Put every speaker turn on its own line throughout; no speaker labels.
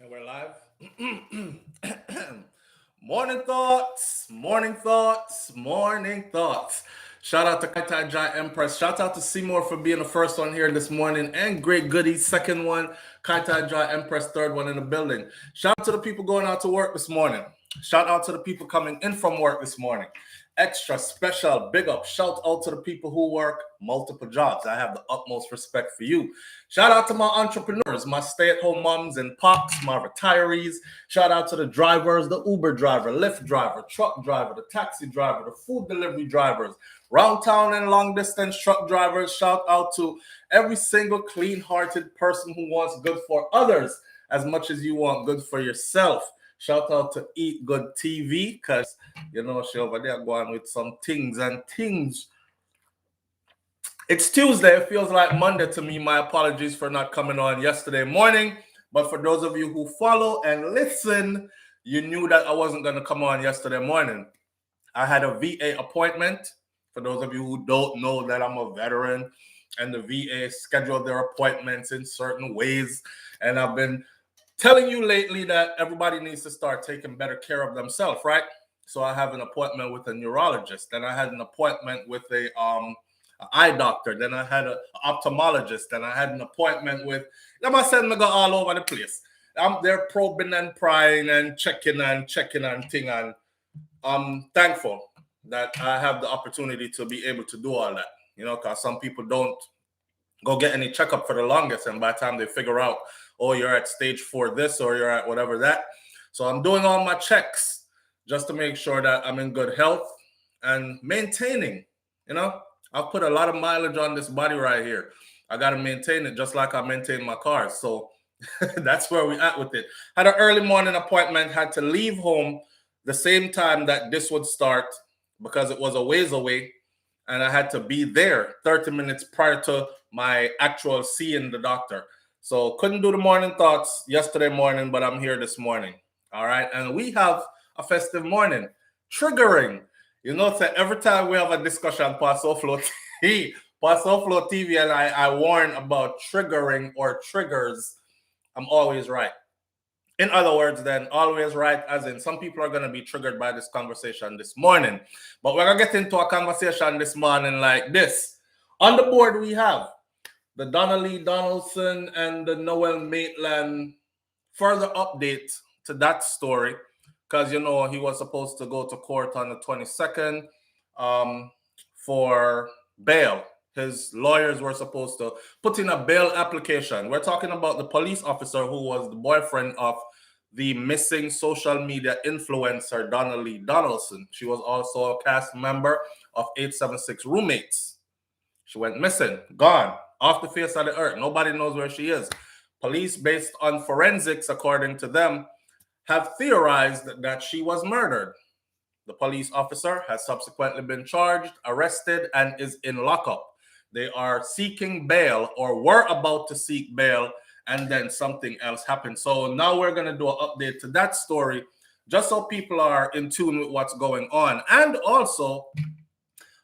And we're live. Morning thoughts, morning thoughts, morning thoughts. Shout out to Kaitai Jai Empress. Shout out to Seymour for being the first one here this morning. And Great Goody, second one. Kaitai Jai Empress, third one in the building. Shout out to the people going out to work this morning. Shout out to the people coming in from work this morning. Extra special big up. Shout out to the people who work multiple jobs. I have the utmost respect for you. Shout out to my entrepreneurs, my stay-at-home moms and pops, my retirees. Shout out to the drivers, the Uber driver, Lyft driver, truck driver, the taxi driver, the food delivery drivers, round town and long distance truck drivers. Shout out to every single clean-hearted person who wants good for others as much as you want good for yourself. Shout out to Eat Good TV because, she over there going with some things and things. It's Tuesday. It feels like Monday to me. My apologies for not coming on yesterday morning. But for those of you who follow and listen, you knew that I wasn't going to come on yesterday morning. I had a VA appointment. For those of you who don't know that I'm a veteran, and the VA scheduled their appointments in certain ways. And I've been telling you lately that everybody needs to start taking better care of themselves, right? So I have an appointment with a neurologist. Then I had an appointment with a eye doctor. Then I had an ophthalmologist. Then I had an appointment with, I said, I go all over the place. I'm there probing and prying and checking and thing. And I'm thankful that I have the opportunity to be able to do all that, because some people don't go get any checkup for the longest. And by the time they figure out, oh, you're at stage 4 this or you're at whatever that. So I'm doing all my checks just to make sure that I'm in good health and maintaining, I've put a lot of mileage on this body right here. I got to maintain it just like I maintain my cars. So that's where we at with it. Had an early morning appointment, had to leave home the same time that this would start because it was a ways away. And I had to be there 30 minutes prior to my actual seeing the doctor. So couldn't do the morning thoughts yesterday morning, but I'm here this morning. All right. And we have a festive morning. Triggering. So every time we have a discussion on SouFLoTV, and I warn about triggering or triggers, I'm always right. In other words, then, always right, as in some people are going to be triggered by this conversation this morning. But we're going to get into a conversation this morning like this. On the board, we have the Donnelly Donaldson and the Noel Maitland further update to that story. Because, he was supposed to go to court on the 22nd for bail. His lawyers were supposed to put in a bail application. We're talking about the police officer who was the boyfriend of the missing social media influencer, Donnelly Donaldson. She was also a cast member of 876 Roommates. She went missing, gone, off the face of the earth. Nobody knows where she is. Police, based on forensics, according to them, have theorized that she was murdered. The police officer has subsequently been charged, arrested, and is in lockup. They are seeking bail or were about to seek bail, and then something else happened. So now we're going to do an update to that story just so people are in tune with what's going on. And also,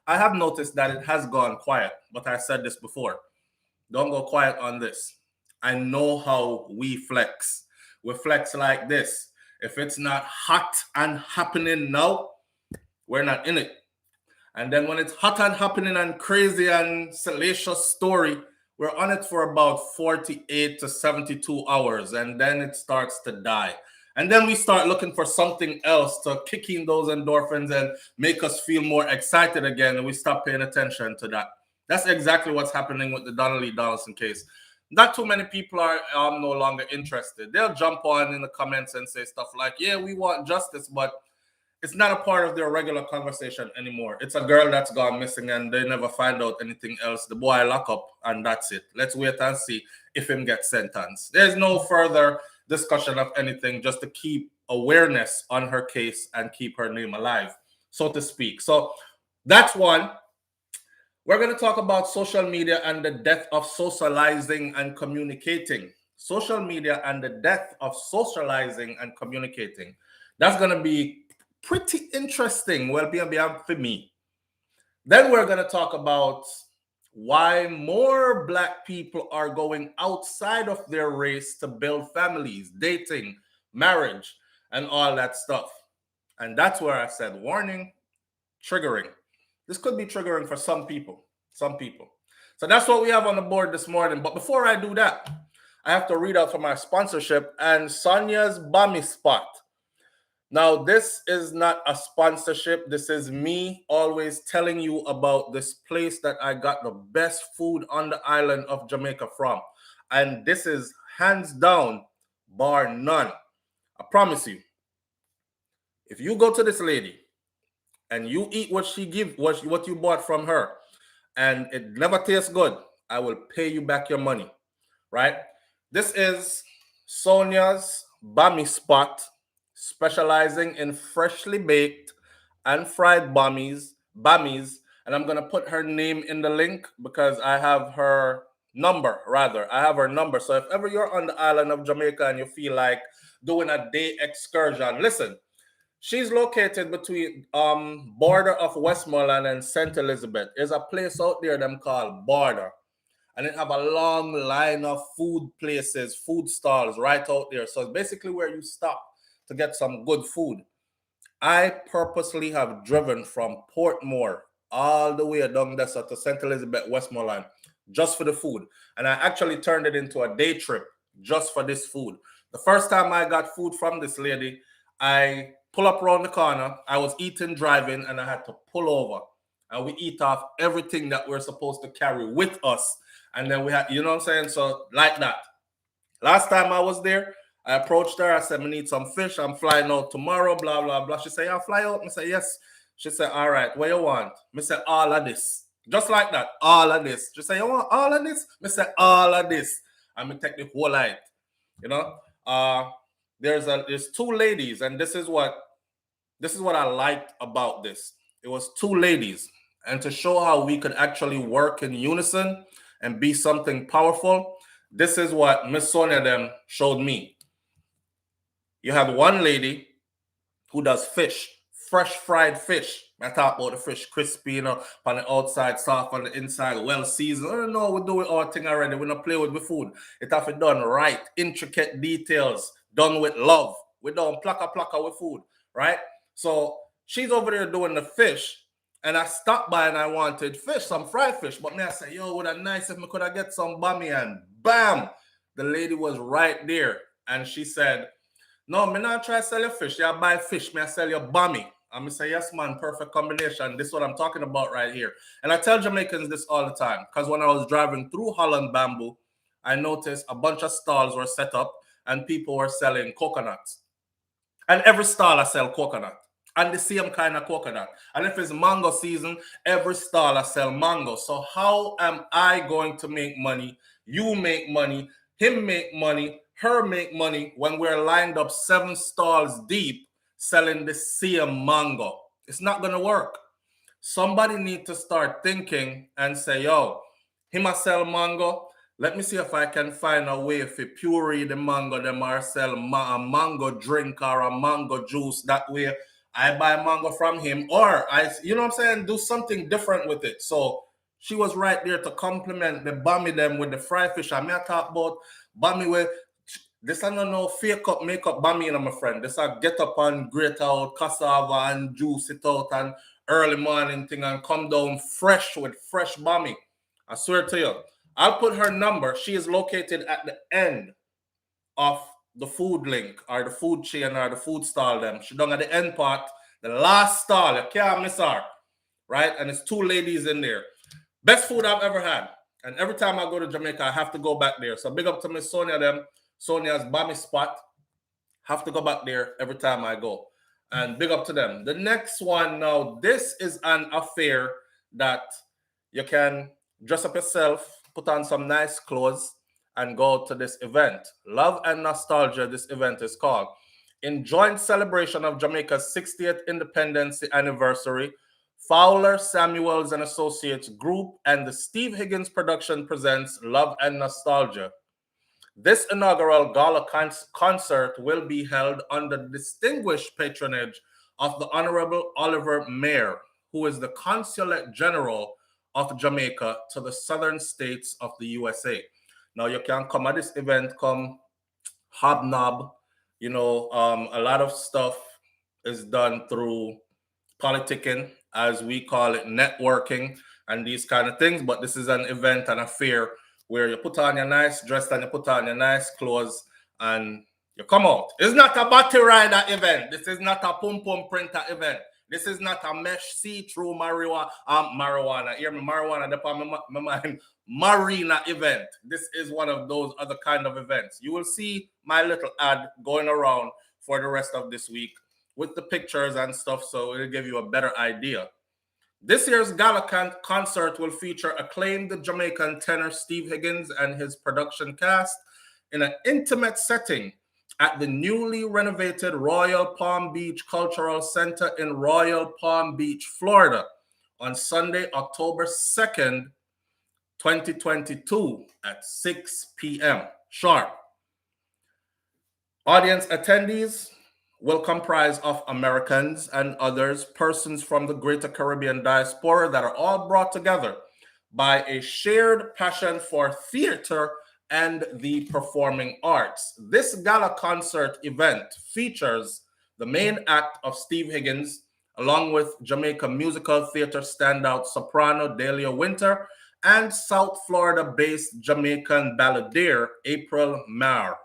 I have noticed that it has gone quiet, but I said this before. Don't go quiet on this. I know how we flex. We flex like this. If it's not hot and happening now, we're not in it. And then when it's hot and happening and crazy and salacious story, we're on it for about 48 to 72 hours. And then it starts to die. And then we start looking for something else to kick in those endorphins and make us feel more excited again. And we stop paying attention to that. That's exactly what's happening with the Donnelly Donaldson case. Not too many people are no longer interested. They'll jump on in the comments and say stuff like, yeah, we want justice, but it's not a part of their regular conversation anymore. It's a girl that's gone missing and they never find out anything else. The boy lock up and that's it. Let's wait and see if him gets sentenced. There's no further discussion of anything, just to keep awareness on her case and keep her name alive, so to speak. So that's one. We're going to talk about social media and the death of socializing and communicating. Social media and the death of socializing and communicating. That's going to be pretty interesting. Well, for me. Then we're going to talk about why more Black people are going outside of their race to build families, dating, marriage, and all that stuff. And that's where I said, warning, triggering. This could be triggering for some people. Some people. So that's what we have on the board this morning. But before I do that, I have to read out for my sponsorship and Sonia's Bami Spot. Now, this is not a sponsorship. This is me always telling you about this place that I got the best food on the island of Jamaica from. And this is hands down, bar none. I promise you. If you go to this lady and you eat what she gives, what you bought from her, and it never tastes good, I will pay you back your money, right? This is Sonia's Bami Spot, specializing in freshly baked and fried bammies, and I'm gonna put her name in the link because I have her number, rather. I have her number. So if ever you're on the island of Jamaica and you feel like doing a day excursion, listen, she's located between border of Westmoreland and St. Elizabeth. There's a place out there them called Border. And it have a long line of food places, food stalls right out there. So it's basically where you stop to get some good food. I purposely have driven from Portmore all the way down there to St. Elizabeth, Westmoreland, just for the food. And I actually turned it into a day trip just for this food. The first time I got food from this lady, I pull up around the corner. I was eating, driving, and I had to pull over. And we eat off everything that we're supposed to carry with us. And then we had, you know what I'm saying? So like that. Last time I was there, I approached her. I said, I need some fish. I'm flying out tomorrow, blah, blah, blah. She said, I'll fly out. I said, yes. She said, all right, what you want? I said, all of this. Just like that, all of this. She said, you want all of this? I said, all of this. I'm going to take the whole light. You know? There's two ladies, and this is what I liked about this. It was two ladies. And to show how we could actually work in unison and be something powerful, this is what Miss Sonia them showed me. You have one lady who does fish, fresh fried fish. I talk about the fish crispy, you know, on the outside, soft on the inside, well seasoned. I don't know, we do it all thing already. We don't play with the food. It have to be done right, intricate details, done with love. We don't plaka with food, right? So she's over there doing the fish. And I stopped by and I wanted fish, some fried fish. But me, I said, yo, would have nice if me could have get some bami. And bam, the lady was right there. And she said, no, me not try to sell you fish. You buy fish, me I sell you bami. And me say, yes, man, perfect combination. This is what I'm talking about right here. And I tell Jamaicans this all the time. Because when I was driving through Holland Bamboo, I noticed a bunch of stalls were set up and people were selling coconuts. And every stall I sell coconut. And the same kind of coconut. And if it's mango season, every stall I sell mango. So how am I going to make money? You make money, him make money, her make money when we're lined up 7 stalls deep selling the same mango. It's not going to work. Somebody need to start thinking and say, yo, him a sell mango. Let me see if I can find a way if you puree the mango, them or sell a mango drink or a mango juice. That way I buy mango from him, or you know what I'm saying, do something different with it. So she was right there to compliment the bami them with the fried fish. I mean, I talk about bami with this. I don't know, fake up, make up bami, my friend. This I get up and grate out cassava and juice it out and early morning thing and come down fresh with fresh bami. I swear to you. I'll put her number. She is located at the end of the food link or the food chain or the food stall them. She done at the end part, the last stall. You can't miss her, right? And it's 2 ladies in there. Best food I've ever had. And every time I go to Jamaica, I have to go back there. So big up to Miss Sonia them. Sonia's Bami Spot. Have to go back there every time I go. And big up to them. The next one now, this is an affair that you can dress up yourself, put on some nice clothes, and go to this event. Love and Nostalgia, this event is called. In joint celebration of Jamaica's 60th independence anniversary, Fowler, Samuels and Associates Group and the Steve Higgins production presents Love and Nostalgia. This inaugural gala concert will be held under the distinguished patronage of the Honorable Oliver Mayer, who is the Consulate General of Jamaica to the southern states of the USA. Now you can come at this event, come hobnob. A lot of stuff is done through politicking, as we call it, networking, and these kind of things. But this is an event and a fair where you put on your nice dress and you put on your nice clothes and you come out. It's not a battery rider event. This is not a pum pum printer event. This is not a mesh see-through marijuana. Hear me, marijuana, my mind. Marina event. This is one of those other kind of events. You will see my little ad going around for the rest of this week with the pictures and stuff, so it'll give you a better idea. This year's gala concert will feature acclaimed Jamaican tenor Steve Higgins and his production cast in an intimate setting at the newly renovated Royal Palm Beach Cultural Center in Royal Palm Beach, Florida, on Sunday, October 2nd, 2022 at 6 p.m. sharp. Audience attendees will comprise of Americans and others, persons from the greater Caribbean diaspora that are all brought together by a shared passion for theater and the performing arts. This gala concert event features the main act of Steve Higgins, along with Jamaica musical theater standout soprano Delia Winter and South Florida-based Jamaican balladeer April Mar.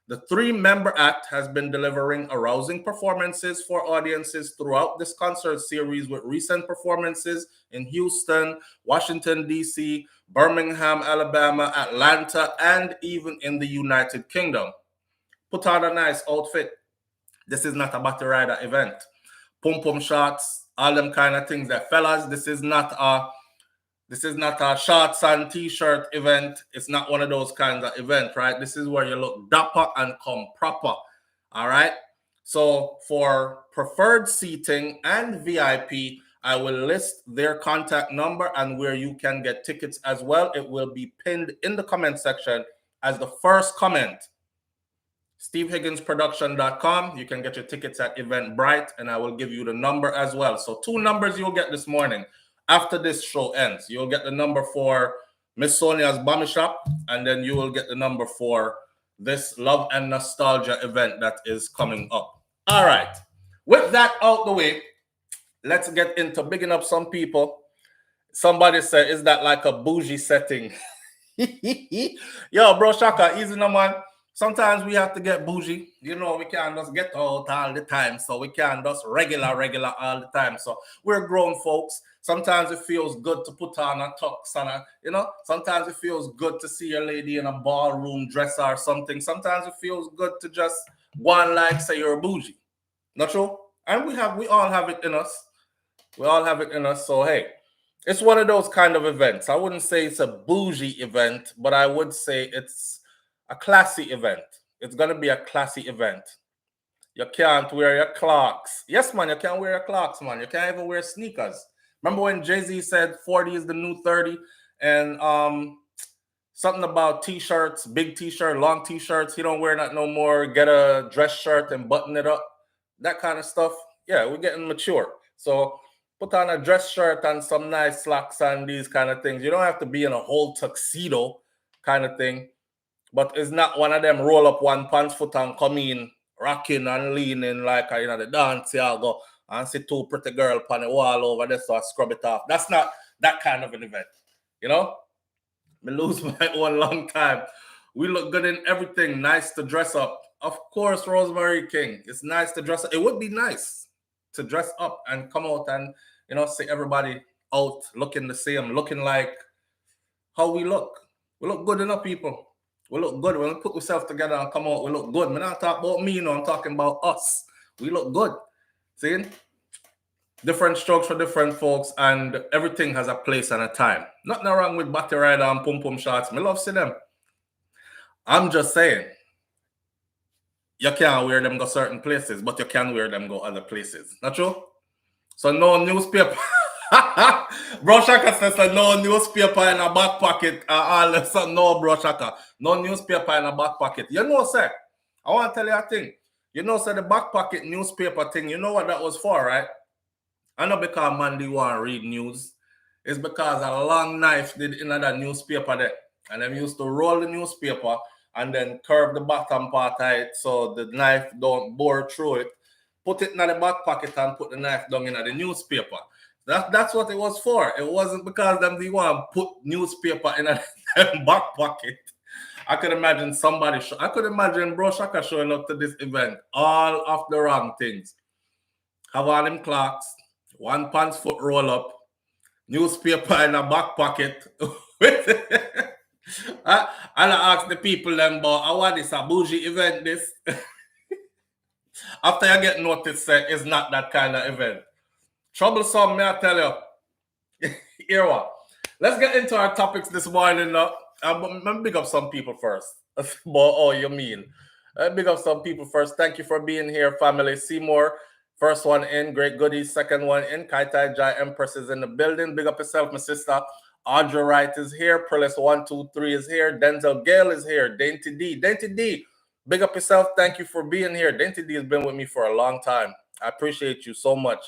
The three-member act has been delivering arousing performances for audiences throughout this concert series, with recent performances in Houston, Washington, D.C., Birmingham, Alabama, Atlanta, and even in the United Kingdom. Put on a nice outfit. This is not a battery rider event. Pum-pum shots, all them kind of things. That fellas, this is not a shorts and t-shirt event. It's not one of those kinds of event, right? This is where you look dapper and come proper. All right. So for preferred seating and VIP, I will list their contact number and where you can get tickets as well. It will be pinned in the comment section as the first comment. SteveHigginsProduction.com. You can get your tickets at Eventbrite, and I will give you the number as well. So 2 numbers you'll get this morning. After this show ends, you'll get the number for Miss Sonia's Bommy Shop, and then you will get the number for this Love and Nostalgia event that is coming up. All right. With that out the way, let's get into bigging up some people. Somebody said, is that like a bougie setting? Yo, bro, Shaka, easy no, man. Sometimes we have to get bougie. We can't just get out all the time. So we can't just regular all the time. So we're grown folks. Sometimes it feels good to put on a tux and sometimes it feels good to see a lady in a ballroom dress or something. Sometimes it feels good to just go on like say you're a bougie. Not true? And we all have it in us. We all have it in us. So hey, it's one of those kind of events. I wouldn't say it's a bougie event, but I would say it's a classy event. It's gonna be a classy event. You can't wear your Clarks. Yes, man, you can't wear your Clarks, man. You can't even wear sneakers. Remember when Jay-Z said 40 is the new 30, and something about t-shirts, big t-shirt, long t-shirts. He don't wear that no more. Get a dress shirt and button it up. That kind of stuff. Yeah, we're getting mature. So put on a dress shirt and some nice slacks and these kind of things. You don't have to be in a whole tuxedo kind of thing. But it's not one of them roll up one pants foot and come in, rocking and leaning like the dance here go and see 2 pretty girls on the wall over there, so I scrub it off. That's not that kind of an event. Me lose my own long time. We look good in everything. Nice to dress up. Of course, Rosemary King. It's nice to dress up. It would be nice to dress up and come out and, see everybody out looking the same, looking like how we look. We look good enough, people. We look good. When we put ourselves together and come out, we look good. I'm not talking about me, I'm talking about us. We look good. See? Different strokes for different folks, and everything has a place and a time. Nothing wrong with battery rider and pum-pum shots. Me love see them. I'm just saying, you can't wear them go certain places, but you can wear them go other places. Not true? So no newspaper. Bro Shaka says no newspaper in a back pocket. No, Bro Shaka. No newspaper in a back pocket. Sir, I want to tell you a thing. Sir, the back pocket newspaper thing, you know what that was for, right? I know because Mandy want to read news. is because a long knife did in that newspaper there. And them used to roll the newspaper and then curve the bottom part of it so the knife don't bore through it. Put it in the back pocket and put the knife down in the newspaper. That's what it was for. It wasn't because them they want to put newspaper in a back pocket. I could imagine I could imagine Bro Shaka showing up to this event, all of the wrong things. Have all them clocks, one pants foot roll up, newspaper in a back pocket. I ask the people them about how what is a bougie event this. After you get noticed, it's not that kind of event. Troublesome, may I tell you. Here what? Let's get into our topics this morning now. I'm gonna big up some people first. Oh, you mean? Big up some people first. Thank you for being here, family. Seymour, first one in. Great goodies. Second one in. Kaitai Jai Empress is in the building. Big up yourself, my sister. Audrey Wright is here. Perlis 123 is here. Denzel Gale is here. Dainty D. Dainty D. Big up yourself. Thank you for being here. Dainty D has been with me for a long time. I appreciate you so much.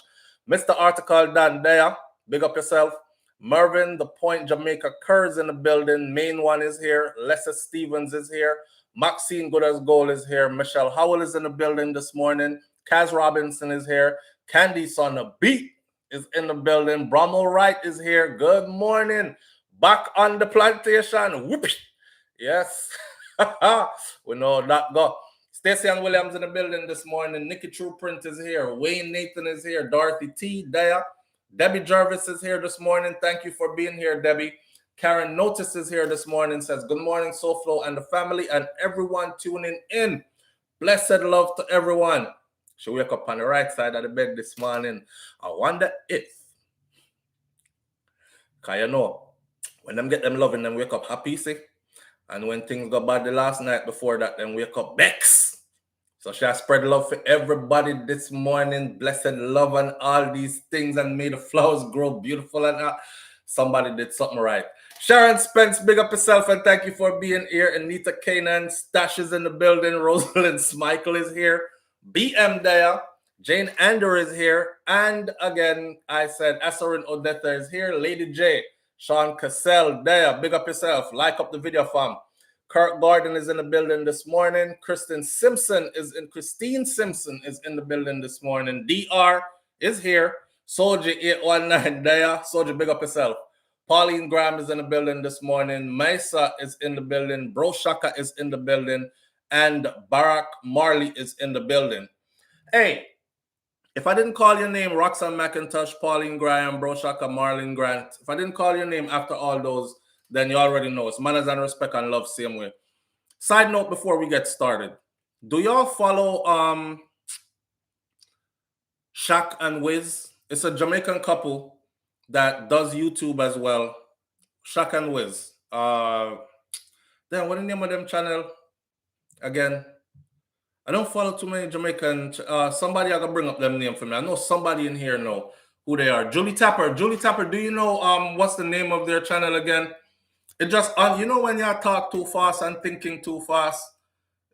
Mr. Article Dan there. Big up yourself. Mervin, the Point Jamaica Curls in the building. Main one is here. Lessa Stevens is here. Maxine Good as Gold is here. Michelle Howell is in the building this morning. Kaz Robinson is here. Candice on the beat is in the building. Brommel Wright is here. Good morning. Back on the plantation. Whoop. Yes. We know that go. Stacey Ann Williams in the building this morning. Nikki Trueprint is here. Wayne Nathan is here. Dorothy T. There. Debbie Jarvis is here this morning. Thank you for being here, Debbie. Karen Notice is here this morning. Says, good morning, SouFLo and the family and everyone tuning in. Blessed love to everyone. She wake up on the right side of the bed this morning. I wonder if, because you know, when them get them loving, them wake up happy, see? And when things go bad the last night before that, then wake up Bex. So she has spread love for everybody this morning. Blessed love and all these things and made the flowers grow beautiful and that. Somebody did something right. Sharon Spence, big up yourself and thank you for being here. Anita Kanan, Stash is in the building. Rosalind Smichael is here. BM there. Jane Ander is here. And again, I said Asarin Odetta is here. Lady J. Sean Cassell there. Big up yourself. Like up the video, fam. Kirk Gordon is in the building this morning. Christine Simpson is in the building this morning. DR is here. Soldier 819 there. Soldier, big up yourself. Pauline Graham is in the building this morning. Mesa is in the building. Bro Shaka is in the building. And Barack Marley is in the building. Hey, if I didn't call your name, Roxanne McIntosh, Pauline Graham, Bro Shaka, Marlene Grant, if I didn't call your name after all those, then you already know. It's manners and respect and love same way. Side note before we get started. Do y'all follow Shaq and Wiz? It's a Jamaican couple that does YouTube as well. Shaq and Wiz. Then what the name of them channel? Again, I don't follow too many Jamaican. Somebody I can bring up them name for me. I know somebody in here know who they are. Julie Tapper. Julie Tapper, do you know what's the name of their channel again? It just, you know when you talk too fast and thinking too fast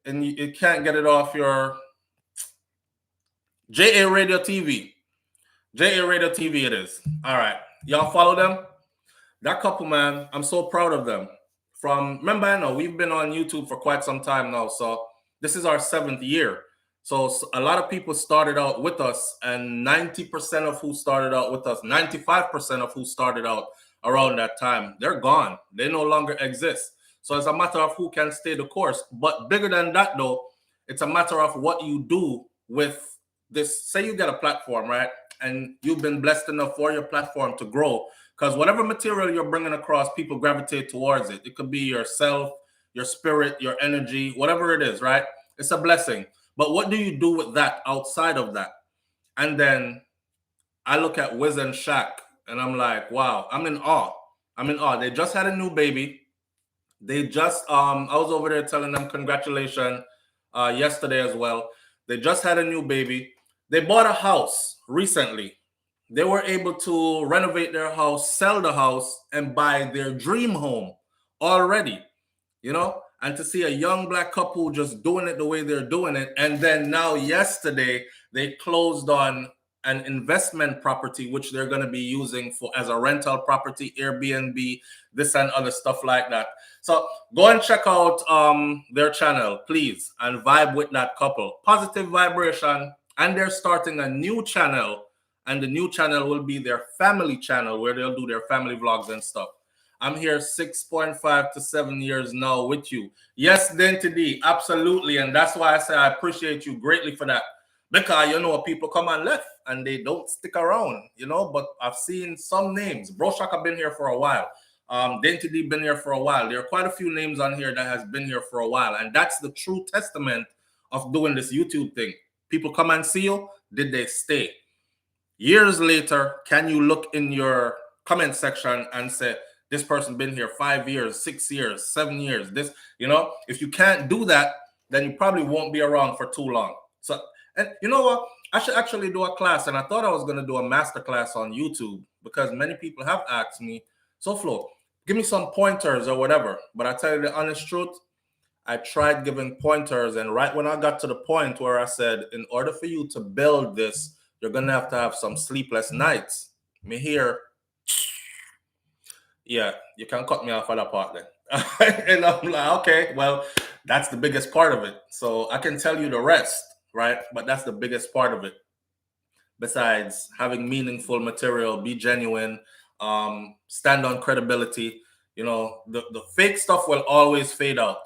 and you can't get it off your JA Radio TV. JA Radio TV it is. All right. Y'all follow them? That couple, man, I'm so proud of them. Remember, I know we've been on YouTube for quite some time now. So this is our 7th year. So a lot of people started out with us and 90% of who started out with us, 95% of who started out around that time, they're gone. They no longer exist. So it's a matter of who can stay the course. But bigger than that, though, it's a matter of what you do with this. Say you get a platform, right? And you've been blessed enough for your platform to grow. Because whatever material you're bringing across, people gravitate towards it. It could be yourself, your spirit, your energy, whatever it is, right? It's a blessing. But what do you do with that outside of that? And then I look at Wiz and Shaq, and I'm like, wow, I'm in awe. I'm in awe. They just had a new baby. They just, I was over there telling them congratulations yesterday as well. They just had a new baby. They bought a house recently. They were able to renovate their house, sell the house, and buy their dream home already, you know? And to see a young Black couple just doing it the way they're doing it. And then now yesterday, they closed on an investment property, which they're going to be using for as a rental property, Airbnb, this and other stuff like that. So go and check out their channel, please, and vibe with that couple. Positive vibration. And they're starting a new channel, and the new channel will be their family channel where they'll do their family vlogs and stuff. I'm here 6.5 to 7 years now with you. Yes, Dentity, absolutely. And that's why I say I appreciate you greatly for that. Because, you know, people come and left and they don't stick around, you know, but I've seen some names. Bro Shaka been here for a while. Dentity been here for a while. There are quite a few names on here that has been here for a while. And that's the true testament of doing this YouTube thing. People come and see you. Did they stay? Years later, can you look in your comment section and say, this person been here 5 years, 6 years, 7 years. This, you know, if you can't do that, then you probably won't be around for too long. So, and you know what? I should actually do a class, and I thought I was going to do a master class on YouTube because many people have asked me, SouFlo, give me some pointers or whatever. But I tell you the honest truth, I tried giving pointers, and right when I got to the point where I said, in order for you to build this, you're going to have some sleepless nights. Me here. Yeah, you can cut me off at that part then. And I'm like, okay, well, that's the biggest part of it. So I can tell you the rest, right? But that's the biggest part of it. Besides having meaningful material, be genuine, stand on credibility. You know, the fake stuff will always fade out.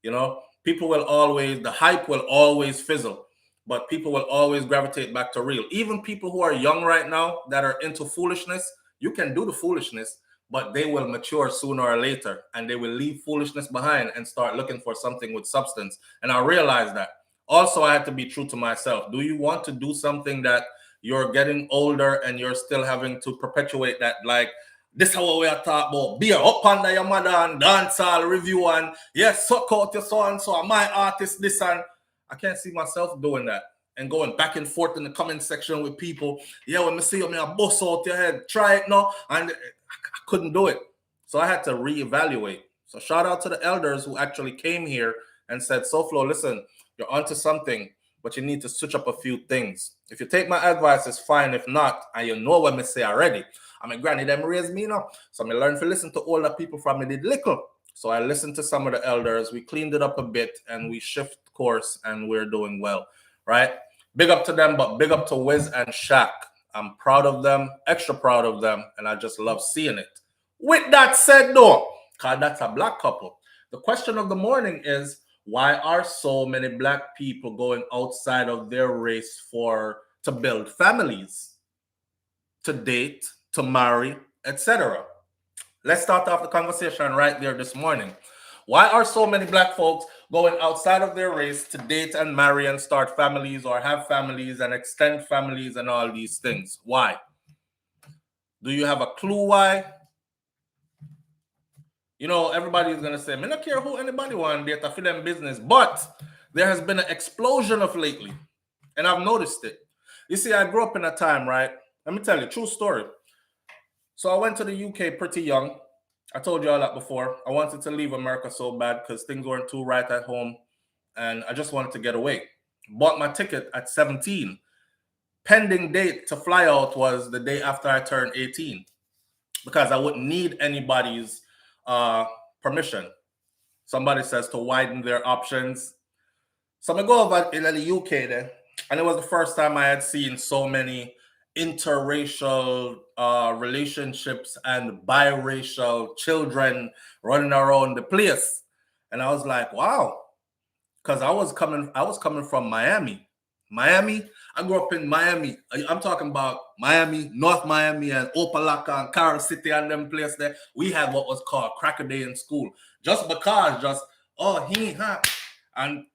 You know, people will always, the hype will always fizzle, but people will always gravitate back to real. Even people who are young right now that are into foolishness, you can do the foolishness, but they will mature sooner or later and they will leave foolishness behind and start looking for something with substance. And I realized that. Also, I had to be true to myself. Do you want to do something that you're getting older and you're still having to perpetuate that, like, this is how we are talking about, be up under your mother and dance all review and yes, suck out your so and so, my artist, this, and I can't see myself doing that and going back and forth in the comment section with people. Yeah, when I see you, I bust out your head, try it now. And I couldn't do it. So I had to reevaluate. So shout out to the elders who actually came here and said, SouFlo, listen, you're onto something, but you need to switch up a few things. If you take my advice, it's fine. If not, and you know what me say already. I mean, granny, them raised me now. So I learned to listen to older people from me did little. So I listened to some of the elders. We cleaned it up a bit and we shift course and we're doing well, right? Big up to them, but big up to Wiz and Shaq. I'm proud of them, extra proud of them, and I just love seeing it. With that said, though, because that's a black couple, the question of the morning is, why are so many black people going outside of their race to build families, to date, to marry, etc.? Let's start off the conversation right there this morning. Why are so many black folks going outside of their race to date and marry and start families or have families and extend families and all these things? Why? Do you have a clue why? You know, everybody is going to say, I don't care who anybody want to date, I feel them business. But there has been an explosion of lately, and I've noticed it. You see, I grew up in a time, right? Let me tell you, true story. So I went to the UK pretty young. I told you all that before. I wanted to leave America so bad because things weren't too right at home, and I just wanted to get away. Bought my ticket at 17. Pending date to fly out was the day after I turned 18 because I wouldn't need anybody's permission. Somebody says to widen their options. So I go over in the UK then, and it was the first time I had seen so many interracial relationships and biracial children running around the place. And I was like, wow. Because I was coming from Miami. I grew up in Miami. I'm talking about Miami, North Miami, and Opelika and Carol City and them places there. We had what was called Cracker Day in school. Just because, and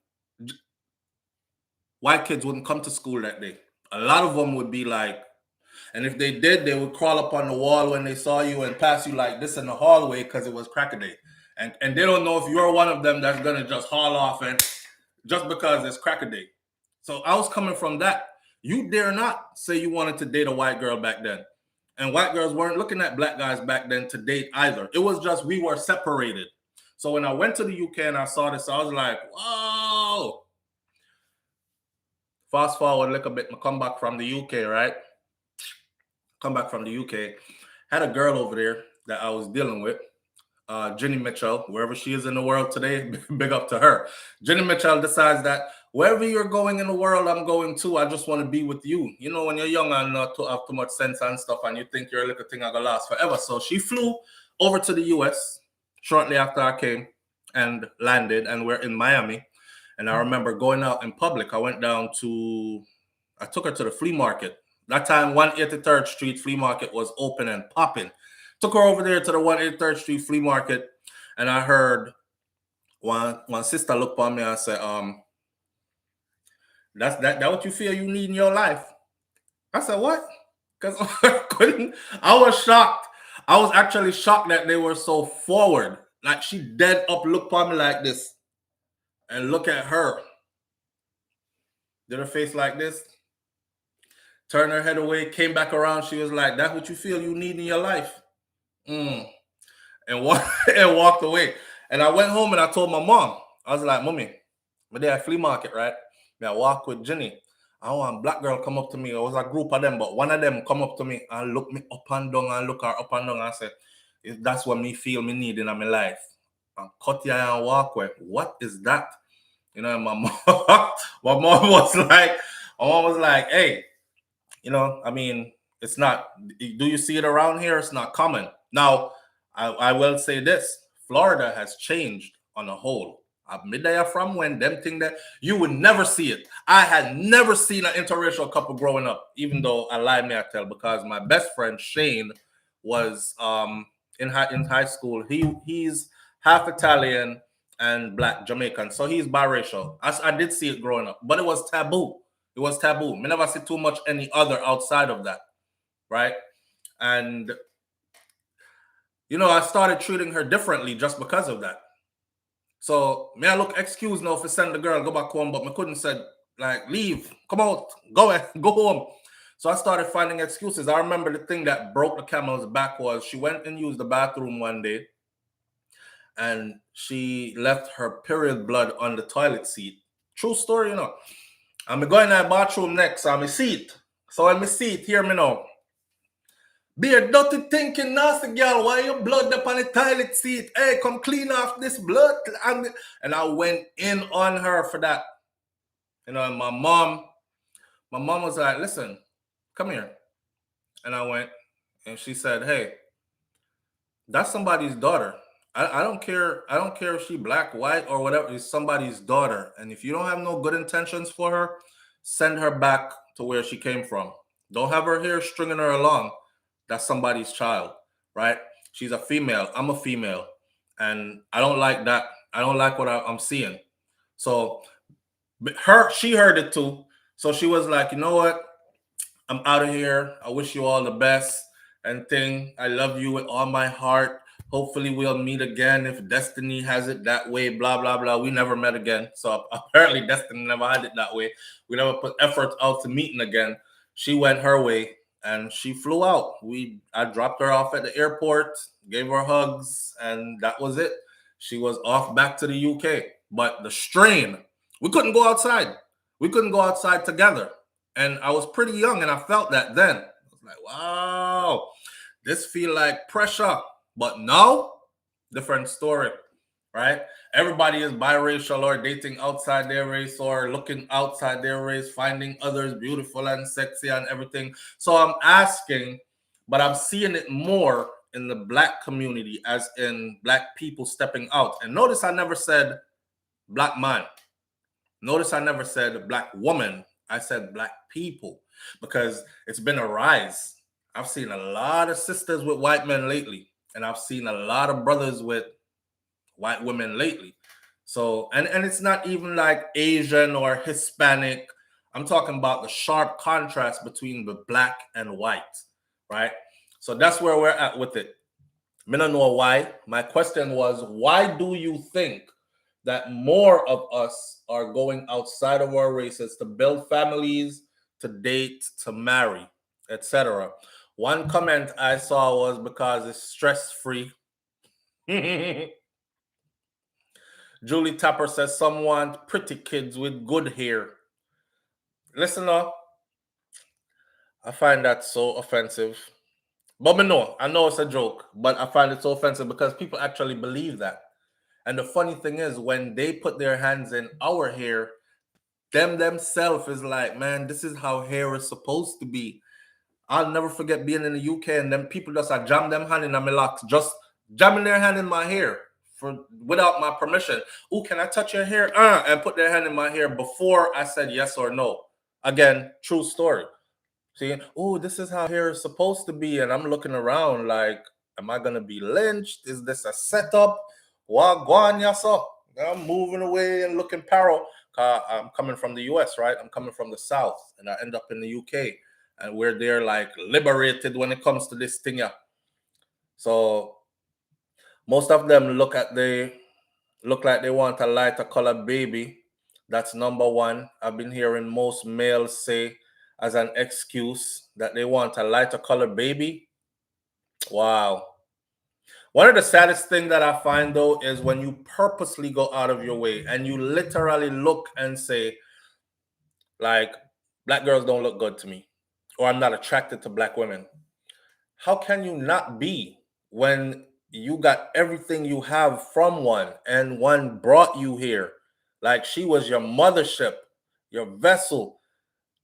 white kids wouldn't come to school that day. A lot of them would be like, and if they did, they would crawl up on the wall when they saw you and pass you like this in the hallway because it was Cracker Day. And they don't know if you're one of them that's going to just haul off and just because it's Cracker Day. So I was coming from that. You dare not say you wanted to date a white girl back then. And white girls weren't looking at black guys back then to date either. It was just we were separated. So when I went to the UK and I saw this, I was like, whoa. Fast forward a little bit, I come back from the UK, right? come back from the UK. Had a girl over there that I was dealing with, Jenny Mitchell, wherever she is in the world today, big up to her. Jenny Mitchell decides that wherever you're going in the world, I'm going too. I just want to be with you. You know, when you're young and not to have too much sense and stuff, and you think you're a little thing gonna last forever. So she flew over to the US shortly after I came and landed, and we're in Miami. And I remember going out in public. I took her to the flea market. That time, 183rd Street Flea Market was open and popping. Took her over there to the 183rd Street Flea Market, and I heard one sister look on me and say, that what you feel you need in your life? I said, what? Because I was shocked. I was actually shocked that they were so forward. Like, she dead up look on me like this and look at her. Did her face like this, turned her head away, came back around. She was like, that's what you feel you need in your life? And walked away. And I went home and I told my mom. I was like, Mommy, my day at flea market, right? I walk with Jenny. I want a black girl come up to me. It was a group of them, but one of them come up to me and look me up and down and look her up and down and say, if that's what me feel me need in my life. And cut your and walk away. What is that? You know, my mom was like, hey, you know, I mean, it's not, do you see it around here? It's not common. Now, I will say this, Florida has changed on a whole. Mid there from when them thing that you would never see it. I had never seen an interracial couple growing up, even though I lie me I tell, because my best friend Shane was in high school. He's half Italian and black Jamaican, so he's biracial. I did see it growing up, but it was taboo. It was taboo. Me never see too much any other outside of that, right? And you know, I started treating her differently just because of that. So me I look excuse now for send the girl go back home, but me couldn't say like leave, come out, go home. So I started finding excuses. I remember the thing that broke the camel's back was she went and used the bathroom one day, and she left her period blood on the toilet seat. True story, you know. I'm going to the bathroom next, so I'm a seat. So when me see it, hear me now. Be a dirty thinking nasty girl, why your blood up on the toilet seat? Hey, come clean off this blood. And I went in on her for that. You know, and my mom was like, listen, come here. And I went, and she said, hey, that's somebody's daughter. I don't care. I don't care if she black, white, or whatever. It's somebody's daughter. And if you don't have no good intentions for her, send her back to where she came from. Don't have her here stringing her along. That's somebody's child, right? She's a female. I'm a female. And I don't like that. I don't like what I'm seeing. So she heard it too. So she was like, you know what? I'm out of here. I wish you all the best and thing. I love you with all my heart. Hopefully we'll meet again if destiny has it that way, blah, blah, blah. We never met again. So apparently destiny never had it that way. We never put effort out to meeting again. She went her way and she flew out. I dropped her off at the airport, gave her hugs, and that was it. She was off back to the UK. But the strain, we couldn't go outside. We couldn't go outside together. And I was pretty young and I felt that then. I was like, wow, this feel like pressure. But now, different story, right? Everybody is biracial or dating outside their race or looking outside their race, finding others beautiful and sexy and everything. So I'm asking, but I'm seeing it more in the black community, as in black people stepping out. And notice I never said black man. Notice I never said black woman. I said black people, because it's been a rise. I've seen a lot of sisters with white men lately, and I've seen a lot of brothers with white women lately. So, and it's not even like Asian or Hispanic. I'm talking about the sharp contrast between the black and white, right? So that's where we're at with it. I don't know why. My question was, why do you think that more of us are going outside of our races to build families, to date, to marry, etc.? One comment I saw was because it's stress-free. Julie Tapper says, some want pretty kids with good hair. Listen up. I find that so offensive. But I know it's a joke, but I find it so offensive because people actually believe that. And the funny thing is, when they put their hands in our hair, themselves is like, man, this is how hair is supposed to be. I'll never forget being in the UK and them people just jam them hand in my locks, just jamming their hand in my hair without my permission. Oh, can I touch your hair? And put their hand in my hair before I said yes or no. Again, true story. See, oh, this is how hair is supposed to be. And I'm looking around like, am I gonna be lynched? Is this a setup? Wagwan yaso. I'm moving away and looking paro. I'm coming from the US, right? I'm coming from the South, and I end up in the UK, and we're there like liberated when it comes to this thing. Yeah. So most of them look like they want a lighter colored baby. That's number one. I've been hearing most males say as an excuse that they want a lighter colored baby. Wow. One of the saddest thing that I find though is when you purposely go out of your way and you literally look and say, like, black girls don't look good to me, or I'm not attracted to black women. How can you not be when you got everything you have from one and one brought you here? Like she was your mothership, your vessel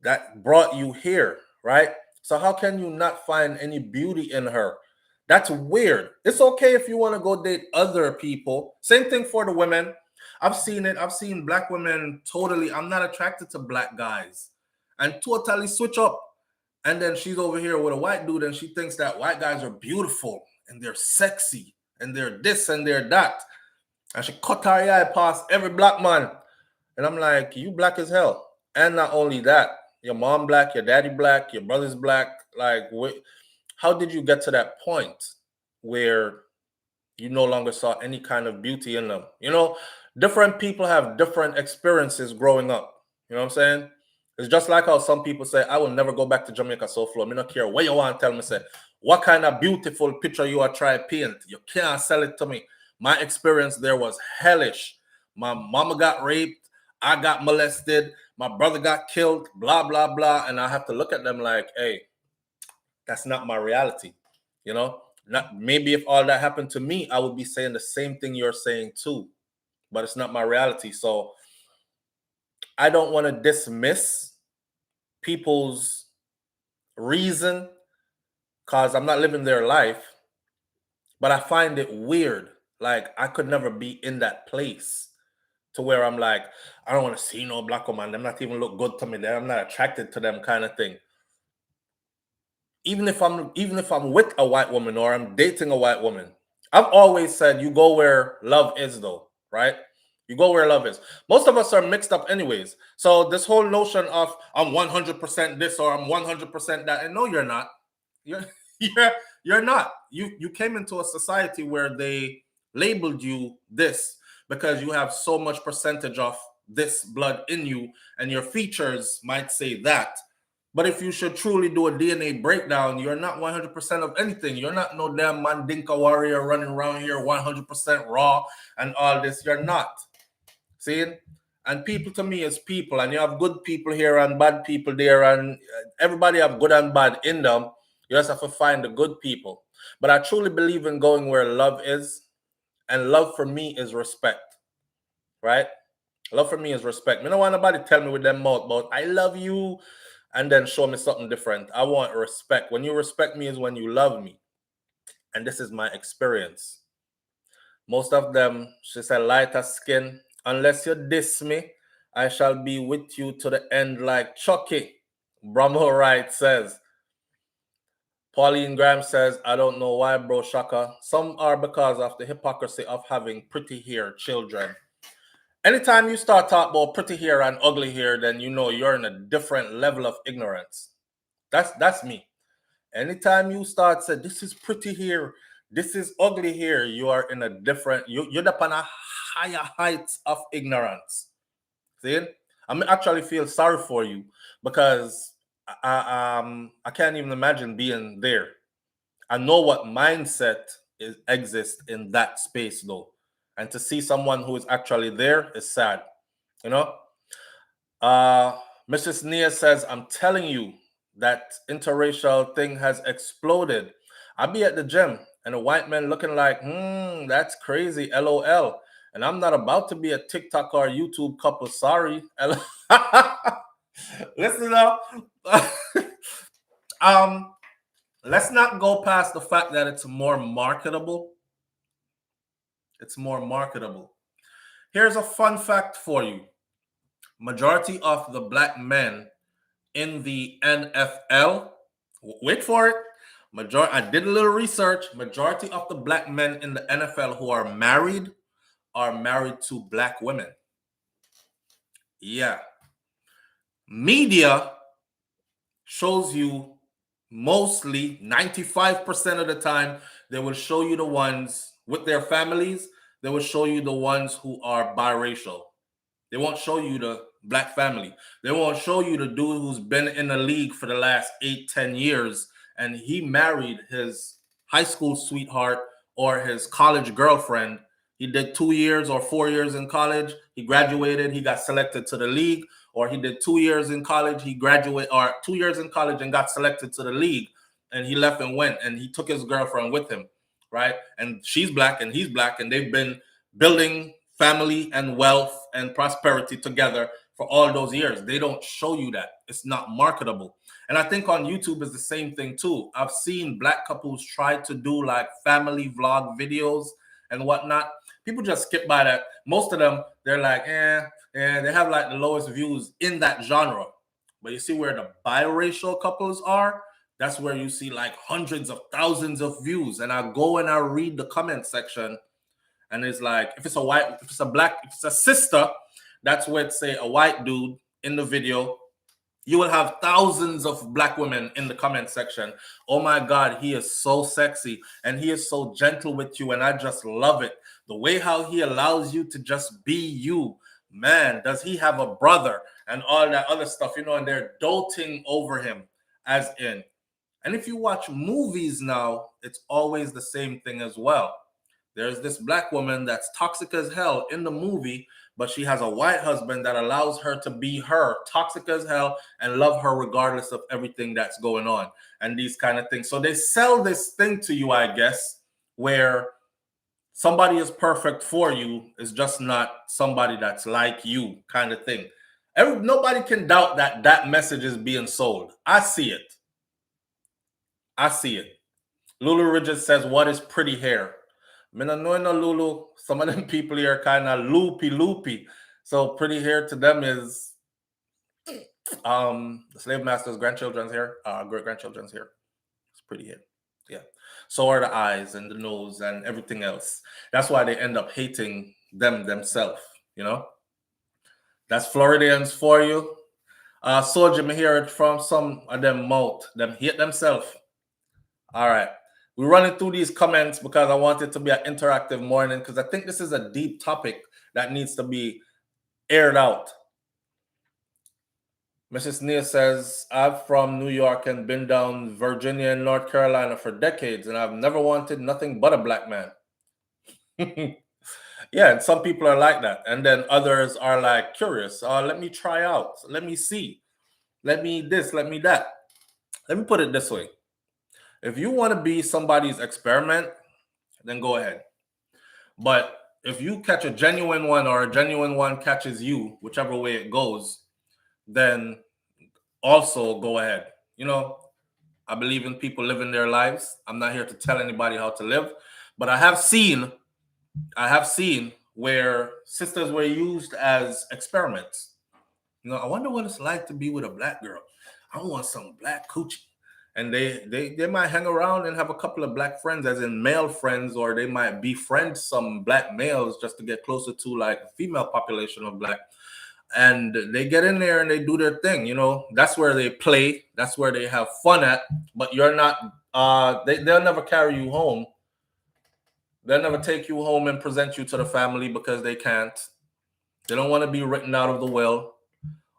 that brought you here, right? So how can you not find any beauty in her? That's weird. It's okay if you want to go date other people. Same thing for the women. I've seen it. I've seen black women totally. I'm not attracted to black guys and totally switch up. And then she's over here with a white dude and she thinks that white guys are beautiful and they're sexy and they're this and they're that. And she cut her eye past every black man. And I'm like, you black as hell. And not only that, your mom black, your daddy black, your brother's black. Like, how did you get to that point where you no longer saw any kind of beauty in them? You know, different people have different experiences growing up. You know what I'm saying? It's just like how some people say, I will never go back to Jamaica SouFLo. I don't care what you want to tell me. Say, what kind of beautiful picture you are trying to paint? You can't sell it to me. My experience there was hellish. My mama got raped. I got molested. My brother got killed, blah, blah, blah. And I have to look at them like, hey, that's not my reality. You know, not maybe if all that happened to me, I would be saying the same thing you're saying too. But it's not my reality. So I don't want to dismiss people's reason because I'm not living their life. But I find it weird. Like I could never be in that place to where I'm like, I don't want to see no black woman. Them not even look good to me. I'm not attracted to them kind of thing. Even if I'm with a white woman or I'm dating a white woman, I've always said you go where love is though, right? You go where love is. Most of us are mixed up anyways. So this whole notion of I'm 100% this or I'm 100% that, and no, you're not. You're you're not. You came into a society where they labeled you this because you have so much percentage of this blood in you, and your features might say that. But if you should truly do a DNA breakdown, you're not 100% of anything. You're not no damn Mandinka warrior running around here 100% raw and all this. You're not. See? And people to me is people, and you have good people here and bad people there, and everybody have good and bad in them. You just have to find the good people. But I truly believe in going where love is, and love for me is respect, right? Love for me is respect. I don't want nobody tell me with them mouth about I love you and then show me something different. I want respect. When you respect me is when you love me. And this is my experience. Most of them, she said, lighter skin. Unless you diss me, I shall be with you to the end like Chucky. Brahmo Wright says. Pauline Graham says, I don't know why, bro, Shaka. Some are because of the hypocrisy of having pretty hair children. Anytime you start talking about pretty hair and ugly hair, then you know you're in a different level of ignorance. That's me. Anytime you start saying this is pretty hair, this is ugly hair, you are in a different. You're up on a higher height of ignorance. See, I actually feel sorry for you because I can't even imagine being there. I know what mindset exists in that space though, and to see someone who is actually there is sad. You know, Mrs. Nia says, "I'm telling you, that interracial thing has exploded. I be at the gym and a white man looking like, that's crazy, LOL. And I'm not about to be a TikTok or YouTube couple. Sorry. Listen up. um, let's not go past the fact that it's more marketable. It's more marketable. Here's a fun fact for you. Majority of the black men in the NFL, wait for it. I did a little research. Majority of the black men in the NFL who are married to black women. Yeah. Media shows you mostly 95% of the time, they will show you the ones with their families. They will show you the ones who are biracial. They won't show you the black family. They won't show you the dude who's been in the league for the last 8-10 years and he married his high school sweetheart or his college girlfriend. He did 2 years or 4 years in college. He graduated. He got selected to the league. Or he did 2 years in college. He graduated, or 2 years in college and got selected to the league. And he left and went. And he took his girlfriend with him, right? And she's black and he's black. And they've been building family and wealth and prosperity together for all those years. They don't show you that. It's not marketable. And I think on YouTube is the same thing too. I've seen black couples try to do like family vlog videos and whatnot. People just skip by that. Most of them, they're like, they have like the lowest views in that genre. But you see where the biracial couples are, that's where you see like hundreds of thousands of views. And I go and I read the comment section, and it's like, if it's a white, if it's a black, if it's a sister, that's with, say, a white dude in the video, you will have thousands of black women in the comment section. Oh my God, he is so sexy and he is so gentle with you. And I just love it. The way how he allows you to just be you. Man, does he have a brother and all that other stuff, and they're doting over him as in. And if you watch movies now, it's always the same thing as well. There's this black woman that's toxic as hell in the movie, but she has a white husband that allows her to be her, toxic as hell, and love her regardless of everything that's going on and these kind of things. So they sell this thing to you, I guess, where somebody is perfect for you is just not somebody that's like you kind of thing. Nobody can doubt that that message is being sold. I see it. I see it. Lulu Ridges says, what is pretty hair? Me no know no Lulu. Some of them people here kind of loopy. So pretty hair to them is the slave master's grandchildren's hair, great grandchildren's hair. It's pretty hair. Yeah. So are the eyes and the nose and everything else. That's why they end up hating themselves, That's Floridians for you. Soldier, me hear it from some of them mouth. Them hate themselves. All right. We're running through these comments because I want it to be an interactive morning because I think this is a deep topic that needs to be aired out. Mrs. Neal says, I'm from New York and been down Virginia and North Carolina for decades, and I've never wanted nothing but a black man. Yeah, and some people are like that. And then others are like curious. Let me try out. Let me see. Let me this, let me that. Let me put it this way. If you want to be somebody's experiment, then go ahead. But if you catch a genuine one or a genuine one catches you, whichever way it goes, then also go ahead. I believe in people living their lives. I'm not here to tell anybody how to live, but I have seen where sisters were used as experiments. I wonder what it's like to be with a black girl. I want some black coochie. And they might hang around and have a couple of black friends, as in male friends, or they might befriend some black males just to get closer to like a female population of black. And they get in there and they do their thing. That's where they play. That's where they have fun at. But you're not. They'll never carry you home. They'll never take you home and present you to the family because they can't. They don't want to be written out of the will,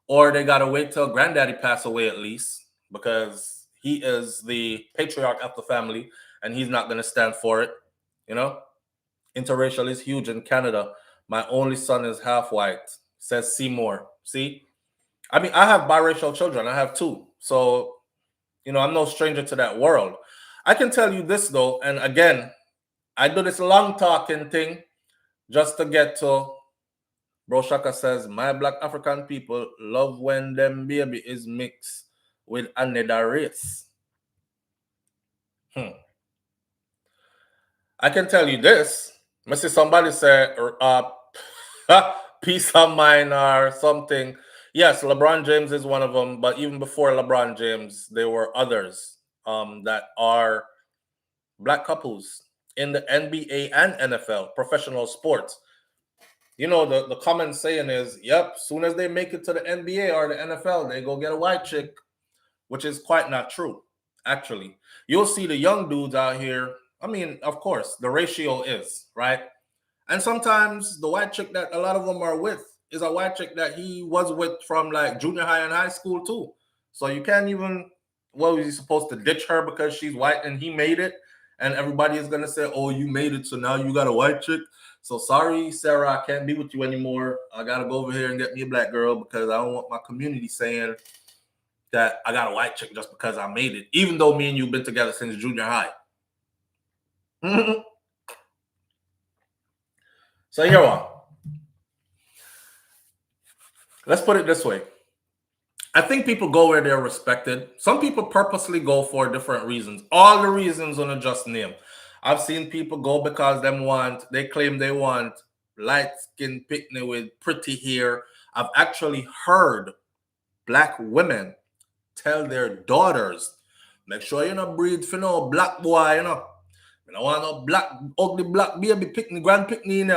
or they gotta wait till granddaddy pass away at least because he is the patriarch of the family and he's not going to stand for it. Interracial is huge in Canada. My only son is half white, says Seymour. See? I mean, I have biracial children. I have 2. So I'm no stranger to that world. I can tell you this though, and again, I do this long talking thing just to get to Bro Shaka says, my black African people love when them baby is mixed with another race. I can tell you this. I see somebody say, peace of mind or something. Yes, LeBron James is one of them, but even before LeBron James, there were others that are black couples in the NBA and NFL, professional sports. The common saying is, yep, soon as they make it to the NBA or the NFL, they go get a white chick, which is quite not true, actually. You'll see the young dudes out here. I mean, of course, the ratio is, right? And sometimes the white chick that a lot of them are with is a white chick that he was with from like junior high and high school too. So you can't even, well, he's supposed to ditch her because she's white and he made it. And everybody is going to say, oh, you made it, so now you got a white chick. So sorry, Sarah, I can't be with you anymore. I got to go over here and get me a black girl because I don't want my community saying that I got a white chick just because I made it, even though me and you've been together since junior high. So here we are. Let's put it this way. I think people go where they're respected. Some people purposely go for different reasons. All the reasons on a just name. I've seen people go because they claim they want light-skinned picnic with pretty hair. I've actually heard black women tell their daughters, make sure you not breed for no black boy, You don't want no black, ugly black baby picnic, grand picnic,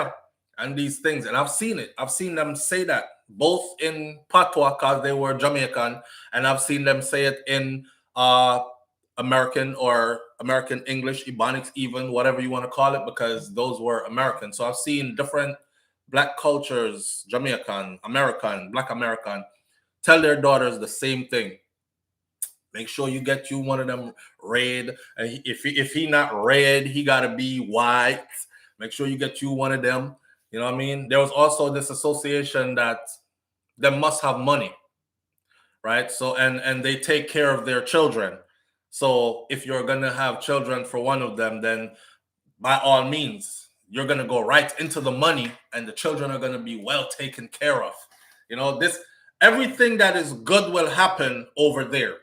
and these things. And I've seen it. I've seen them say that both in patois because they were Jamaican, and I've seen them say it in American or American English, Ebonics, even whatever you want to call it, because those were American. So I've seen different black cultures, Jamaican, American, black American, tell their daughters the same thing. Make sure you get you one of them red. If he not red, he gotta be white. Make sure you get you one of them. You know what I mean? There was also this association that they must have money, right? So and they take care of their children. So if you're gonna have children for one of them, then by all means, you're gonna go right into the money, and the children are gonna be well taken care of. Everything that is good will happen over there.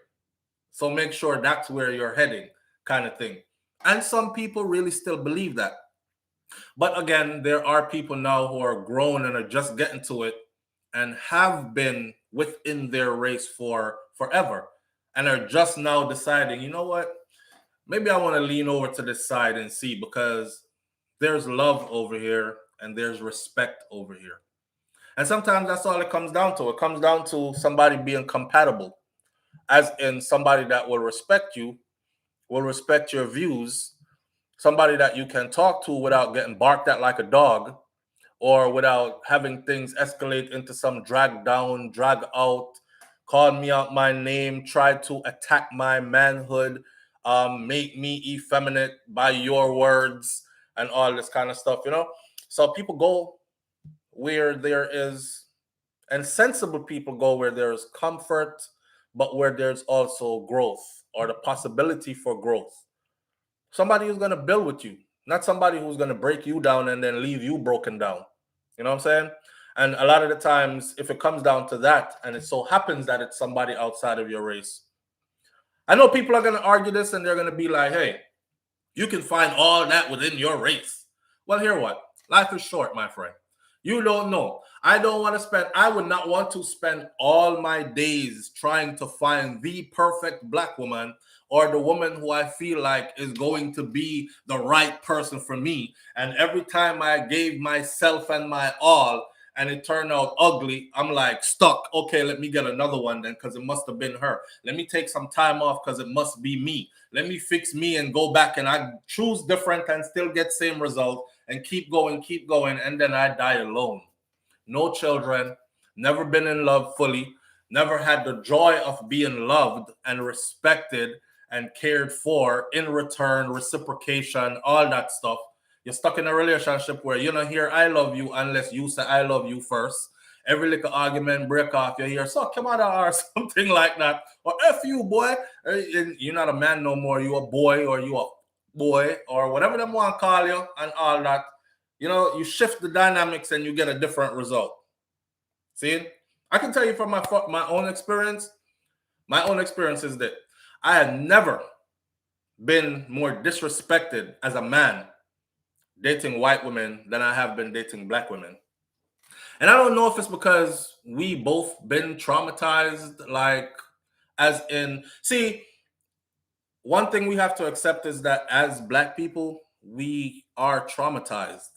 So make sure that's where you're heading, kind of thing. And some people really still believe that. But again, there are people now who are grown and are just getting to it and have been within their race for forever and are just now deciding, you know what? Maybe I want to lean over to this side and see, because there's love over here and there's respect over here. And sometimes that's all it comes down to. It comes down to somebody being compatible, as in somebody that will respect you, will respect your views, somebody that you can talk to without getting barked at like a dog, or without having things escalate into some drag down, drag out, call me out my name, try to attack my manhood, make me effeminate by your words, and all this kind of stuff, So people go where there is, and sensible people go where there is comfort, but where there's also growth or the possibility for growth. Somebody who's going to build with you, not somebody who's going to break you down and then leave you broken down. You know what I'm saying? And a lot of the times, if it comes down to that, and it so happens that it's somebody outside of your race, I know people are going to argue this and they're going to be like, hey, you can find all that within your race. Well, hear what? Life is short, my friend. You don't know. I would not want to spend all my days trying to find the perfect black woman, or the woman who I feel like is going to be the right person for me. And every time I gave myself and my all and it turned out ugly, I'm like stuck. Okay, let me get another one then, because it must have been her. Let me take some time off because it must be me. Let me fix me and go back, and I choose different and still get same result, and keep going, and then I die alone. No children, never been in love fully, never had the joy of being loved and respected and cared for in return, reciprocation, all that stuff. You're stuck in a relationship where you don't hear I love you unless you say I love you first. every little argument break off. You hear, so come out or something like that. Or F you, boy. You're not a man no more. You a boy or you a boy or whatever them want to call you and all that. You know, you shift the dynamics and you get a different result. See? I can tell you from my own experience. My own experience is that I had never been more disrespected as a man dating white women than I have been dating black women. And I don't know if it's because we both been traumatized, like, as in, see, one thing we have to accept is that as black people, we are traumatized.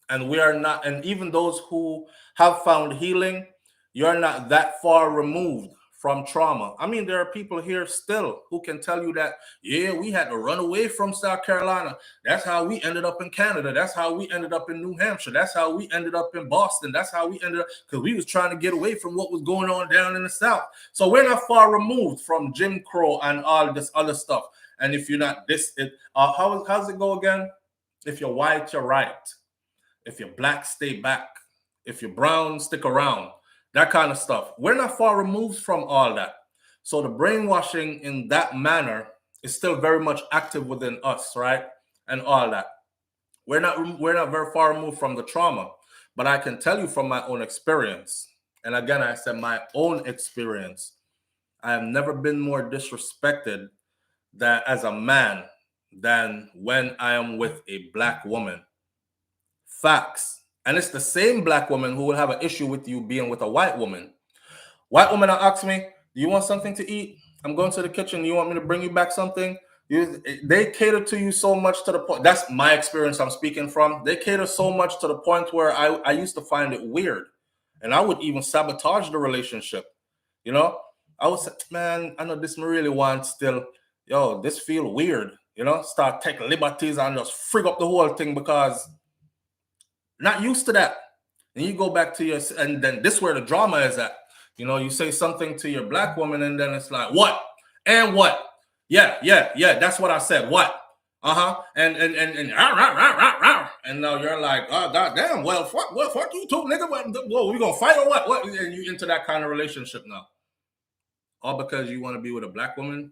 And we are not, and even those who have found healing, you're not that far removed from trauma. I mean, there are people here still who can tell you that, yeah, we had to run away from South Carolina. That's how we ended up in Canada. That's how we ended up in New Hampshire. That's how we ended up in Boston. That's how we ended up, because we was trying to get away from what was going on down in the South. So we're not far removed from Jim Crow and all this other stuff. And if you're not how's it go again? If you're white, you're right. If you're black, stay back. If you're brown, stick around. That kind of stuff. We're not far removed from all that. So the brainwashing in that manner is still very much active within us, right? And all that. We're not very far removed from the trauma. But I can tell you from my own experience, and again, I said my own experience, I have never been more disrespected that as a man than when I am with a black woman. Facts. And it's the same black woman who will have an issue with you being with a white woman. White woman will ask me, do you want something to eat? I'm going to the kitchen. You want me to bring you back something? They cater to you so much to the point. That's my experience I'm speaking from. They cater so much to the point where I used to find it weird. And I would even sabotage the relationship. You know, I would say, man, I know this really wants still. Yo, this feel weird. You know, start taking liberties and just frig up the whole thing because not used to that. And you go back to your, and then this is where the drama is at. You know, you say something to your black woman and then it's like, what? And what? Yeah, that's what I said. What? Uh-huh. And now you're like, oh, goddamn, well, fuck you too, nigga. Whoa, we gonna fight or what? What? And you into that kind of relationship now. All because you want to be with a black woman?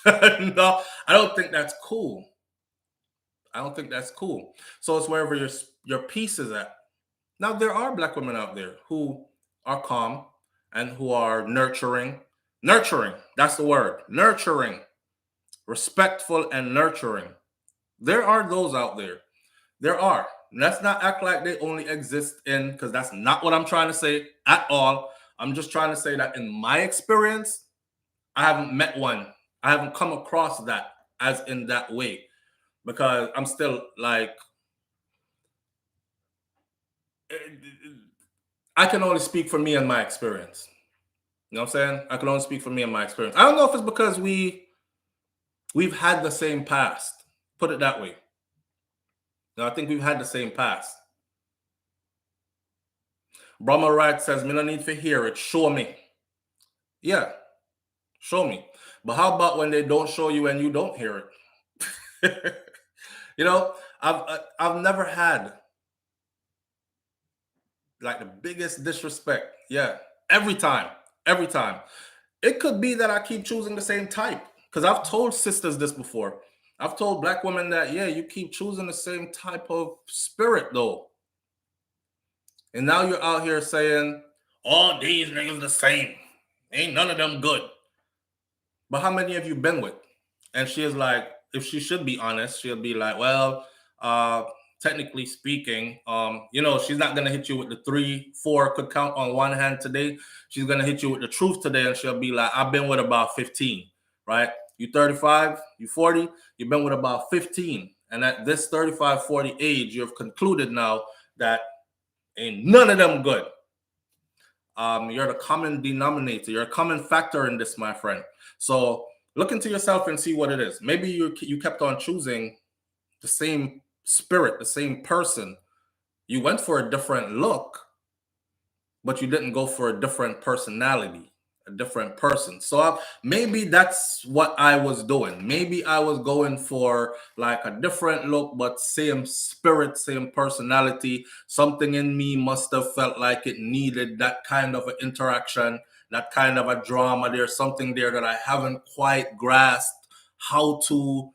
No, I don't think that's cool. I don't think that's cool. So it's wherever your peace is at. Now, there are black women out there who are calm and who are nurturing. Nurturing, that's the word. Nurturing. Respectful and nurturing. There are those out there. There are. Let's not act like they only exist in, because that's not what I'm trying to say at all. I'm just trying to say that in my experience, I haven't met one. I haven't come across that as in that way. Because I'm still like, I can only speak for me and my experience. You know what I'm saying? I can only speak for me and my experience. I don't know if it's because we've had the same past. Put it that way. No, I think we've had the same past. Brahma Wright says, me no need to hear it. Show me. Yeah, show me. But how about when they don't show you and you don't hear it? You know, I've never had like the biggest disrespect. Yeah, every time. It could be that I keep choosing the same type, because I've told sisters this before. I've told black women that, yeah, you keep choosing the same type of spirit though. And now you're out here saying, all these niggas the same. Ain't none of them good. But how many have you been with? And she is like, if she should be honest, she'll be like, well, technically speaking, you know, she's not going to hit you with the 3, 4 could count on one hand today. She's going to hit you with the truth today. And she'll be like, I've been with about 15, right? You 35, you 40, you've been with about 15. And at this 35, 40 age, you've concluded now that ain't none of them good. You're the common denominator. You're a common factor in this, my friend. So look into yourself and see what it is. Maybe you kept on choosing the same spirit, the same person. You went for a different look, but you didn't go for a different personality, a different person. So maybe that's what I was doing. Maybe I was going for like a different look, but same spirit, same personality. Something in me must have felt like it needed that kind of an interaction, that kind of a drama. There's something there that I haven't quite grasped how to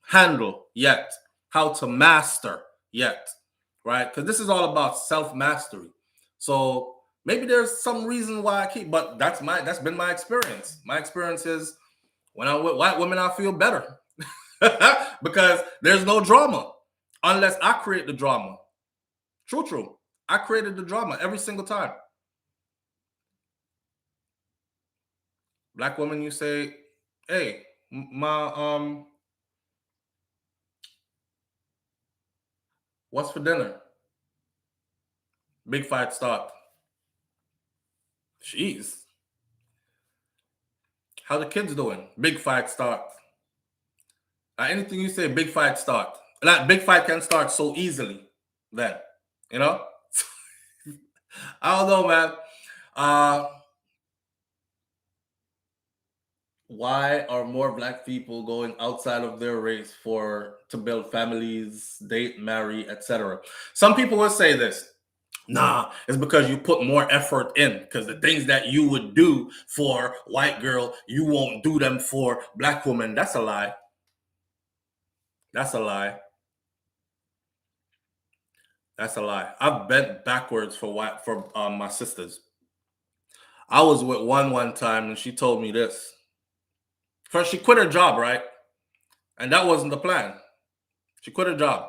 handle yet, how to master yet, right? Because this is all about self-mastery. So maybe there's some reason why I keep, but that's been my experience. My experience is when I'm with white women, I feel better because there's no drama unless I create the drama. True. I created the drama every single time. Black woman, you say, hey, my what's for dinner? Big fight start. Jeez. How the kids doing? Big fight start. Anything you say, big fight start. That big fight can start so easily. Then, you know. I don't know, man. Why are more black people going outside of their race to build families, date, marry, etc.? Some people will say this. Nah, it's because you put more effort in. Because the things that you would do for white girl, you won't do them for black woman. That's a lie. That's a lie. That's a lie. I've bent backwards for my sisters. I was with one time, and she told me this. First, she quit her job, right? And that wasn't the plan. She quit her job.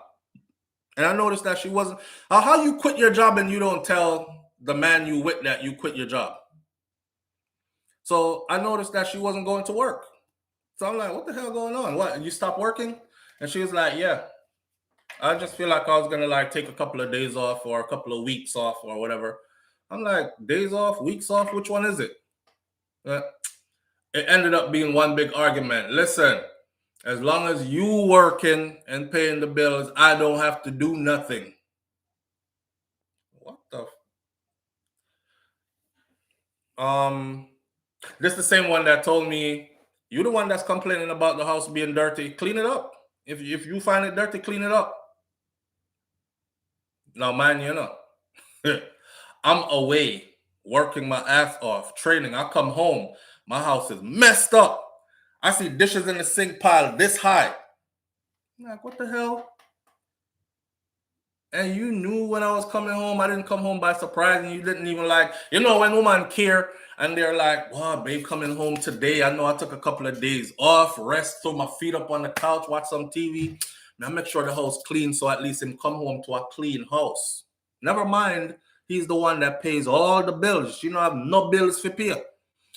And I noticed that she wasn't. How you quit your job and you don't tell the man you with that you quit your job? So I noticed that she wasn't going to work. So I'm like, what the hell going on? What? You stopped working? And she was like, yeah. I just feel like I was gonna like take a couple of days off or a couple of weeks off or whatever. I'm like, days off, weeks off, which one is it? It ended up being one big argument. Listen, as long as you working and paying the bills, I don't have to do nothing. What the? This the same one that told me, you the one that's complaining about the house being dirty. Clean it up. If you find it dirty, clean it up. Now, mind you know, I'm away working my ass off, training. I come home, my house is messed up. I see dishes in the sink pile this high. I'm like, what the hell? And you knew when I was coming home, I didn't come home by surprise, and you didn't even like, you know, when women care and they're like, wow, babe, coming home today. I know I took a couple of days off, rest, throw my feet up on the couch, watch some TV. Now make sure the house clean so at least him come home to a clean house. Never mind, he's the one that pays all the bills. You know, I have no bills for pay.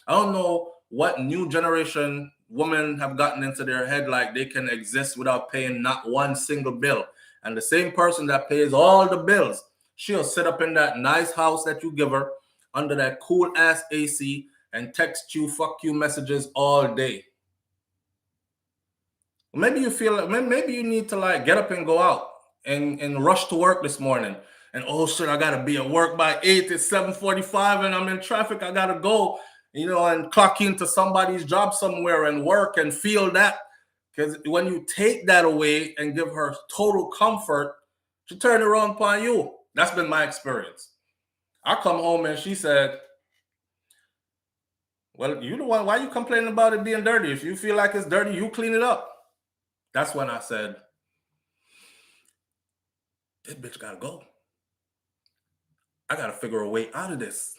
I don't know what new generation women have gotten into their head like they can exist without paying not one single bill. And the same person that pays all the bills, she'll sit up in that nice house that you give her under that cool ass AC and text you fuck you messages all day. Maybe you feel like maybe you need to like get up and go out and rush to work this morning. And oh shit, I gotta be at work by 8. It's 7:45 and I'm in traffic. I gotta go, you know, and clock into somebody's job somewhere and work and feel that. Because when you take that away and give her total comfort, she turn it around upon you. That's been my experience. I come home and she said, well, you the one, why you complaining about it being dirty? If you feel like it's dirty, you clean it up. That's when I said, this bitch gotta go. I gotta figure a way out of this.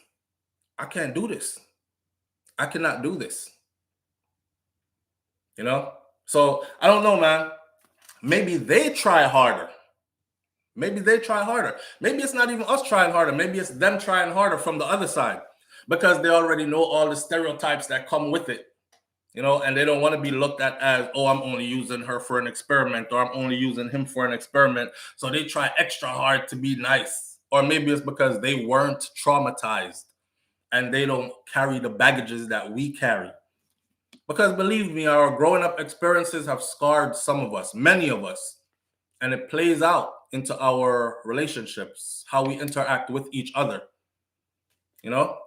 I can't do this. I cannot do this. You know? So I don't know, man. Maybe they try harder. Maybe they try harder. Maybe it's not even us trying harder. Maybe it's them trying harder from the other side because they already know all the stereotypes that come with it, you know, and they don't want to be looked at as, oh, I'm only using her for an experiment or I'm only using him for an experiment. So they try extra hard to be nice. Or maybe it's because they weren't traumatized and they don't carry the baggages that we carry. Because believe me, our growing up experiences have scarred some of us, many of us, and it plays out into our relationships, how we interact with each other. You know,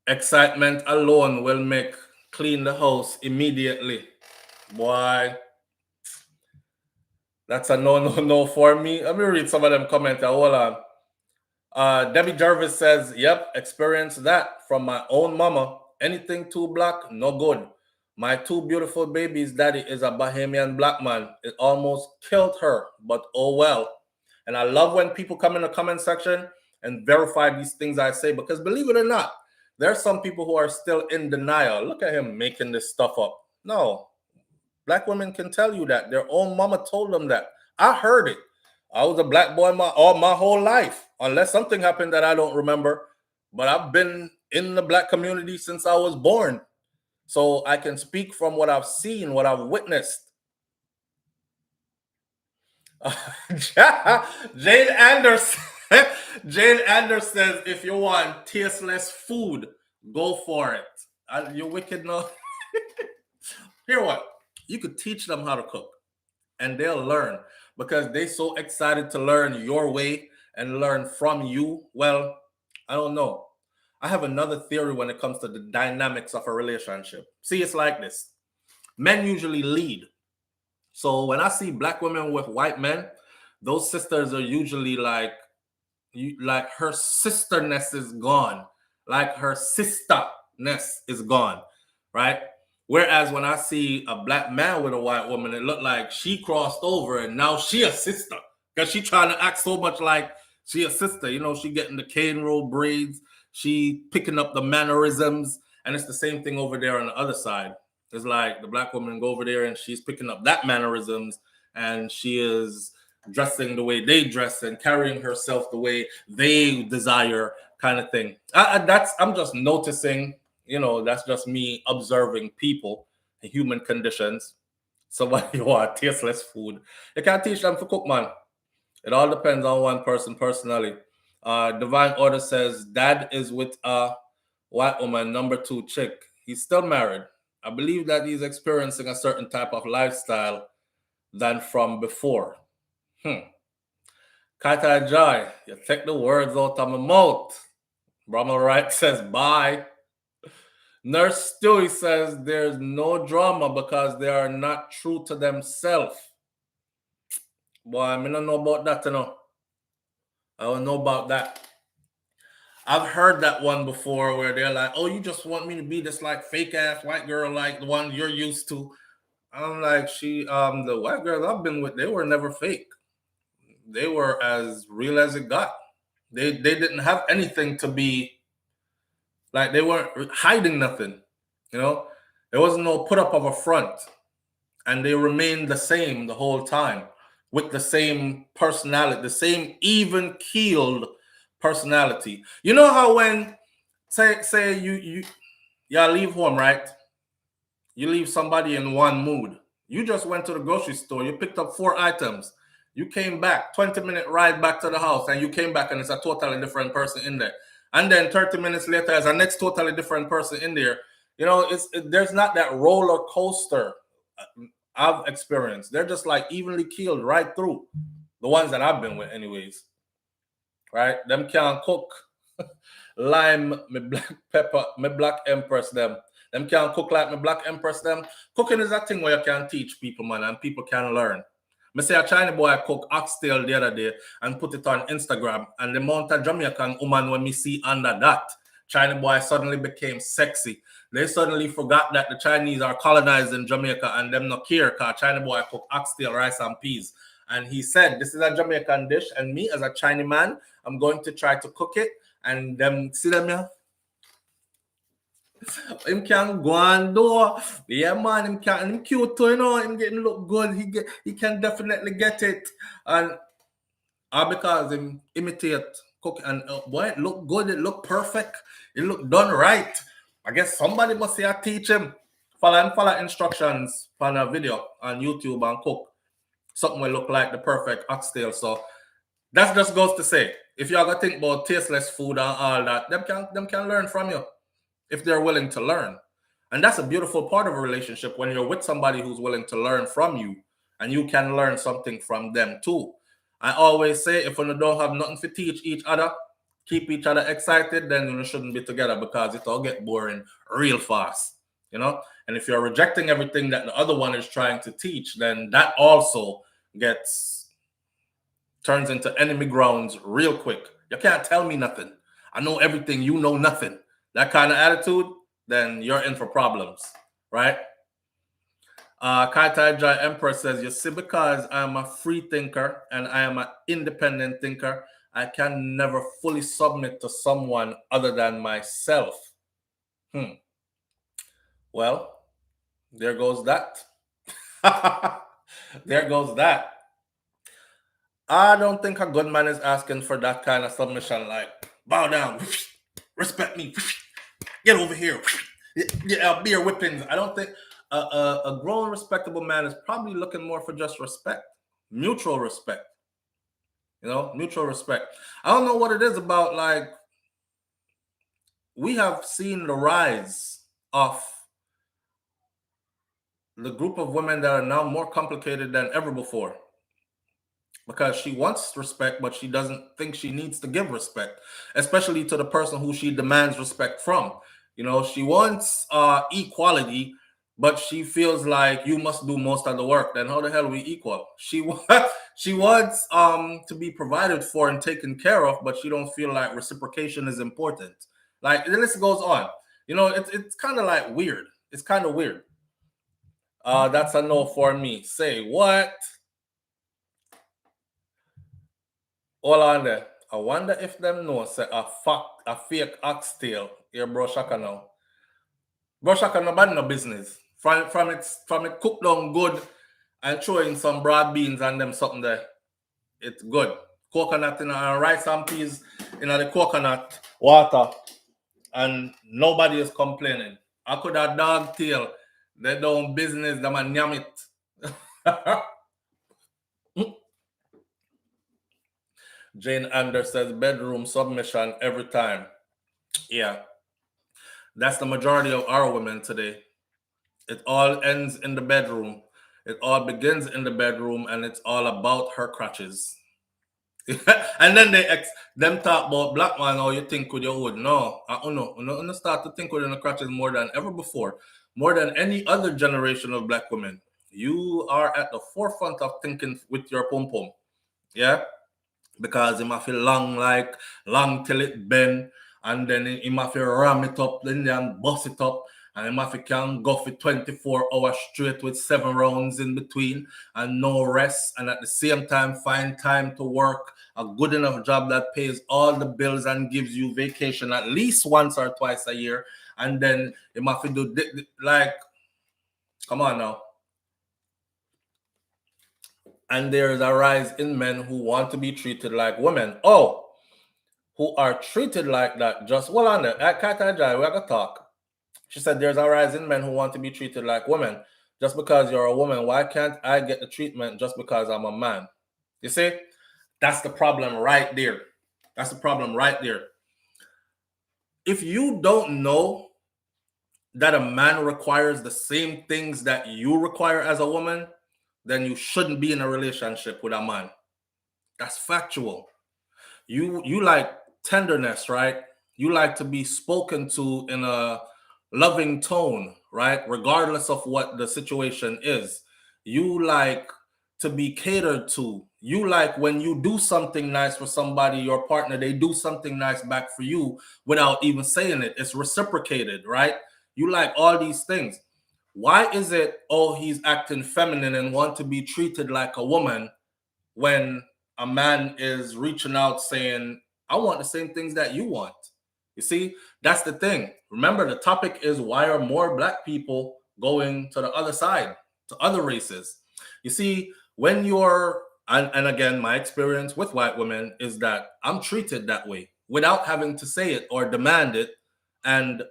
excitement alone will make clean the house immediately. Boy, that's a no for me. Let me read some of them comments. Hold on. Debbie Jarvis says, yep, experience that from my own mama. Anything too black, no good. My two beautiful babies' daddy is a Bahamian black man. It almost killed her, but oh well. And I love when people come in the comment section and verify these things I say, because believe it or not, there are some people who are still in denial. Look at him making this stuff up. No, black women can tell you that. Their own mama told them that. I heard it. I was a black boy my whole life, unless something happened that I don't remember. But I've been in the black community since I was born. So I can speak from what I've seen, what I've witnessed. Jane Anderson. Jane Anderson says, if you want tasteless food, go for it. You're wicked now. Hear what? You could teach them how to cook and they'll learn because they're so excited to learn your way and learn from you. Well, I don't know. I have another theory when it comes to the dynamics of a relationship. See, it's like this. Men usually lead. So when I see black women with white men, those sisters are usually like her sisterness is gone. Like her sisterness is gone, right? Whereas when I see a black man with a white woman, it looked like she crossed over and now she a sister because she trying to act so much like she a sister. You know, she getting the cane roll braids, she picking up the mannerisms, and it's the same thing over there on the other side. It's like the black woman go over there and she's picking up that mannerisms, and she is dressing the way they dress and carrying herself the way they desire, kind of thing. I'm just noticing. You know, that's just me observing people, human conditions. Somebody who want tasteless food, you can't teach them to cook, man. It all depends on one person personally. Divine Order says dad is with a white woman, number 2 chick. He's still married. I believe that he's experiencing a certain type of lifestyle than from before. Kata Joy, you take the words out of my mouth. Brahma Wright says bye. Nurse Stewie says there's no drama because they are not true to themselves. Boy, I don't know about that, you know. I don't know about that. I've heard that one before where they're like, oh, you just want me to be this like fake ass white girl like the one you're used to. I'm like, the white girls I've been with, they were never fake. They were as real as it got. They didn't have anything to be like, they weren't hiding nothing, you know. There wasn't no put up of a front, and they remained the same the whole time with the same personality, the same even keeled personality. You know how when say you leave home, right? You leave somebody in one mood. You just went to the grocery store, you picked up 4 items, you came back, 20-minute ride back to the house, and you came back and it's a totally different person in there. And then 30 minutes later, there's a next totally different person in there. You know, there's not that roller coaster I've experienced. They're just like evenly keeled right through. The ones that I've been with, anyways. Right? Them can't cook. Lime, me black pepper, me black empress them. Them can't cook like me black empress them. Cooking is a thing where you can teach people, man, and people can learn. Me say a China boy cook oxtail the other day and put it on Instagram, and the amount of Jamaican woman when me see under that, China boy suddenly became sexy. They suddenly forgot that the Chinese are colonizing Jamaica and them not care because China boy cook oxtail, rice, and peas. And he said, this is a Jamaican dish, and me as a Chinese man, I'm going to try to cook it. And them, see them here? Him can go and do. Yeah, man, him cute too, you know, him getting look good. He can definitely get it. And because him imitate cook and boy, it look good, it look perfect, it look done right. I guess somebody must say I teach him. Follow instructions on a video on YouTube and cook. Something will look like the perfect oxtail. So that just goes to say, if y'all gonna think about tasteless food and all that, them can learn from you if they're willing to learn. And that's a beautiful part of a relationship when you're with somebody who's willing to learn from you and you can learn something from them too. I always say, if you don't have nothing to teach each other, keep each other excited, then you shouldn't be together because it'll get boring real fast, you know? And if you're rejecting everything that the other one is trying to teach, then that also turns into enemy grounds real quick. You can't tell me nothing. I know everything, you know nothing. That kind of attitude, then you're in for problems, right? Kaitai Jai Empress says, you see, because I'm a free thinker and I am an independent thinker, I can never fully submit to someone other than myself. Well, there goes that. There goes that. I don't think a good man is asking for that kind of submission, like, bow down, respect me, get over here, beer whippings. I don't think a grown, respectable man is probably looking more for just respect, mutual respect. You know, mutual respect. I don't know what it is about, like, we have seen the rise of the group of women that are now more complicated than ever before. Because she wants respect, but she doesn't think she needs to give respect, especially to the person who she demands respect from. You know, she wants equality, but she feels like you must do most of the work. Then how the hell are we equal? She wants to be provided for and taken care of, but she don't feel like reciprocation is important. Like, the list goes on. You know, it's kind of like weird. It's kind of weird. That's a no for me. Say what? Hold on there. I wonder if them know say a fake oxtail here, bro Shaka now. Bro Shaka no bad no business. From it cooked down good and throw in some broad beans and them something there. It's good. Coconut and rice and peas in the coconut water. And nobody is complaining. I could have dog tail. They don't business, them and yam it. Jane Anders says bedroom submission every time. Yeah. That's the majority of our women today. It all ends in the bedroom. It all begins in the bedroom, and it's all about her crutches. And then them talk about black man, how you think with your wood. No, no, start to think with the crutches more than ever before, more than any other generation of black women. You are at the forefront of thinking with your pom pom. Yeah. Because it might feel long till it bend, and then it might feel ram it up, then bust it up, and it might can go for 24 hours straight with 7 rounds in between and no rest, and at the same time find time to work a good enough job that pays all the bills and gives you vacation at least once or twice a year, and then it might do like, come on now. And there's a rise in men who want to be treated like women. Oh, who are treated like that. Just well on there. At Katajai, we have a talk. She said there's a rise in men who want to be treated like women. Just because you're a woman, why can't I get the treatment just because I'm a man? You see? That's the problem right there. That's the problem right there. If you don't know that a man requires the same things that you require as a woman, then you shouldn't be in a relationship with a man. That's factual. You like tenderness, right? You like to be spoken to in a loving tone, right? Regardless of what the situation is. You like to be catered to. You like when you do something nice for somebody, your partner, they do something nice back for you without even saying it. It's reciprocated, right? You like all these things. Why is it, oh, he's acting feminine and want to be treated like a woman when a man is reaching out saying, I want the same things that you want? You see, that's the thing. Remember, the topic is why are more black people going to the other side, to other races? You see, when you're, and again, my experience with white women is that I'm treated that way without having to say it or demand it. And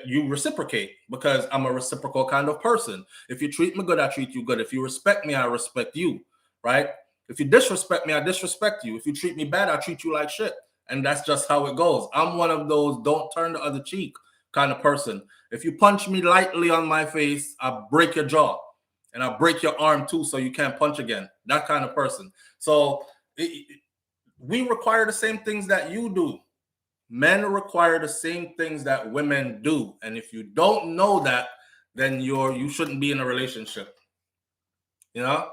you reciprocate because I'm a reciprocal kind of person. If you treat me good, I treat you good. If you respect me, I respect you, right? If you disrespect me, I disrespect you. If you treat me bad, I treat you like shit. And that's just how it goes. I'm one of those don't turn the other cheek kind of person. If you punch me lightly on my face, I break your jaw. And I break your arm too so you can't punch again. That kind of person. So we require the same things that you do. Men require the same things that women do. And if you don't know that, then you shouldn't be in a relationship. You know?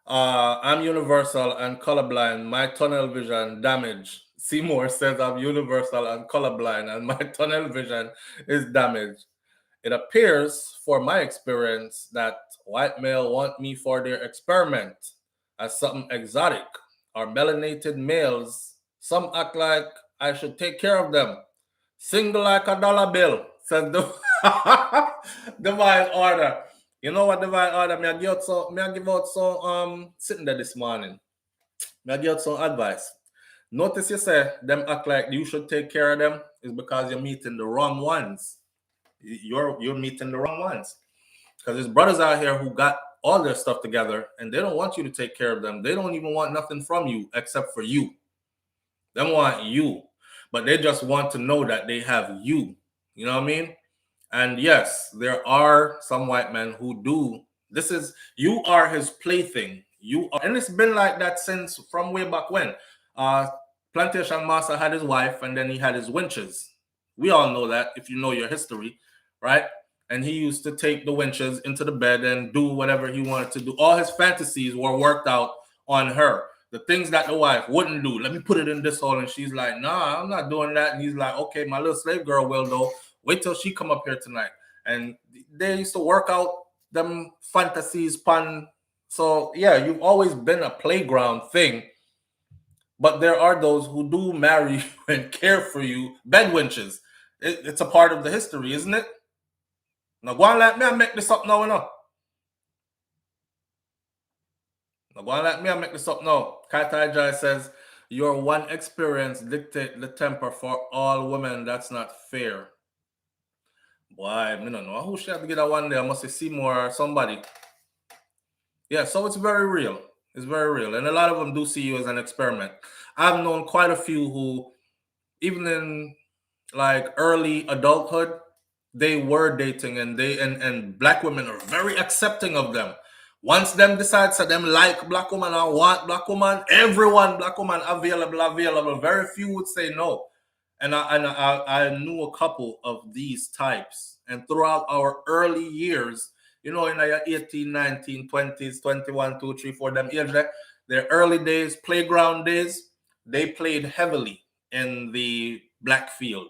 I'm universal and colorblind. My tunnel vision damaged. Seymour says I'm universal and colorblind and my tunnel vision is damaged. It appears, for my experience, that white male want me for their experiment as something exotic. Or melanated males, some act like I should take care of them. Single like a dollar bill, says the divine order. You know what divine order? Me I give out some sitting there this morning. Me I give out some advice. Notice you say them act like you should take care of them is because you're meeting the wrong ones. You're meeting the wrong ones. Because there's brothers out here who got all their stuff together and they don't want you to take care of them. They don't even want nothing from you except for you. They want you, but they just want to know that they have you. You know what I mean? And yes, there are some white men who do. You are his plaything. You are, and it's been like that since from way back when. Plantation Master had his wife and then he had his wenches. We all know that if you know your history, right? And he used to take the wenches into the bed and do whatever he wanted to do. All his fantasies were worked out on her. The things that the wife wouldn't do. Let me put it in this hole. And she's like, nah, I'm not doing that. And he's like, okay, my little slave girl will though. Wait till she come up here tonight. And they used to work out them fantasies, pun. So yeah, you've always been a playground thing. But there are those who do marry you and care for you, bed wenches. It's a part of the history, isn't it? Now go on let me and make this up now, you know. Now go on let me and make this up now. Katai Jai says, your one experience dictate the temper for all women. That's not fair. Boy, I don't know. Who should have to get that one day? I must say Seymour or somebody. Yeah, so it's very real. It's very real. And a lot of them do see you as an experiment. I've known quite a few who, even in like early adulthood, they were dating and black women are very accepting of them. Once them decides that them like black woman or want black woman, everyone black woman available. Very few would say no. And I knew a couple of these types. And throughout our early years, you know, in your 18, 19, 20s, 21, 2, 3, 4, them age, their early days, playground days, they played heavily in the black field.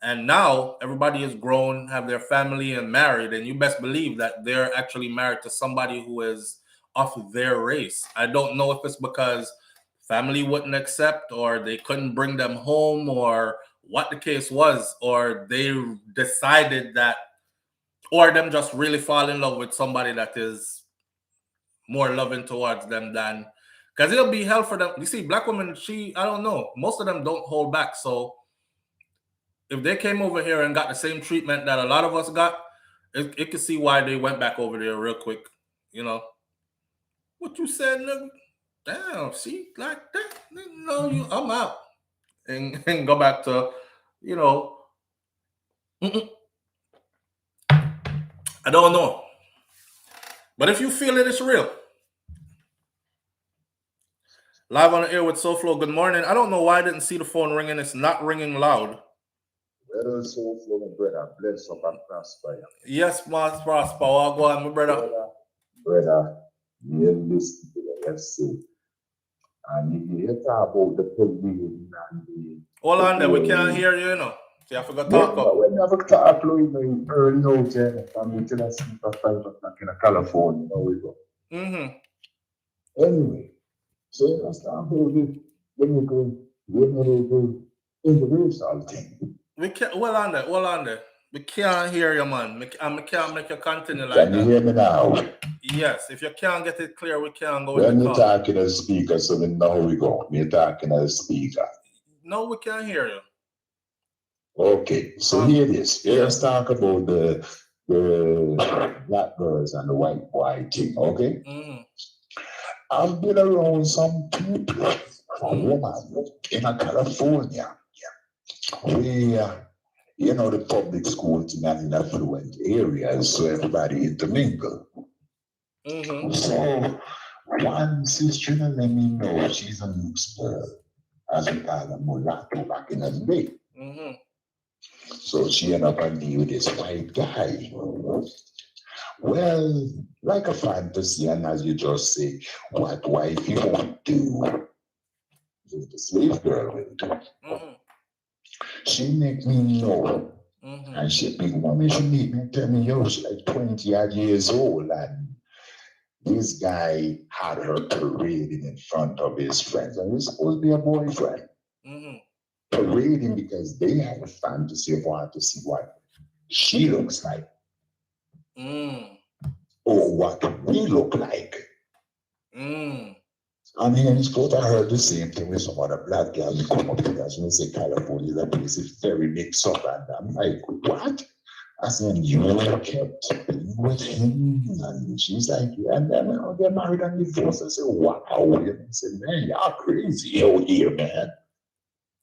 And now everybody is grown, have their family and married, and you best believe that they're actually married to somebody who is of their race. I don't know if it's because family wouldn't accept or they couldn't bring them home or what the case was, or they decided that, or them just really fall in love with somebody that is more loving towards them than, because it'll be hell for them. You see, black women, I don't know, most of them don't hold back. So if they came over here and got the same treatment that a lot of us got, it could see why they went back over there real quick. You know, what you said, nigga? Damn, see, like that, no, I'm out, and go back to, you know, I don't know, but if you feel it, it's real. Live on the air with SouFLo. Good morning. I don't know why I didn't see the phone ringing. It's not ringing loud.
Brother SouFLo, my brother, bless up and prosper.
Yes, Mas Prosper. I'll go on, my brother.
Brother, you listen to the essay. And if you talk about the proceedings and the...
Hold on there, we can't hear you, you know. So you have to go talk up.
We never talk in early out here. I'm to the sleep at 5 o'clock in California. Now we go. Anyway, so let's talk about it when you go interracial thing.
We can't, hold on there. We can't hear you, man. We can't make you continue like that.
Can you hear me now?
Yes, if you can't get it clear, we can't go
when you're talking as speaker, so we know we go. You're talking as speaker.
No, we can't hear you.
Okay, so here it is. Let's talk about the black girls and the white boy thing, okay? I've been around some people, women in California, where, you know, the public schools not in affluent areas, so everybody intermingle. So one sister let me know she's a mixed girl, as we call them, mulatto back in the day. So she ended up and deal with this white guy. Well, like a fantasy, and as you just say, what wifey won't do, is the slave girl will do. She make me know. And she big woman, she meet me, tell me, yo, she's like 20 odd years old. And this guy had her parading in front of his friends. And he's supposed to be a boyfriend. Parading because they have a fantasy of wanting to see what she looks like. Or what we look like. I mean, it's supposed to heard the same thing with some other black girl who come up with us when they say California, that place is very mixed up. And I'm like, what? I said, you kept being with him. And she's like, yeah, and then I'll get married and divorced. I said, wow. And I said, man, y'all crazy out here, man.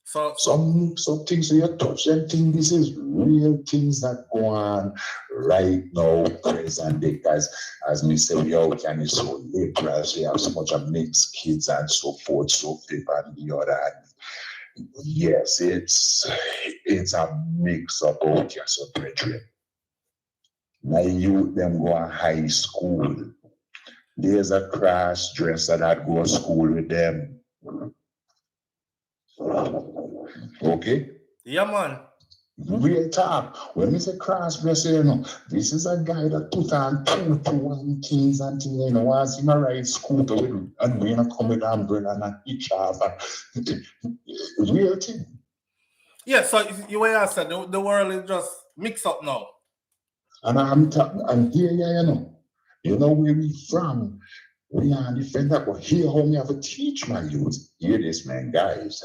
So some things you touch and think this is real things that go on right now, present day, guys. As me say, we all can is so liberal, we have so much of mixed kids and so forth, so flip and the other. And yes, it's a mix up out here, so brethren. My youth them go to high school. There's a cross dresser that go to school with them. Okay?
Yeah, man.
Real talk. When we say cross-dresser, you know, this is a guy that put on two and things and things, you know, once him a ride scooter with and we're gonna come with an umbrella and a hitch off. Real thing.
Yeah, so you way I said the world is just mixed up now.
And I'm here, you know where we from. We are defend that, but here how me have to teach my youth. Hear this, man, guys.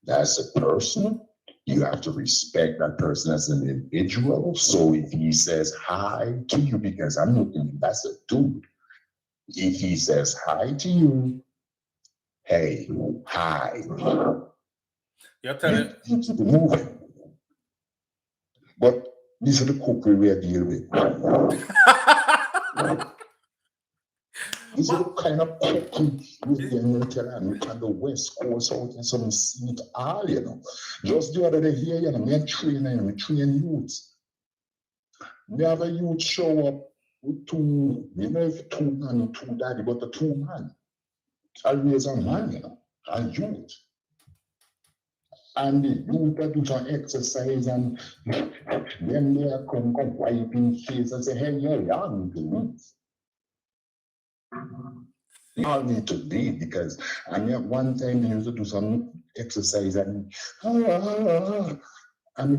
That's a person. You have to respect that person as an individual. So if he says hi to you, because I'm looking, that's a dude. If he says hi to you, hey, hi.
You're telling
you keep it moving. But this is the cookery we're dealing with. This is the kind of cooking we're dealing with on the West Coast out in some seat all, you know. Just the other day here, you know, we train youths. We have a youth show up with two, you know, if two man, two daddy, but the two man. I raise a man, you know, a youth. And the youth that do some exercise and then they come wiping face and say, hey, yeah, y'all need to leave. Y'all need to leave because I mean, one time they used to do some exercise and we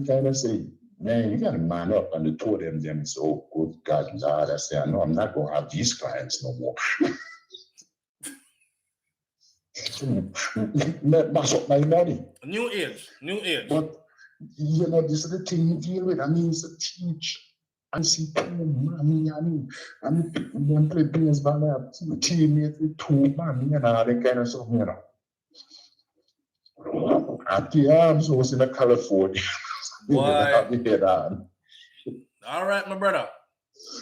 kind of say, man, you gotta man up. And the two of them say, oh, good God, Lord. I say, no, I'm not gonna have these clients no more. Mash up my money.
New age.
But you know, this is the thing you deal with. I mean, it's a teach. I see two mommy, I mean, them play baseball, I have two teammates with two mommy and all that kind of stuff, you know. At the arms was in California.
Why? All right, my brother.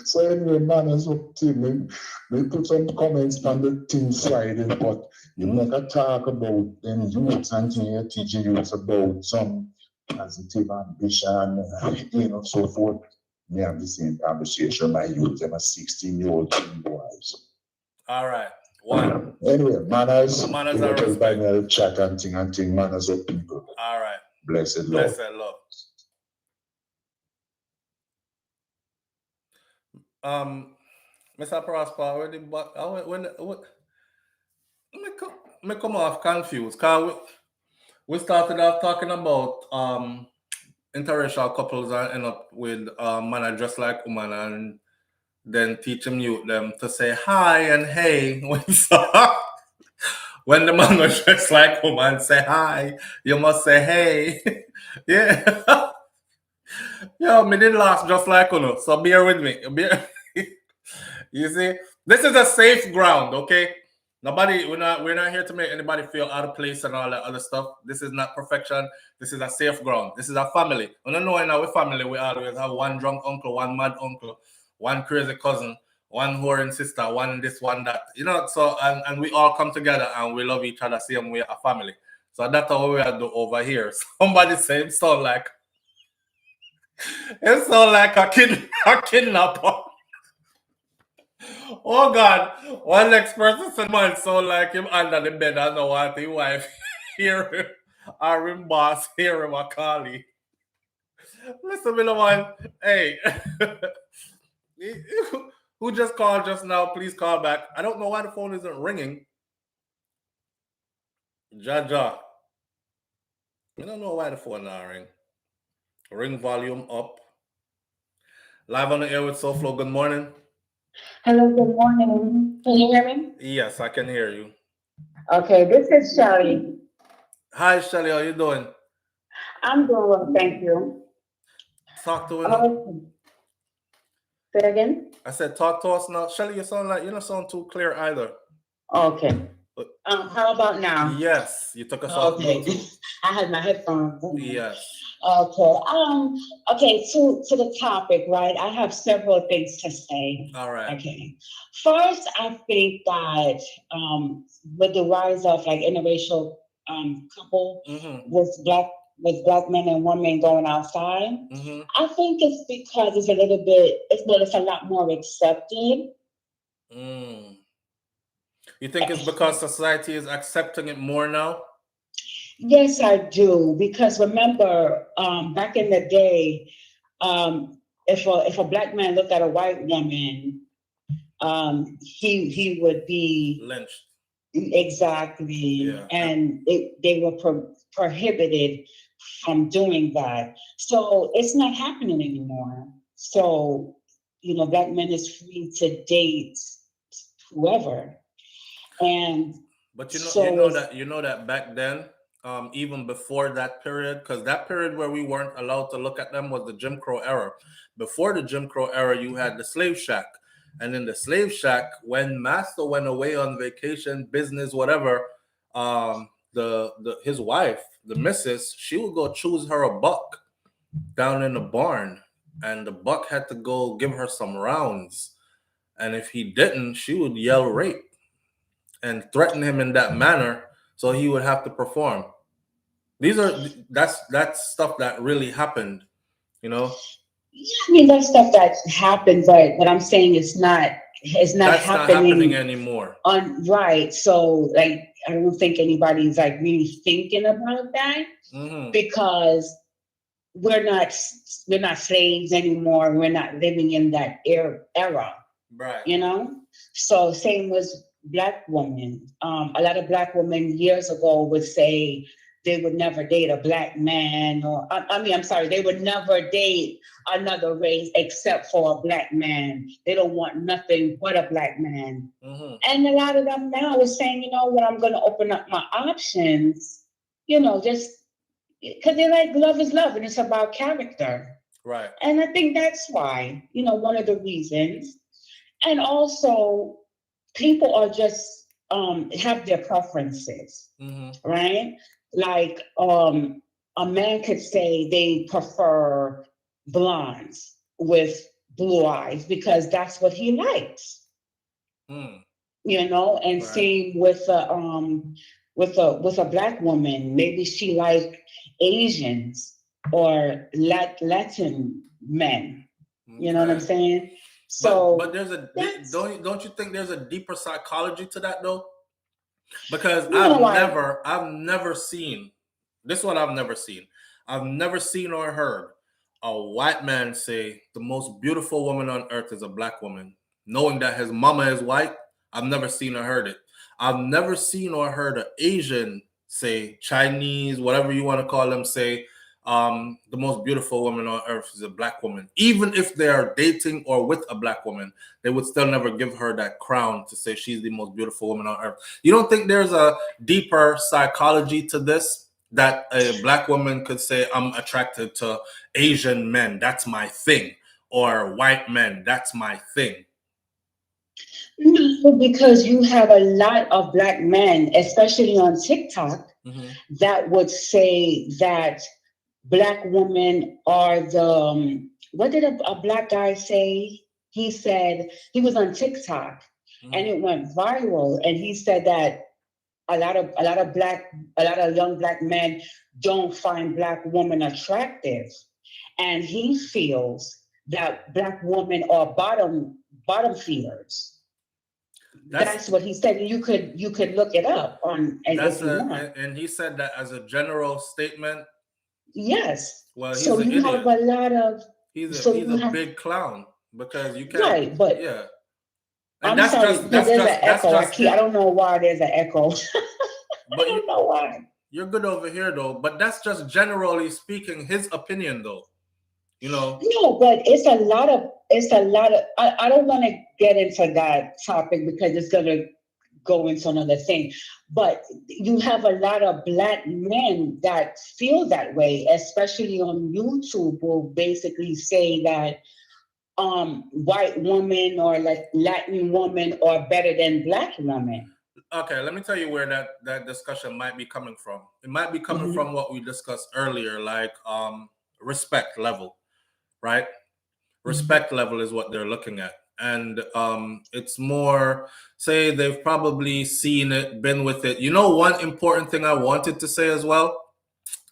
So anyway, man, as up to we put some comments on the thing Friday, but you make a talk about them youths and you teach youths about some positive ambition, you know, so forth. We have the same conversation. My youth, them a 16-year-old teen boys.
All right. One.
Anyway, manners
are respect.
Chat and thing, manners of people.
All right.
Blessed love.
Mr. Prosper, me come off confused because we started off talking about interracial couples and end up with man dressed like woman and then teach them to say hi and hey when the man was dressed like woman say hi, you must say hey. Yeah. Yo, me did last just like uno, so bear with me. You see, this is a safe ground, okay? We're not here to make anybody feel out of place and all that other stuff. This is not perfection. This is a safe ground. This is a family. We don't know in our family we always have one drunk uncle, one mad uncle, one crazy cousin, one whoring sister, one this, one that. You know, so and we all come together and we love each other same way, a family. So that's how we are do over here. Somebody said it sound like a kidnapper. Oh God! One next person said man sound like him under the bed and know what his wife hear him or him boss hear him a calling. Listen, me no one. Hey, who just called just now? Please call back. I don't know why the phone isn't ringing. Jaja. I don't know why the phone not ring. Ring volume up. Live on the air with SouFLo. Good morning.
Hello, good morning. Can you hear me?
Yes, I can hear you.
Okay, this is Shelly.
Hi, Shelly. How you doing?
I'm doing well, thank you.
Talk to me.
Say it again?
I said, talk to us now. Shelly, you don't sound too clear either.
Okay. How about now?
Yes, you took us off Bluetooth.
I had my headphones on.
Yes.
Okay. Okay, to the topic, right? I have several things to say.
All right.
Okay. First, I think that with the rise of like interracial couple with black men and women going outside, I think it's because it's a lot more accepted.
You think it's because society is accepting it more now?
Yes, I do. Because remember, back in the day, if a black man looked at a white woman, he would be
lynched.
Exactly,
yeah.
And they were prohibited from doing that. So it's not happening anymore. So black men is free to date whoever.
But you know that back then, even before that period, because that period where we weren't allowed to look at them was the Jim Crow era. Before the Jim Crow era, you had the slave shack. And in the slave shack, when master went away on vacation, business, whatever, his wife, the missus, she would go choose her a buck down in the barn. And the buck had to go give her some rounds. And if he didn't, she would yell rape and threaten him in that manner, so he would have to perform. That's stuff that really happened, Yeah,
I mean that's stuff that happened, but what I'm saying is not
that's happening, not happening anymore.
Right. So like I don't think anybody's like really thinking about that because we're not slaves anymore. We're not living in that era.
Right.
So same with black women. A lot of black women years ago would say they would never date a black man, or they would never date another race except for a black man. They don't want nothing but a black man. And a lot of them now are saying, you know what, I'm going to open up my options, just because they like love is love and it's about character.
Right.
And I think that's why, one of the reasons. And also, people are just have their preferences, right? Like a man could say they prefer blondes with blue eyes because that's what he likes. And right. Same with a black woman. Maybe she like Asians or Latin men. You know what I'm saying? So,
but there's don't you think there's a deeper psychology to that though? Because I've never seen this. One I've never seen. I've never seen or heard a white man say the most beautiful woman on earth is a black woman, knowing that his mama is white. I've never seen or heard it. I've never seen or heard an Asian say, Chinese, whatever you want to call them, say the most beautiful woman on earth is a black woman. Even if they are dating or with a black woman, they would still never give her that crown to say she's the most beautiful woman on earth. You don't think there's a deeper psychology to this? That a black woman could say, I'm attracted to Asian men, that's my thing. Or white men, that's my thing.
No, because you have a lot of black men, especially on TikTok, that would say that black women are the, what did a black guy say? He said, he was on TikTok and it went viral. And he said that a lot of young black men don't find black women attractive, and he feels that black women are bottom feeders. That's what he said. You could look it up on, and if you want.
And he said that as a general statement.
Yes.
Well, he's
so
an
you
idiot.
have a lot of.
He's
so
a big clown because you can't.
Right, but
yeah. And
I'm sorry, there's an echo. I don't know why there's an echo.
But
I don't know why.
You're good over here though, but that's just generally speaking his opinion though. You know.
No, but it's a lot of. I don't want to get into that topic because it's gonna go into another thing. But you have a lot of black men that feel that way, especially on YouTube, will basically say that white women or like Latin women are better than black women.
Okay, let me tell you where that discussion might be coming from. It might be coming from what we discussed earlier, like respect level, right? Respect level is what they're looking at. And it's more, say they've probably seen it, been with it. You know, one important thing I wanted to say as well,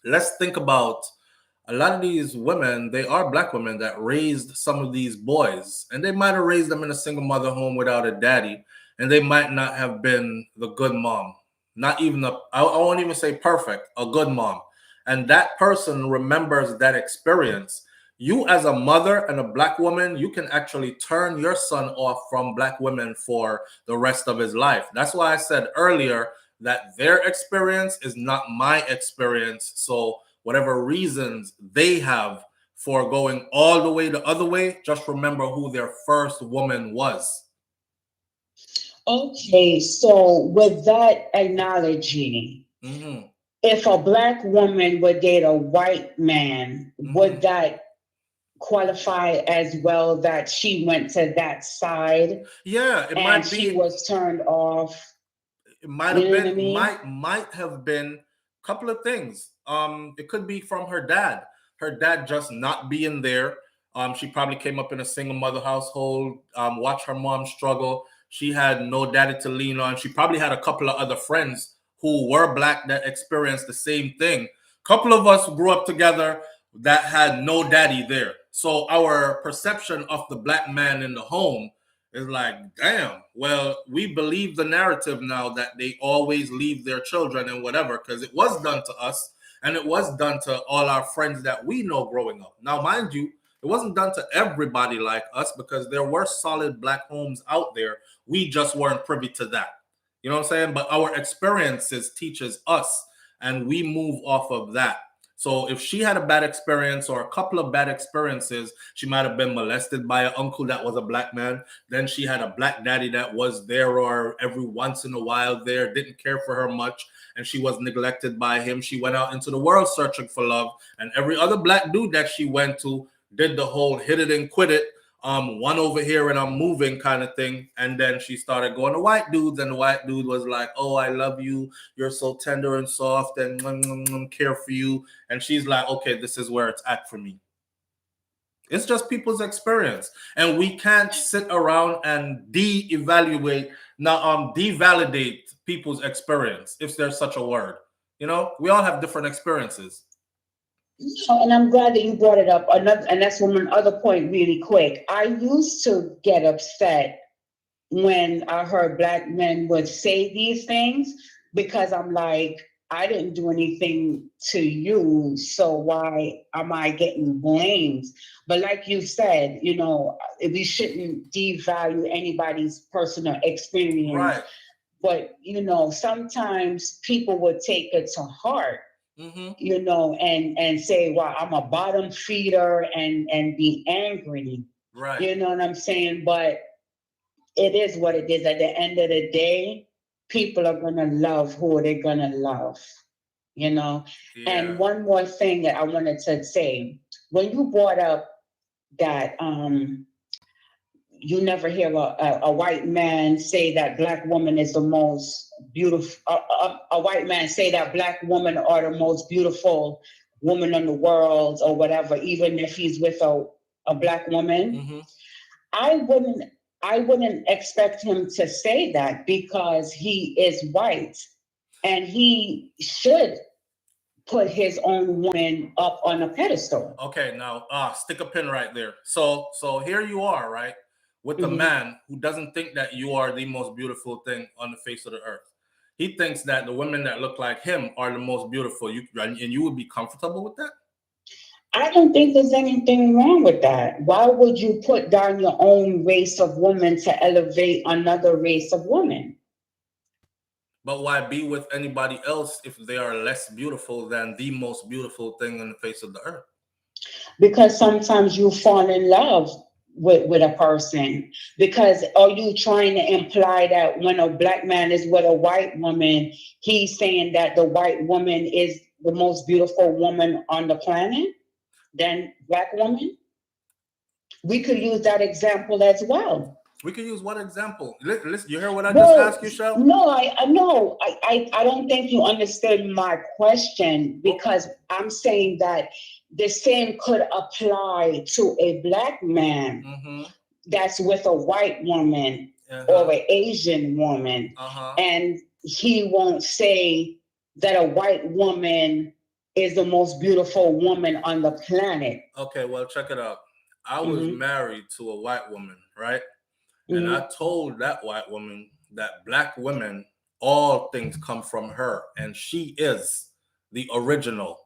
let's think about a lot of these women, they are black women that raised some of these boys, and they might have raised them in a single mother home without a daddy, and they might not have been the good mom. Not even I won't even say perfect, a good mom. And that person remembers that experience. You as a mother and a black woman, you can actually turn your son off from black women for the rest of his life. That's why I said earlier that their experience is not my experience. So whatever reasons they have for going all the way the other way, just remember who their first woman was.
Okay, so with that analogy, if a black woman would date a white man, would that qualify as well that she went to that side?
Yeah, it might be.
She was turned off.
It might have been, might have been a couple of things. It could be from her dad. Her dad just not being there. She probably came up in a single mother household, watched her mom struggle. She had no daddy to lean on. She probably had a couple of other friends who were black that experienced the same thing. A couple of us grew up together that had no daddy there. So our perception of the black man in the home is like, damn, well, we believe the narrative now that they always leave their children and whatever, because it was done to us and it was done to all our friends that we know growing up. Now, mind you, it wasn't done to everybody like us because there were solid black homes out there. We just weren't privy to that. You know what I'm saying? But our experiences teaches us and we move off of that. So if she had a bad experience or a couple of bad experiences, she might have been molested by an uncle that was a black man. Then she had a black daddy that was there or every once in a while there, didn't care for her much, and she was neglected by him. She went out into the world searching for love, and every other black dude that she went to did the whole hit it and quit it. One over here and I'm moving kind of thing. And then she started going to white dudes, and the white dude was like, oh, I love you. You're so tender and soft and care for you. And she's like, okay, this is where it's at for me. It's just people's experience. And we can't sit around and devalidate people's experience, if there's such a word. You know, we all have different experiences.
And I'm glad that you brought it up. And that's one other point really quick. I used to get upset when I heard black men would say these things because I'm like, I didn't do anything to you, so why am I getting blamed? But like you said, you know, we shouldn't devalue anybody's personal experience.
Right.
But, you know, sometimes people would take it to heart. You know, and say, well, I'm a bottom feeder and be angry.
Right.
You know what I'm saying? But it is what it is. At the end of the day, people are gonna love who they're gonna love. You know? Yeah. And one more thing that I wanted to say, when you brought up that you never hear a white man say that black woman is the most beautiful, a white man say that black women are the most beautiful woman in the world or whatever, even if he's with a black woman. I wouldn't expect him to say that because he is white. and he should put his own woman up on a pedestal.
Okay, now stick a pin right there. So here you are, right, with a man who doesn't think that you are the most beautiful thing on the face of the earth. He thinks that the women that look like him are the most beautiful. And you would be comfortable with that?
I don't think there's anything wrong with that. Why would you put down your own race of women to elevate another race of women?
But why be with anybody else if they are less beautiful than the most beautiful thing on the face of the earth?
Because sometimes you fall in love with a person. Because are you trying to imply that when a black man is with a white woman, he's saying that the white woman is the most beautiful woman on the planet than black woman? We could use that example as well.
We can use what example? Listen, you hear what I just asked you, Shell?
No, I don't think you understood my question, because I'm saying that the same could apply to a black man that's with a white woman or an Asian woman, and he won't say that a white woman is the most beautiful woman on the planet.
Okay, well, check it out. I was married to a white woman, right? And I told that white woman that black women, all things come from her, and she is the original.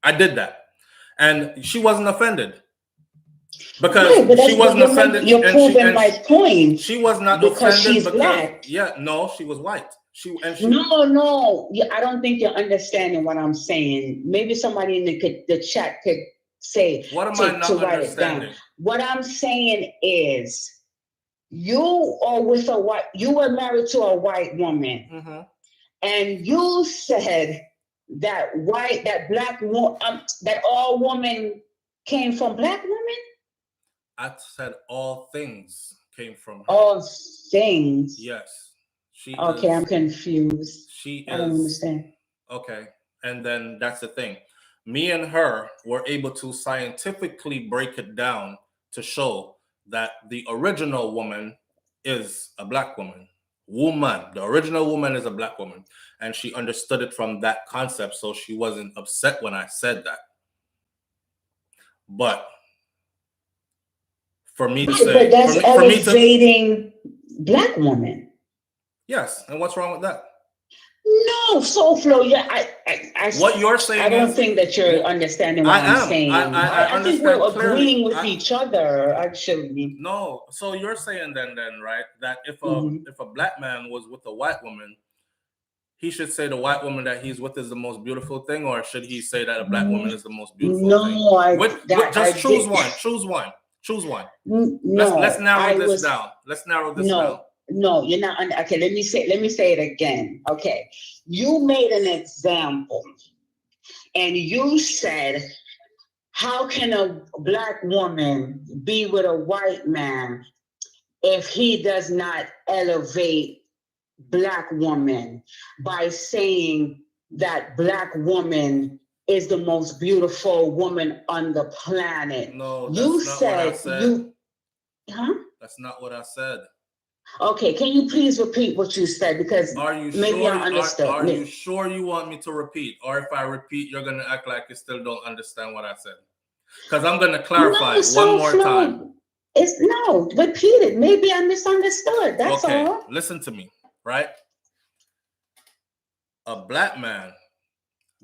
I did that, and she wasn't offended because she wasn't offended.
You're proving my point.
She was not
because
offended
she's
because
black.
No, she was white.
No. I don't think you're understanding what I'm saying. Maybe somebody in the chat could say.
What am I not understanding?
What I'm saying is, you were married to a white woman, and you said that that all women came from black women.
I said all things came from her.
All things.
Yes.
I'm confused.
I don't understand. Okay, and then that's the thing. Me and her were able to scientifically break it down to show that the original woman is a black woman. The original woman is a black woman. And she understood it from that concept, so she wasn't upset when I said that. But for me to say...
But that's elevating black woman.
Yes, and what's wrong with that?
No, SouFLo,
what you're saying
I don't think that you're understanding what I'm saying. I think we're agreeing with each other, actually.
No, so you're saying then, right, that if a black man was with a white woman, he should say the white woman that he's with is the most beautiful thing, or should he say that a black woman is the most beautiful thing? Just choose one. Choose one.
No,
let's narrow this down. Let's narrow this down.
No, you're not. Okay, let me say it again. Okay, you made an example, and you said, how can a black woman be with a white man if he does not elevate black woman by saying that black woman is the most beautiful woman on the planet?
No, that's not what I said. That's not what I said.
Okay, can you please repeat what you said? Because maybe I understood.
Are you sure you want me to repeat? Or if I repeat, you're going to act like you still don't understand what I said? Because I'm going to clarify one more time.
Repeat it. Maybe I misunderstood. That's all.
Listen to me, right? A black man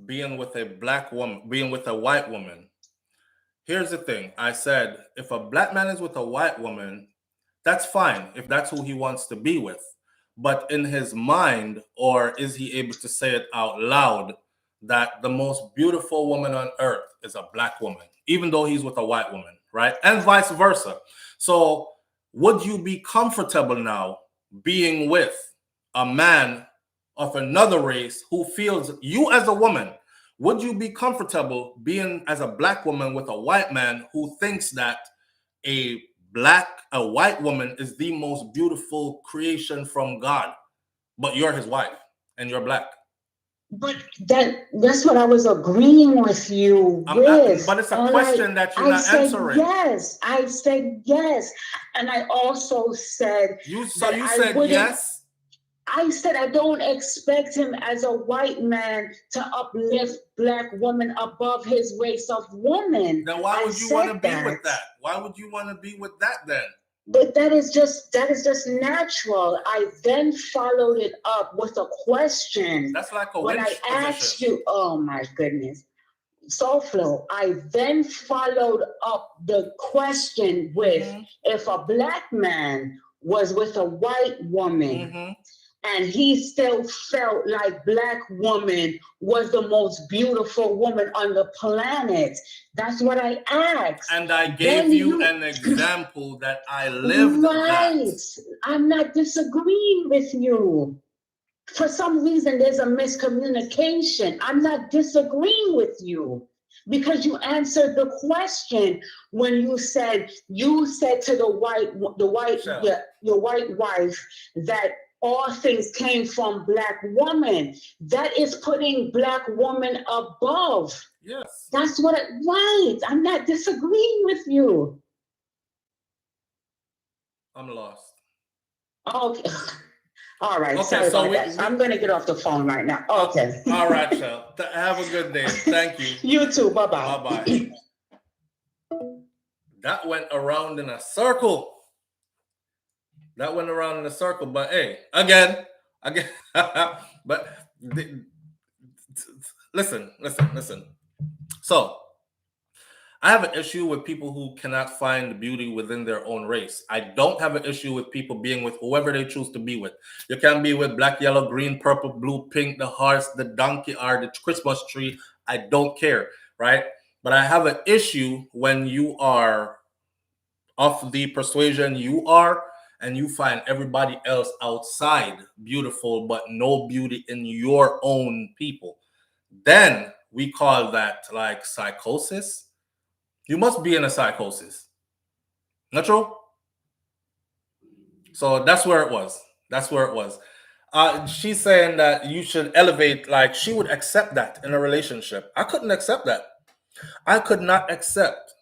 being with a black woman, being with a white woman. Here's the thing. I said, if a black man is with a white woman, that's fine if that's who he wants to be with. But in his mind, or is he able to say it out loud, that the most beautiful woman on earth is a black woman, even though he's with a white woman, right? And vice versa. So would you be comfortable now being with a man of another race who feels you as a woman? Would you be comfortable being as a black woman with a white man who thinks that a white woman is the most beautiful creation from God, but you're his wife and you're black?
But that's what I was agreeing with you with.
But it's a question that you're not answering.
Yes, I said yes. And I also said...
You said yes?
I said I don't expect him as a white man to uplift black women above his race of woman.
Then why would you want to be with that? Why would you want to be with that then?
But that is just natural. I then followed it up with a question.
That's like a
when I asked you, oh my goodness. SouFLo, I then followed up the question with if a black man was with a white woman and he still felt like black woman was the most beautiful woman on the planet. That's what I asked.
And I gave you an example that I lived that.
I'm not disagreeing with you. For some reason, there's a miscommunication. I'm not disagreeing with you because you answered the question when you said to your white wife that all things came from black woman. That is putting black woman above.
Yes.
That's what right. I'm not disagreeing with you.
I'm lost.
Okay. All right.
Okay,
sorry about that. I'm going to get off the phone right now. Okay.
All right, Shell. Have a good day. Thank you.
You too. Bye-bye.
Bye-bye. That went around in a circle. But hey, again. But listen. So, I have an issue with people who cannot find beauty within their own race. I don't have an issue with people being with whoever they choose to be with. You can be with black, yellow, green, purple, blue, pink, the horse, the donkey, or the Christmas tree. I don't care, right? But I have an issue when you are of the persuasion you are and you find everybody else outside beautiful, but no beauty in your own people. Then we call that like psychosis. You must be in a psychosis. Not true? So that's where it was. She's saying that you should elevate, like she would accept that in a relationship. I couldn't accept that. I could not accept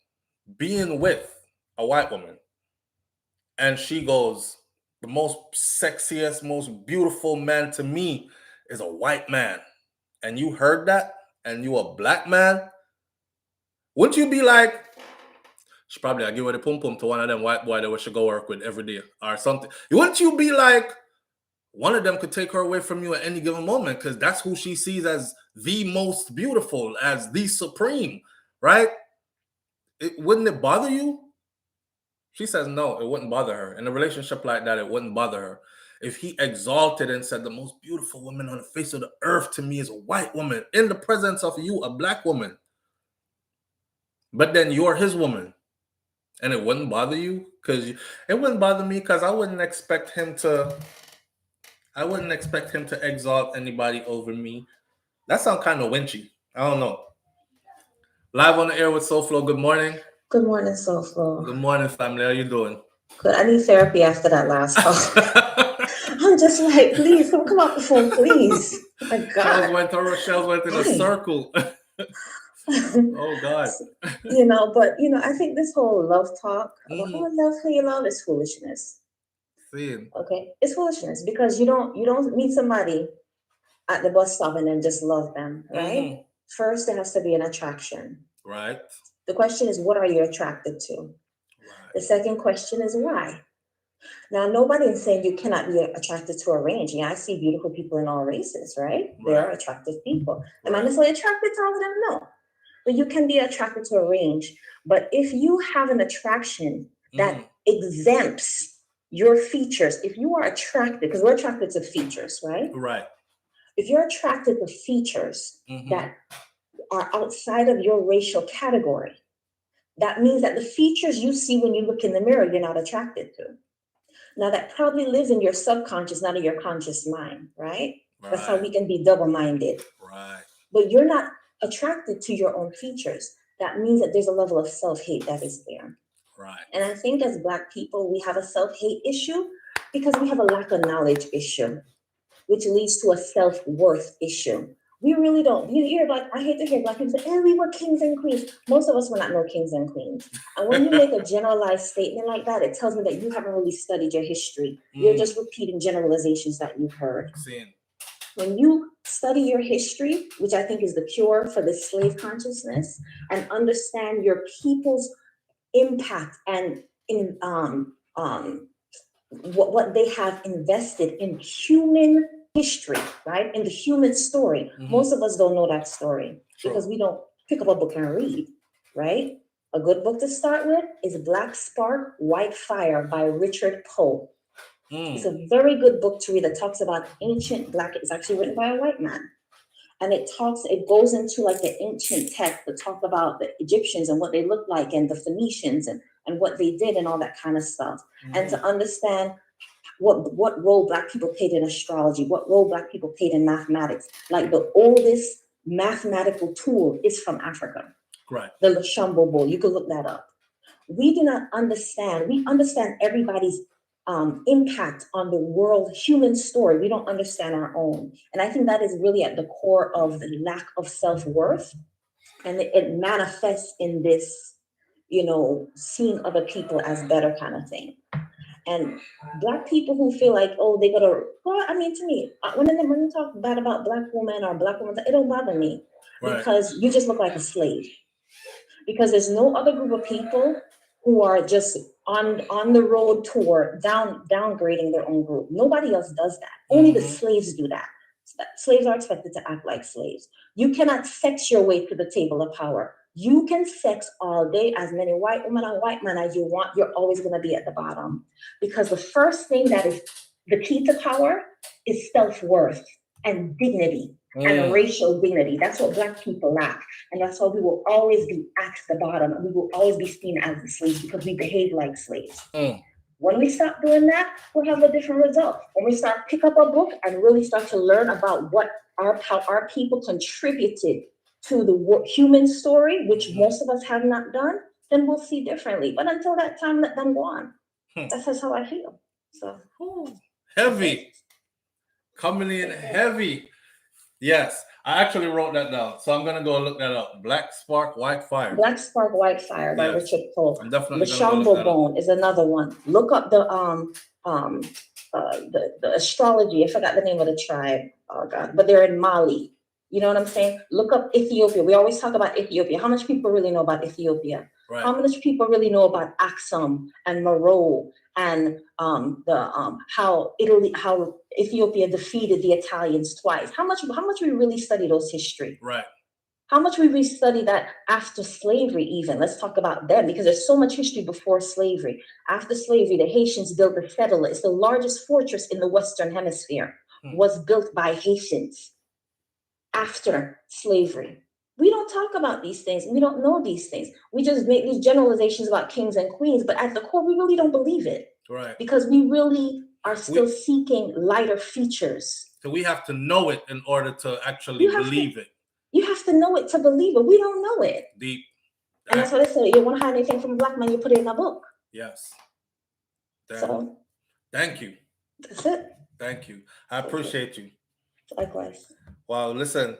being with a white woman. And she goes, the most sexiest, most beautiful man to me is a white man. And you heard that? And you a black man? Wouldn't you be like, she probably I give her the pum pum to one of them white boy that we should go work with every day or something. Wouldn't you be like, one of them could take her away from you at any given moment because that's who she sees as the most beautiful, as the supreme, right? Wouldn't it bother you? She says no, it wouldn't bother her. In a relationship like that, it wouldn't bother her. If he exalted and said the most beautiful woman on the face of the earth to me is a white woman in the presence of you, a black woman, but then you're his woman. And it wouldn't bother you? Because it wouldn't bother me because I wouldn't expect him to exalt anybody over me. That sounds kind of winchy. I don't know. Live on the air with SouFLo. Good morning.
Good morning, SouFLo.
Good morning, family. How you doing?
Good. I need therapy after that last call. I'm just like, please, come off the phone, please. My God.
Shells went in a circle. Oh God.
I think this whole love talk, about love for your love is foolishness. Okay, it's foolishness because you don't meet somebody at the bus stop and then just love them, right? First, there has to be an attraction.
Right.
The question is, what are you attracted to? Right. The second question is why. Now, nobody is saying you cannot be attracted to a range. Yeah, I see beautiful people in all races, right? They are attractive people. Am I necessarily attracted to all of them? No. But you can be attracted to a range. But if you have an attraction that exempts your features, if you are attracted, because we're attracted to features, right?
Right.
If you're attracted to features that are outside of your racial category, that means that the features you see when you look in the mirror, you're not attracted to. Now, that probably lives in your subconscious, not in your conscious mind, right? That's how we can be double-minded.
Right.
But you're not attracted to your own features. That means that there's a level of self-hate that is there.
Right.
And I think as Black people, we have a self-hate issue because we have a lack of knowledge issue, which leads to a self-worth issue. We really don't. You hear I hate to hear Black people say, "Oh, we were kings and queens." Most of us were not no kings and queens. And when you make a generalized statement like that, it tells me that you haven't really studied your history. You're just repeating generalizations that you've heard. When you study your history, which I think is the cure for the slave consciousness, and understand your people's impact and in what they have invested in human history, right? In the human story. Most of us don't know that story because we don't pick up a book and read, right? A good book to start with is Black Spark, White Fire by Richard Poe. It's a very good book to read that talks about ancient Black, it's actually written by a white man. And it goes into like the ancient text to talk about the Egyptians and what they looked like and the Phoenicians and what they did and all that kind of stuff. And to understand what role Black people played in astrology, what role Black people played in mathematics. Like the oldest mathematical tool is from Africa. Right. The Lashambo Bowl. You can look that up. We do not understand. We understand everybody's impact on the world human story. We don't understand our own. And I think that is really at the core of the lack of self-worth. And it manifests in this, seeing other people as better kind of thing. And Black people who feel like, oh, they gotta, well, I mean, to me, when you talk bad about Black women or Black women, it don't bother me. Right. Because you just look like a slave. Because there's no other group of people who are just on the road tour, downgrading their own group. Nobody else does that. Only the slaves do that. Slaves are expected to act like slaves. You cannot sex your way to the table of power. You can sex all day, as many white women and white men as you want. You're always going to be at the bottom. Because the first thing that is the key to power is self-worth and dignity. And racial dignity. That's what Black people lack. And that's why we will always be at the bottom. And we will always be seen as the slaves because we behave like slaves. When we stop doing that, we'll have a different result. When we start pick up a book and really start to learn about how our people contributed to the human story, which most of us have not done, then we'll see differently. But until that time, let them go on. That's just how I feel. So
heavy. Coming in heavy. Yes, I actually wrote that down, so I'm gonna go look that up. Black Spark, White Fire.
Black Spark, White Fire by Richard Poe.
I'm definitely
the Shambo Bone is another one. Look up the astrology. I forgot the name of the tribe. Oh God, but they're in Mali. You know what I'm saying? Look up Ethiopia. We always talk about Ethiopia. How much people really know about Ethiopia? Right. How much people really know about Aksum and Meroe and how Ethiopia defeated the Italians twice? How much we really study those history? Right. How much we really study that after slavery even? Let's talk about them because there's so much history before slavery. After slavery, the Haitians built the citadel. It's the largest fortress in the Western Hemisphere. Was built by Haitians after slavery. We don't talk about these things. We don't know these things. We just make these generalizations about kings and queens, but at the core, we really don't believe it. Right. Because we really are still seeking lighter features.
So we have to know it in order to actually believe it.
You have to know it to believe it. We don't know it.
Deep.
And that's what I say. You want to hide anything from a Black man, you put it in a book.
Yes.
So,
thank you.
That's it.
Thank you. I appreciate you.
Likewise.
Wow, listen.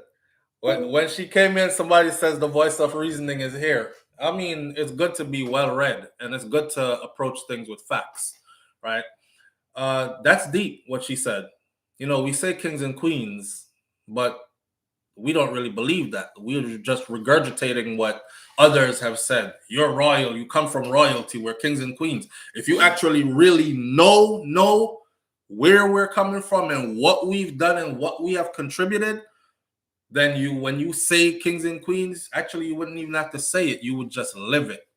When she came in, somebody says the voice of reasoning is here. I mean, it's good to be well read, and it's good to approach things with facts, right? That's deep, what she said. We say kings and queens, but we don't really believe that. We're just regurgitating what others have said. You're royal. You come from royalty. We're kings and queens. If you actually really know where we're coming from and what we've done and what we have contributed, then when you say kings and queens, actually you wouldn't even have to say it. You would just live it,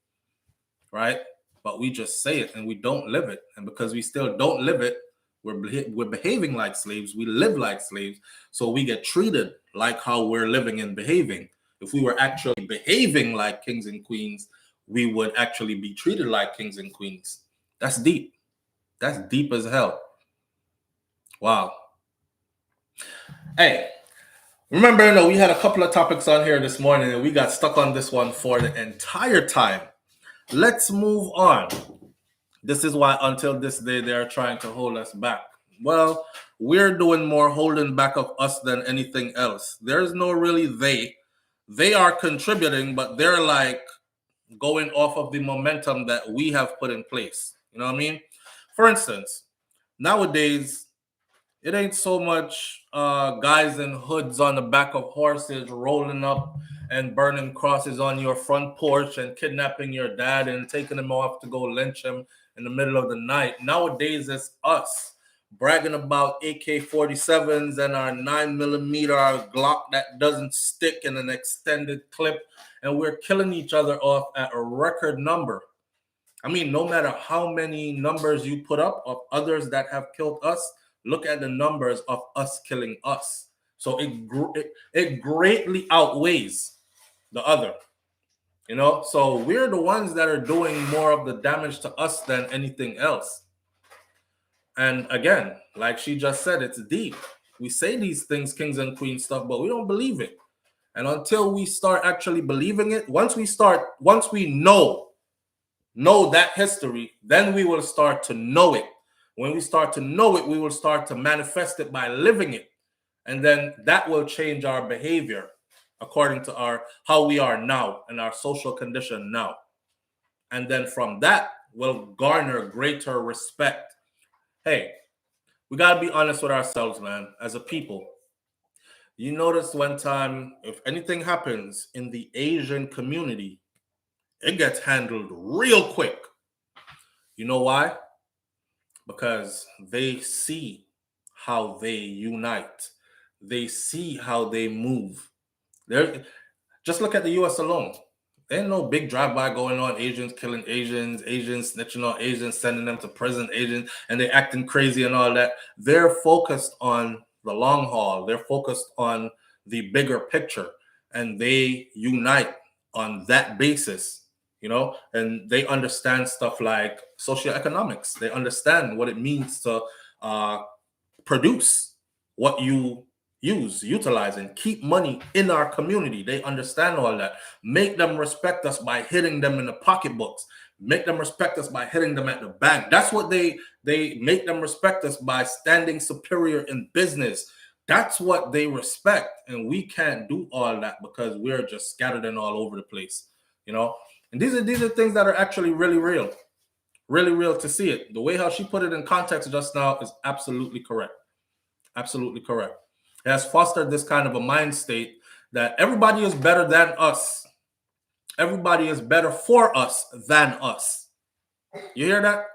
right? But we just say it and we don't live it. And because we still don't live it, we're behaving like slaves. We live like slaves. So we get treated like how we're living and behaving. If we were actually behaving like kings and queens, we would actually be treated like kings and queens. That's deep. That's deep as hell. Wow. Hey. Remember, we had a couple of topics on here this morning and we got stuck on this one for the entire time. Let's move on. This is why until this day, they're trying to hold us back. well, we're doing more holding back of us than anything else. There's no really they. They are contributing, but they're like going off of the momentum that we have put in place. You know what I mean? For instance, nowadays, it ain't so much guys in hoods on the back of horses rolling up and burning crosses on your front porch and kidnapping your dad and taking him off to go lynch him in the middle of the night. Nowadays, it's us bragging about AK-47s and our 9mm, our Glock that doesn't stick in an extended clip, and we're killing each other off at a record number. I mean, no matter how many numbers you put up of others that have killed us, look at the numbers of us killing us. So it greatly outweighs the other, you know? So we're the ones that are doing more of the damage to us than anything else. And again, like she just said, it's deep. We say these things, kings and queens stuff, but we don't believe it. And until we start actually believing it, once we know that history, then we will start to know it. When we start to know it, we will start to manifest it by living it. And then that will change our behavior according to how we are now and our social condition now. And then from that, we'll garner greater respect. Hey, we got to be honest with ourselves, man, as a people. You notice one time, if anything happens in the Asian community, it gets handled real quick. You know why? Because they see how they unite. They see how they move. Just look at the US alone. There ain't no big drive-by going on, Asians killing Asians, Asians snitching on Asians, sending them to prison, Asians, and they acting crazy and all that. They're focused on the long haul. They're focused on the bigger picture, and they unite on that basis, you know, and they understand stuff like socioeconomics. They understand what it means to produce what you utilize, and keep money in our community. They understand all that. Make them respect us by hitting them in the pocketbooks. Make them respect us by hitting them at the bank. That's what they make them respect us by standing superior in business. That's what they respect. And we can't do all that because we're just scattered and all over the place, you know. And these are things that are actually really real to see it. The way how she put it in context just now is absolutely correct. Absolutely correct. It has fostered this kind of a mind state that everybody is better than us. Everybody is better for us than us. You hear that?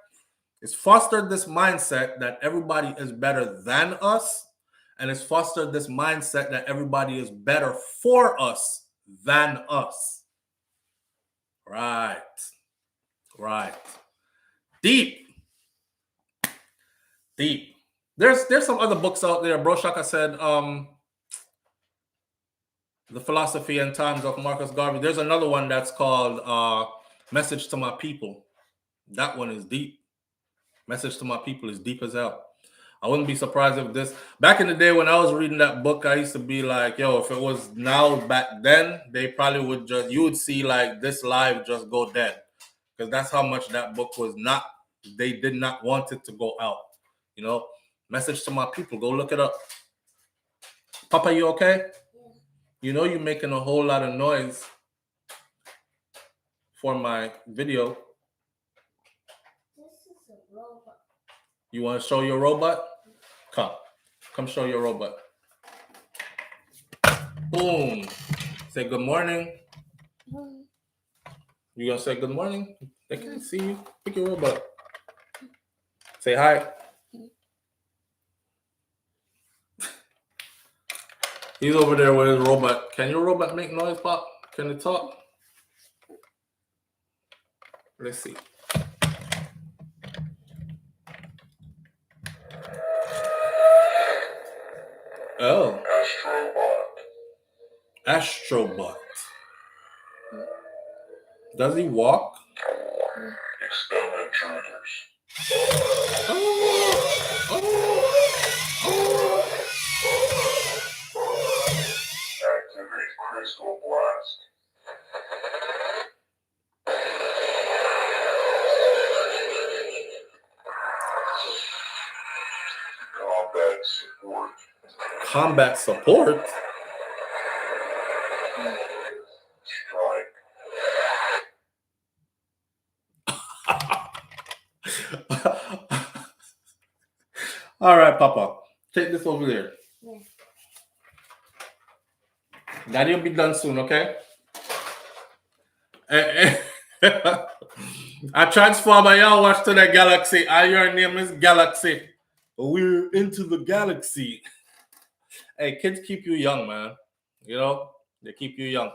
It's fostered this mindset that everybody is better than us, and it's fostered this mindset that everybody is better for us than us. Right. Deep. There's some other books out there. Bro Shaka said, The Philosophy and Times of Marcus Garvey. There's another one that's called Message to My People. That one is deep. Message to My People is deep as hell. I wouldn't be surprised if this, back in the day when I was reading that book, I used to be like, yo, if it was now back then, they probably would you would see like this live just go dead. Because that's how much that book was not, they did not want it to go out. You know, Message to My People, go look it up. Papa, you okay? You know you're making a whole lot of noise for my video.
This is a robot.
You want to show your robot? Come show your robot. Boom. Say good morning. You gonna say good morning? They can't see you. Pick your robot. Say hi. He's over there with his robot. Can your robot make noise, Pop? Can it talk? Let's see. Oh. Astrobot. Does he walk?
Expel intruders. Activate crystal blast.
Combat support? All right, Papa. Take this over there. Yeah. Daddy will be done soon, okay? I transformer y'all watch to the galaxy. Your name is Galaxy. We're into the galaxy. Hey, kids keep you young, man. You know, they keep you young.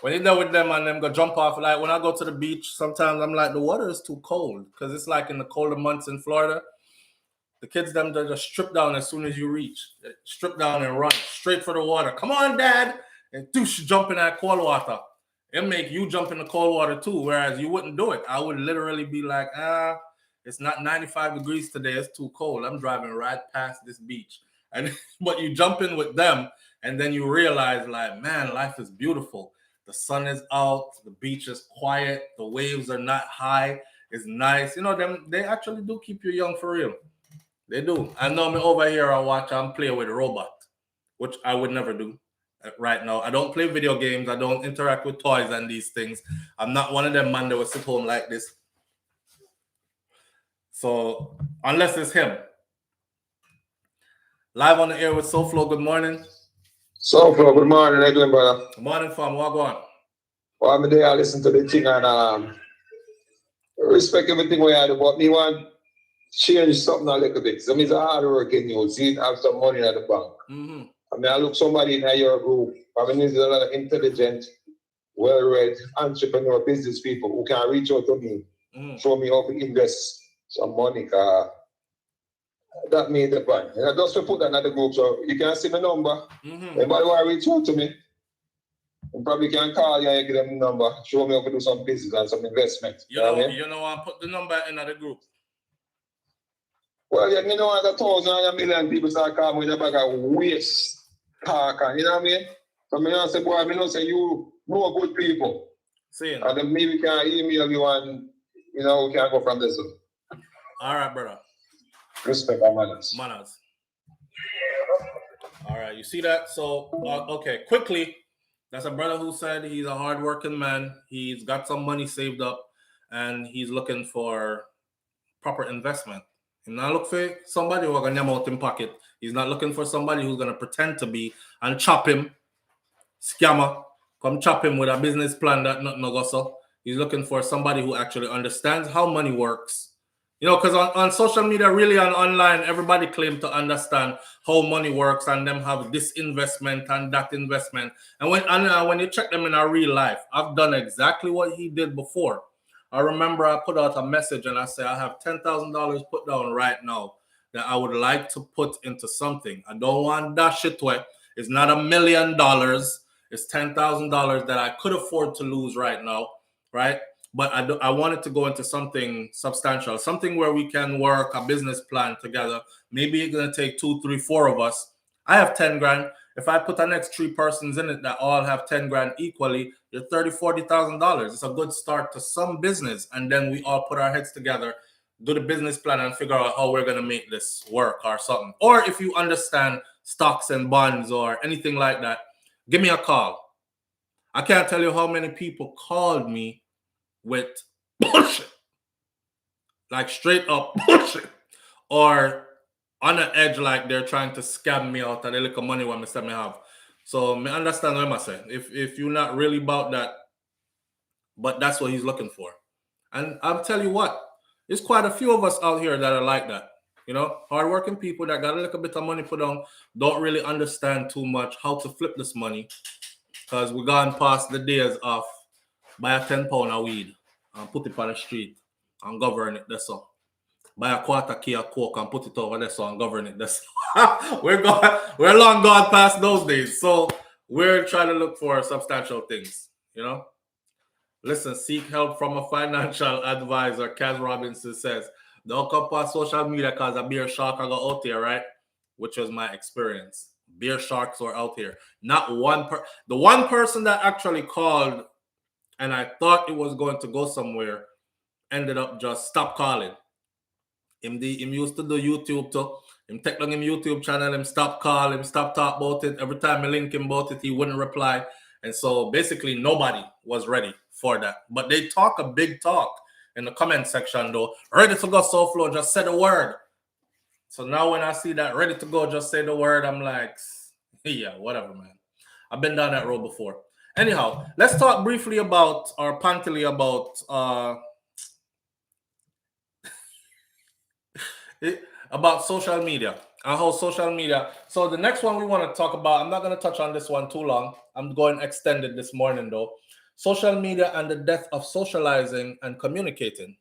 When you're done with them and them go jump off, like when I go to the beach, sometimes I'm like, the water is too cold because it's like in the colder months in Florida. The kids, them, they just strip down as soon as you reach. They strip down and run straight for the water. Come on, Dad. And douche, jump in that cold water. It make you jump in the cold water too, whereas you wouldn't do it. I would literally be like, it's not 95 degrees today. It's too cold. I'm driving right past this beach. And but you jump in with them, and then you realize, like, man, life is beautiful. The sun is out. The beach is quiet. The waves are not high. It's nice. You know, them, they actually do keep you young for real. They do. I know me over here, I watch and play with a robot, which I would never do right now. I don't play video games. I don't interact with toys and these things. I'm not one of them man that will sit home like this. So, unless it's him. Live on the air with SouFLo. Good morning.
SouFLo, good morning, Edwin, brother.
Good morning, fam. What going on?
Well, I'm there, I listen to the thing and respect everything we had, but me want change something a little bit. So it's a hard working you. See, have some money at the bank.
Mm-hmm.
I mean, I look somebody in your group. I mean, there's a lot of intelligent, well-read entrepreneur business people who can reach out to me, show me how to invest some money. That made the plan. And I just put that in the group so you can see my number. Anybody want to reach out to me? You probably can call you and give them the number. Show me how to do some business and some investment.
You know, I put the number in the group.
Well, you know, 1,000 and 1,000,000 people start calling with a bag of waste talk, and you know what I mean? So I say, boy, I know say you know good people.
See you.
And then maybe we can email you and, you know, we can go from there.
All right, brother.
Respect our manners.
Manners. All right, you see that? So, okay, quickly, that's a brother who said he's a hardworking man. He's got some money saved up, and he's looking for proper investment. He's not looking for somebody who's going to name out in pocket. He's not looking for somebody who's going to pretend to be and chop him, scammer, come chop him with a business plan that nothing no go so. He's looking for somebody who actually understands how money works. You know, because on social media, really on online, everybody claims to understand how money works and them have this investment and that investment. And when you check them in our real life, I've done exactly what he did before. I remember I put out a message and I said, I have $10,000 put down right now that I would like to put into something. I don't want that shit to it. It's not $1 million. It's $10,000 that I could afford to lose right now, right? But I wanted to go into something substantial, something where we can work a business plan together. Maybe it's going to take 2, 3, 4 of us. I have 10 grand. If I put the next 3 persons in it that all have 10 grand equally, you're $30,000, $40,000. It's a good start to some business. And then we all put our heads together, do the business plan and figure out how we're going to make this work or something. Or if you understand stocks and bonds or anything like that, give me a call. I can't tell you how many people called me with bullshit, like straight up bullshit, or on the edge like they're trying to scam me out of the little money what I have. So I understand what I'm saying. If you're not really about that, but that's what he's looking for. And I'll tell you what, there's quite a few of us out here that are like that. You know, hardworking people that got a little bit of money put on, don't really understand too much how to flip this money, because we're gone past the days of buy a 10 pound of weed and put it on the street and govern it. That's all. Buy a quarter key of coke and put it over there so and govern it. That's we're long gone past those days. So we're trying to look for substantial things, you know. Listen, seek help from a financial advisor. Kaz Robinson says, don't come past social media because a beer shark are out there, right? Which was my experience. Beer sharks were out here. Not one the one person that actually called and I thought it was going to go somewhere ended up just stop calling. Him used to do YouTube too. Him take on him YouTube channel, him stop call, him stop talk about it. Every time I link him about it, he wouldn't reply. And so basically nobody was ready for that. But they talk a big talk in the comment section though. Ready to go, SouFLo, just say the word. So now when I see that ready to go, just say the word, I'm like, yeah, whatever, man. I've been down that road before. Anyhow, let's talk briefly about, or pantily about, about social media and how social media. So the next one we want to talk about, I'm not going to touch on this one too long. I'm going extended this morning though. Social media and the death of socializing and communicating.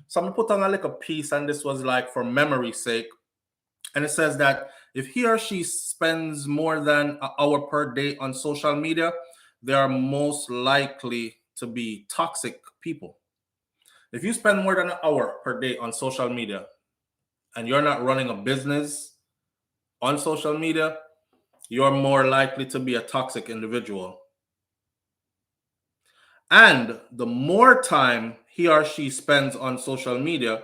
So I'm put on a little piece, and this was like for memory's sake. And it says that if he or she spends more than an hour per day on social media, they are most likely to be toxic people. If you spend more than an hour per day on social media and you're not running a business on social media, you're more likely to be a toxic individual. And the more time he or she spends on social media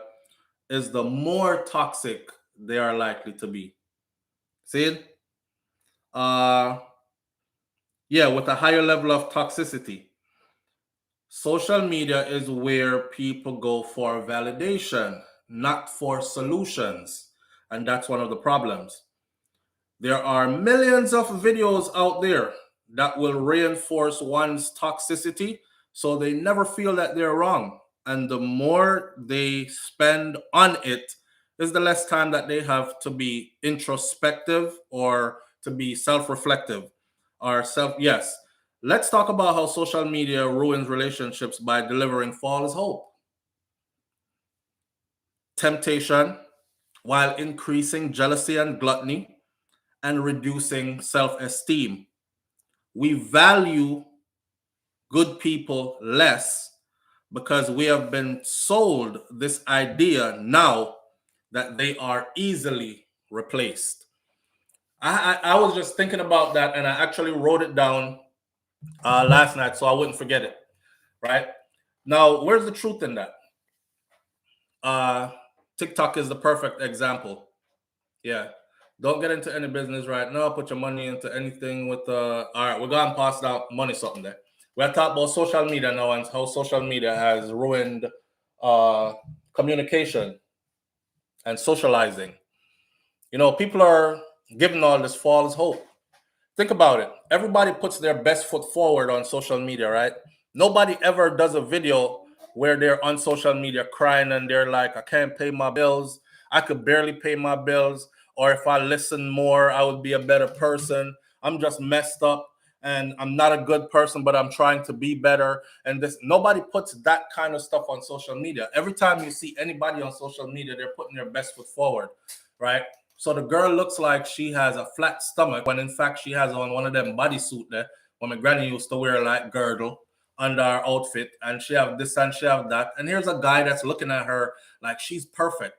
is the more toxic they are likely to be. See it? Yeah, with a higher level of toxicity. Social media is where people go for validation, not for solutions. And that's one of the problems. There are millions of videos out there that will reinforce one's toxicity, so they never feel that they're wrong. And the more they spend on it, is the less time that they have to be introspective or to be self-reflective or yes. Let's talk about how social media ruins relationships by delivering false hope, temptation, while increasing jealousy and gluttony, and reducing self-esteem. We value good people less because we have been sold this idea now that they are easily replaced. I was just thinking about that, and I actually wrote it down last night so I wouldn't forget it, right? Now, where's the truth in that? TikTok is the perfect example. Yeah. Don't get into any business right now. Put your money into anything with all right, we're going past that money something there. We're talking about social media now and how social media has ruined communication and socializing. You know, people are giving all this false hope. Think about it. Everybody puts their best foot forward on social media, right? Nobody ever does a video where they're on social media crying and they're like, I can't pay my bills. I could barely pay my bills. Or if I listen more, I would be a better person. I'm just messed up and I'm not a good person, but I'm trying to be better. And this, nobody puts that kind of stuff on social media. Every time you see anybody on social media, they're putting their best foot forward, right? So the girl looks like she has a flat stomach when in fact she has on one of them bodysuit there when my granny used to wear like girdle under her outfit, and she have this and she have that. And here's a guy that's looking at her like she's perfect.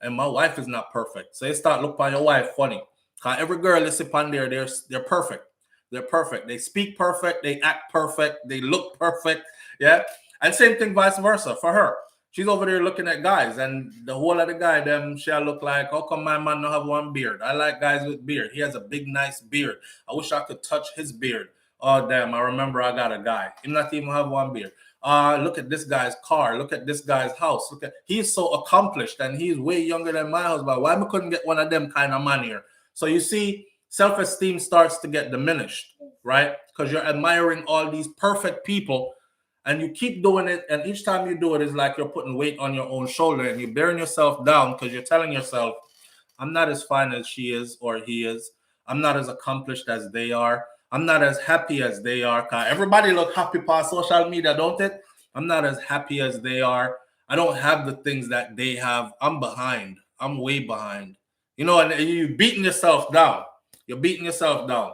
And my wife is not perfect. So you start looking at your wife funny. Cause every girl you see on there, they're perfect. They're perfect. They speak perfect, they act perfect, they look perfect. Yeah. And same thing vice versa for her. She's over there looking at guys, and the whole of the guy, them shall look like, how come my man don't have one beard? I like guys with beard. He has a big, nice beard. I wish I could touch his beard. Oh, damn, I remember I got a guy. He not even have one beard. Look at this guy's car. Look at this guy's house. Look at, he's so accomplished, and he's way younger than my husband. Why we couldn't get one of them kind of man here? So you see, self-esteem starts to get diminished, right? Because you're admiring all these perfect people, and you keep doing it, and each time you do it, it's like you're putting weight on your own shoulder, and you're bearing yourself down because you're telling yourself, I'm not as fine as she is or he is. I'm not as accomplished as they are. I'm not as happy as they are. Everybody look happy on social media, don't it? I'm not as happy as they are. I don't have the things that they have. I'm behind. I'm way behind. You know, and you're beating yourself down. You're beating yourself down.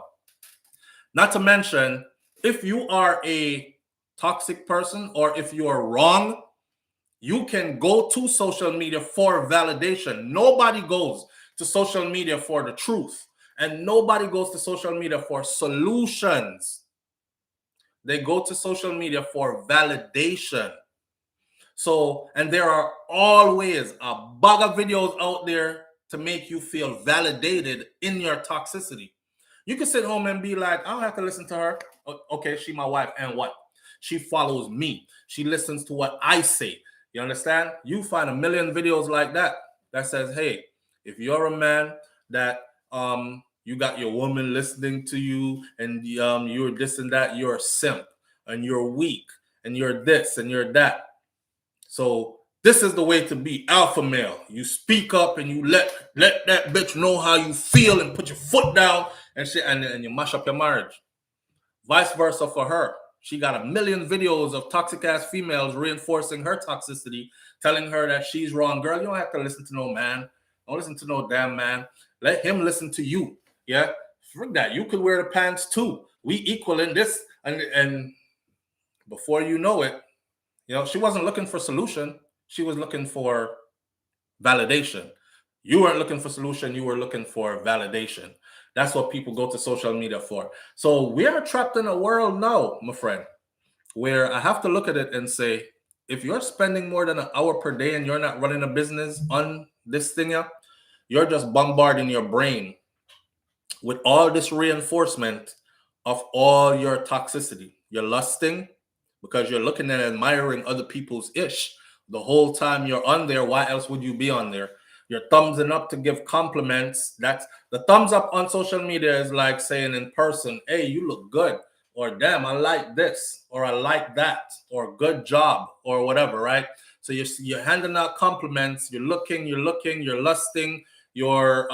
Not to mention, if you are a toxic person or if you are wrong, you can go to social media for validation. Nobody goes to social media for the truth, and nobody goes to social media for solutions. They go to social media for validation. So, and there are always a bag of videos out there to make you feel validated in your toxicity. You can sit home and be like, I don't have to listen to her. Okay, she my wife, and what? She follows me. She listens to what I say. You understand? You find a million videos like that says, hey, if you're a man that you got your woman listening to you and you're this and that, you're a simp and you're weak and you're this and you're that. So this is the way to be alpha male. You speak up and you let that bitch know how you feel and put your foot down and shit, and you mash up your marriage. Vice versa for her. She got a million videos of toxic ass females reinforcing her toxicity, telling her that she's wrong. Girl, you don't have to listen to no man. Don't listen to no damn man. Let him listen to you. Yeah, forget that. You could wear the pants too. We equal in this, and before you know it, you know, she wasn't looking for solution. She was looking for validation. You weren't looking for solution. You were looking for validation. That's what people go to social media for. So we are trapped in a world now, my friend, where I have to look at it and say, if you're spending more than an hour per day and you're not running a business on this thing, you're just bombarding your brain with all this reinforcement of all your toxicity. You're lusting because you're looking and admiring other people's ish the whole time you're on there. Why else would you be on there? You're thumbsing up to give compliments. That's the thumbs up on social media is like saying in person, hey, you look good, or damn, I like this, or I like that, or good job, or whatever, right? So you're handing out compliments. You're looking, you're lusting, you're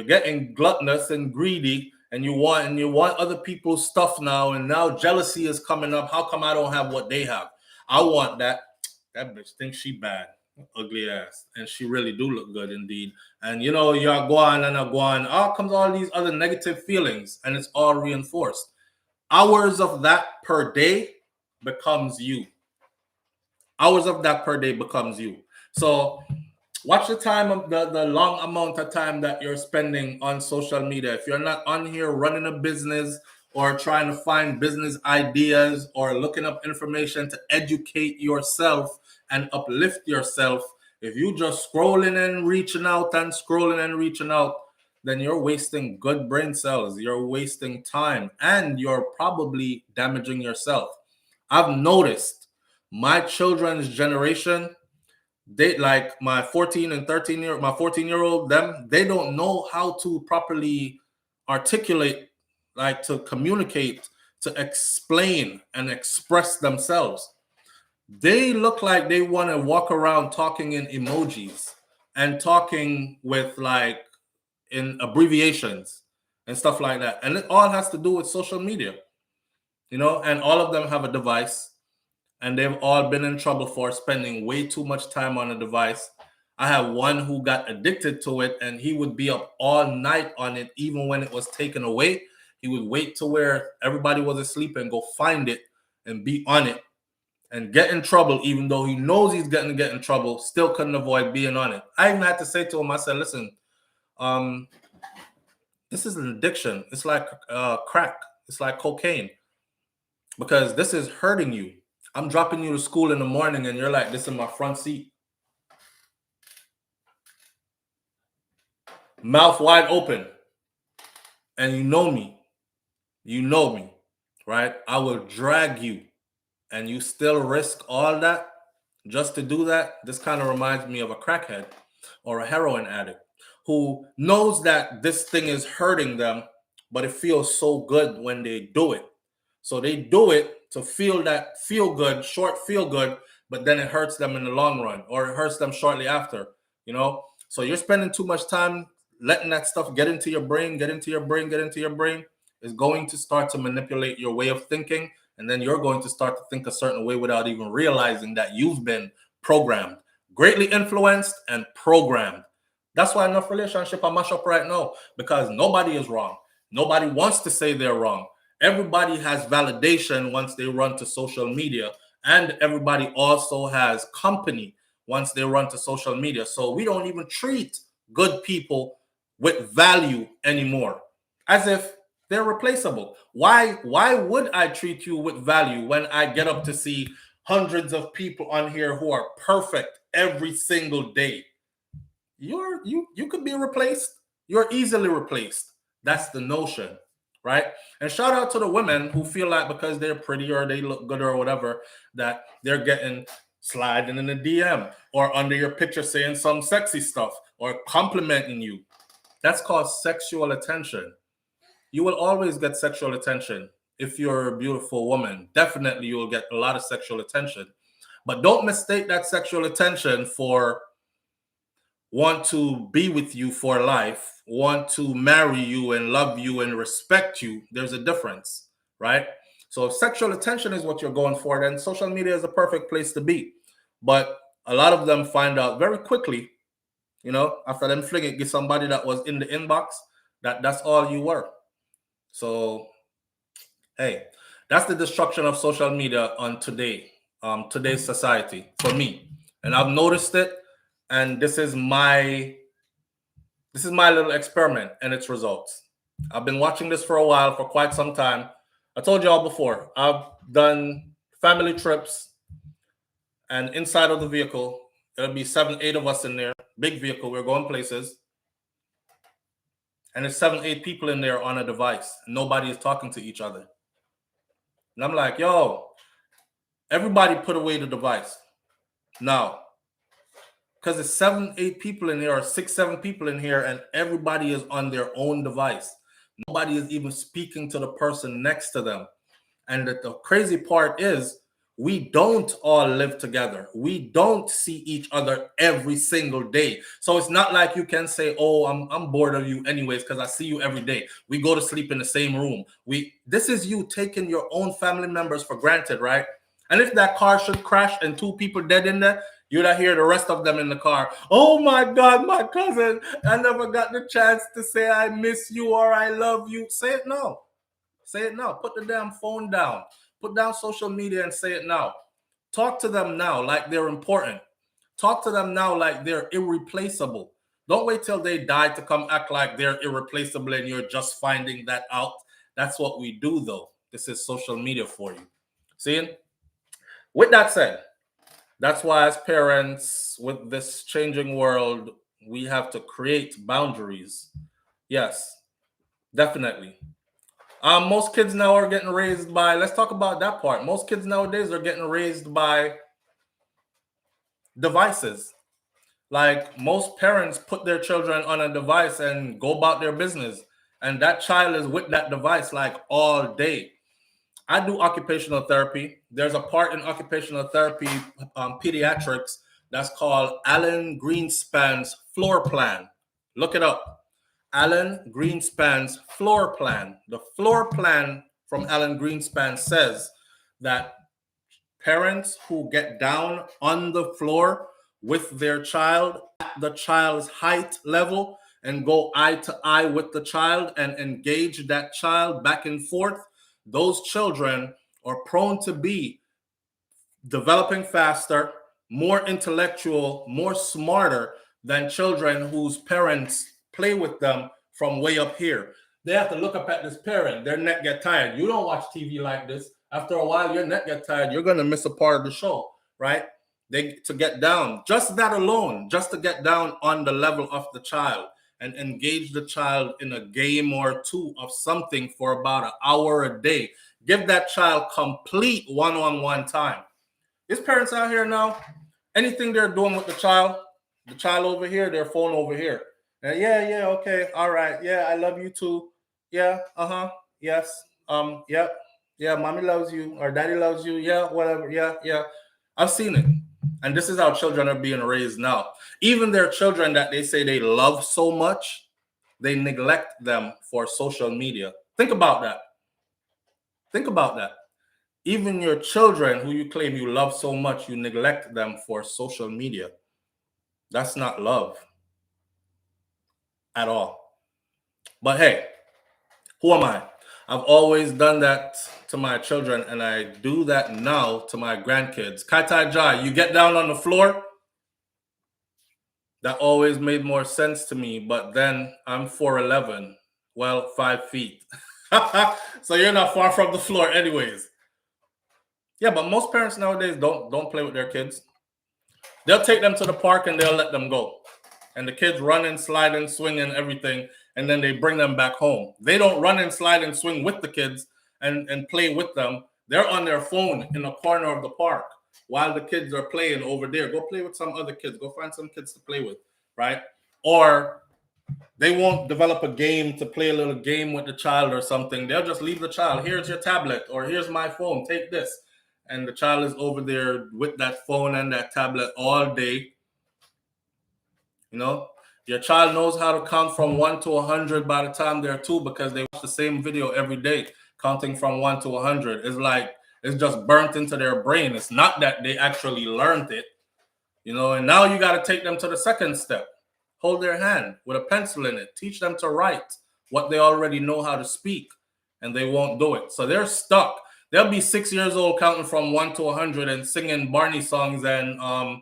getting gluttonous and greedy, and you want other people's stuff now, and now jealousy is coming up. How come I don't have what they have? I want that. That bitch thinks she bad, ugly ass, and she really do look good indeed. And you know, you're going and out comes all these other negative feelings, and it's all reinforced. Hours of that per day becomes you. Hours of that per day becomes you. So watch the time of the long amount of time that you're spending on social media. If you're not on here running a business or trying to find business ideas or looking up information to educate yourself and uplift yourself, if you just scrolling and reaching out, then you're wasting good brain cells. You're wasting time and you're probably damaging yourself. I've noticed my children's generation, they like my 14-year-old, they don't know how to properly articulate, like to communicate, to explain and express themselves. They look like they want to walk around talking in emojis and talking with like in abbreviations and stuff like that. And it all has to do with social media, you know, and all of them have a device. And they've all been in trouble for spending way too much time on a device. I have one who got addicted to it, and he would be up all night on it, even when it was taken away. He would wait to where everybody was asleep and go find it and be on it and get in trouble, even though he knows he's going to get in trouble, still couldn't avoid being on it. I even had to say to him, I said, listen, this is an addiction. It's like crack. It's like cocaine, because this is hurting you. I'm dropping you to school in the morning and you're like, this is my front seat. Mouth wide open. And you know me. You know me, right? I will drag you. And you still risk all that just to do that? This kind of reminds me of a crackhead or a heroin addict who knows that this thing is hurting them, but it feels so good when they do it. So they do it to feel that short feel good, but then it hurts them in the long run, or it hurts them shortly after, you know? So you're spending too much time letting that stuff get into your brain, is going to start to manipulate your way of thinking. And then you're going to start to think a certain way without even realizing that you've been programmed, greatly influenced and programmed. That's why enough relationship are mash up right now, because nobody is wrong. Nobody wants to say they're wrong. Everybody has validation once they run to social media, and everybody also has company once they run to social media. So we don't even treat good people with value anymore, as if they're replaceable. Why would I treat you with value when I get up to see hundreds of people on here who are perfect every single day? you could be replaced. You're easily replaced. That's the notion, right? And shout out to the women who feel like because they're pretty or they look good or whatever, that they're getting sliding in the DM or under your picture saying some sexy stuff or complimenting you. That's called sexual attention. You will always get sexual attention if you're a beautiful woman. Definitely, you will get a lot of sexual attention. But don't mistake that sexual attention for want to be with you for life, want to marry you and love you and respect you. There's a difference, right? So if sexual attention is what you're going for, then social media is a perfect place to be. But a lot of them find out very quickly, after them fling it, get somebody that was in the inbox, that's all you were. So, hey, that's the destruction of social media on today's society for me. And I've noticed it. And this is my little experiment and its results. I've been watching this for a while, for quite some time. I told y'all before, I've done family trips, and inside of the vehicle, there'll be 7, 8 of us in there. Big vehicle, we're going places. And there's 7, 8 people in there on a device. Nobody is talking to each other. And I'm like, yo, everybody put away the device. Now, because there's 7, 8 people in here, or 6, 7 people in here, and everybody is on their own device. Nobody is even speaking to the person next to them. And the crazy part is, we don't all live together. We don't see each other every single day. So it's not like you can say, oh, I'm bored of you anyways because I see you every day. We go to sleep in the same room. This is you taking your own family members for granted, right? And if that car should crash and 2 people dead in there, you'd hear the rest of them in the car. Oh my God, my cousin, I never got the chance to say I miss you or I love you. Say it now. Say it now. Put the damn phone down. Put down social media and say it now. Talk to them now like they're important. Talk to them now like they're irreplaceable. Don't wait till they die to come act like they're irreplaceable and you're just finding that out. That's what we do, though. This is social media for you. See? With that said, that's why as parents, with this changing world, we have to create boundaries. Yes, definitely. Most kids now are getting raised by, let's talk about that part. Most kids nowadays are getting raised by devices. Like most parents put their children on a device and go about their business. And that child is with that device like all day. I do occupational therapy. There's a part in occupational therapy, pediatrics, that's called Alan Greenspan's floor plan. Look it up. Alan Greenspan's floor plan. The floor plan from Alan Greenspan says that parents who get down on the floor with their child at the child's height level and go eye to eye with the child and engage that child back and forth, those children are prone to be developing faster, more intellectual, more smarter than children whose parents play with them from way up here. They have to look up at this parent. Their neck get tired. You don't watch TV like this. After a while, your neck get tired. You're going to miss a part of the show, right? To get down, just that alone, just to get down on the level of the child and engage the child in a game or two of something for about an hour a day. Give that child complete one-on-one time. These parents out here now, anything they're doing with the child over here, their phone over here. And yeah, okay, all right, yeah, I love you too. Yeah, yes, yep, yeah, mommy loves you or daddy loves you. Yeah, whatever, yeah. I've seen it. And this is how children are being raised now. Even their children that they say they love so much, they neglect them for social media. Think about that. Think about that. Even your children who you claim you love so much, you neglect them for social media. That's not love at all. But hey, who am I? I've always done that to my children, and I do that now to my grandkids. Kaitai Jai, you get down on the floor? That always made more sense to me, but then I'm 4'11", well, 5 feet. So you're not far from the floor anyways. Yeah, but most parents nowadays don't play with their kids. They'll take them to the park and they'll let them go. and the kids run and slide and swing and everything, and then they bring them back home. They don't run and slide and swing with the kids and play with them. They're on their phone in the corner of the park while the kids are playing over there. Go play with some other kids. Go find some kids to play with, right? Or they won't develop a game to play a little game with the child or something. They'll just leave the child. Here's your tablet, or here's my phone. Take this. And the child is over there with that phone and that tablet all day. You know, your child knows how to count from 1 to 100 by the time they're 2 because they watch the same video every day, counting from 1 to 100. It's like it's just burnt into their brain. It's not that they actually learned it, you know. And now you got to take them to the second step. Hold their hand with a pencil in it. Teach them to write what they already know how to speak, and they won't do it. So they're stuck. They'll be 6 years old counting from 1 to 100 and singing Barney songs and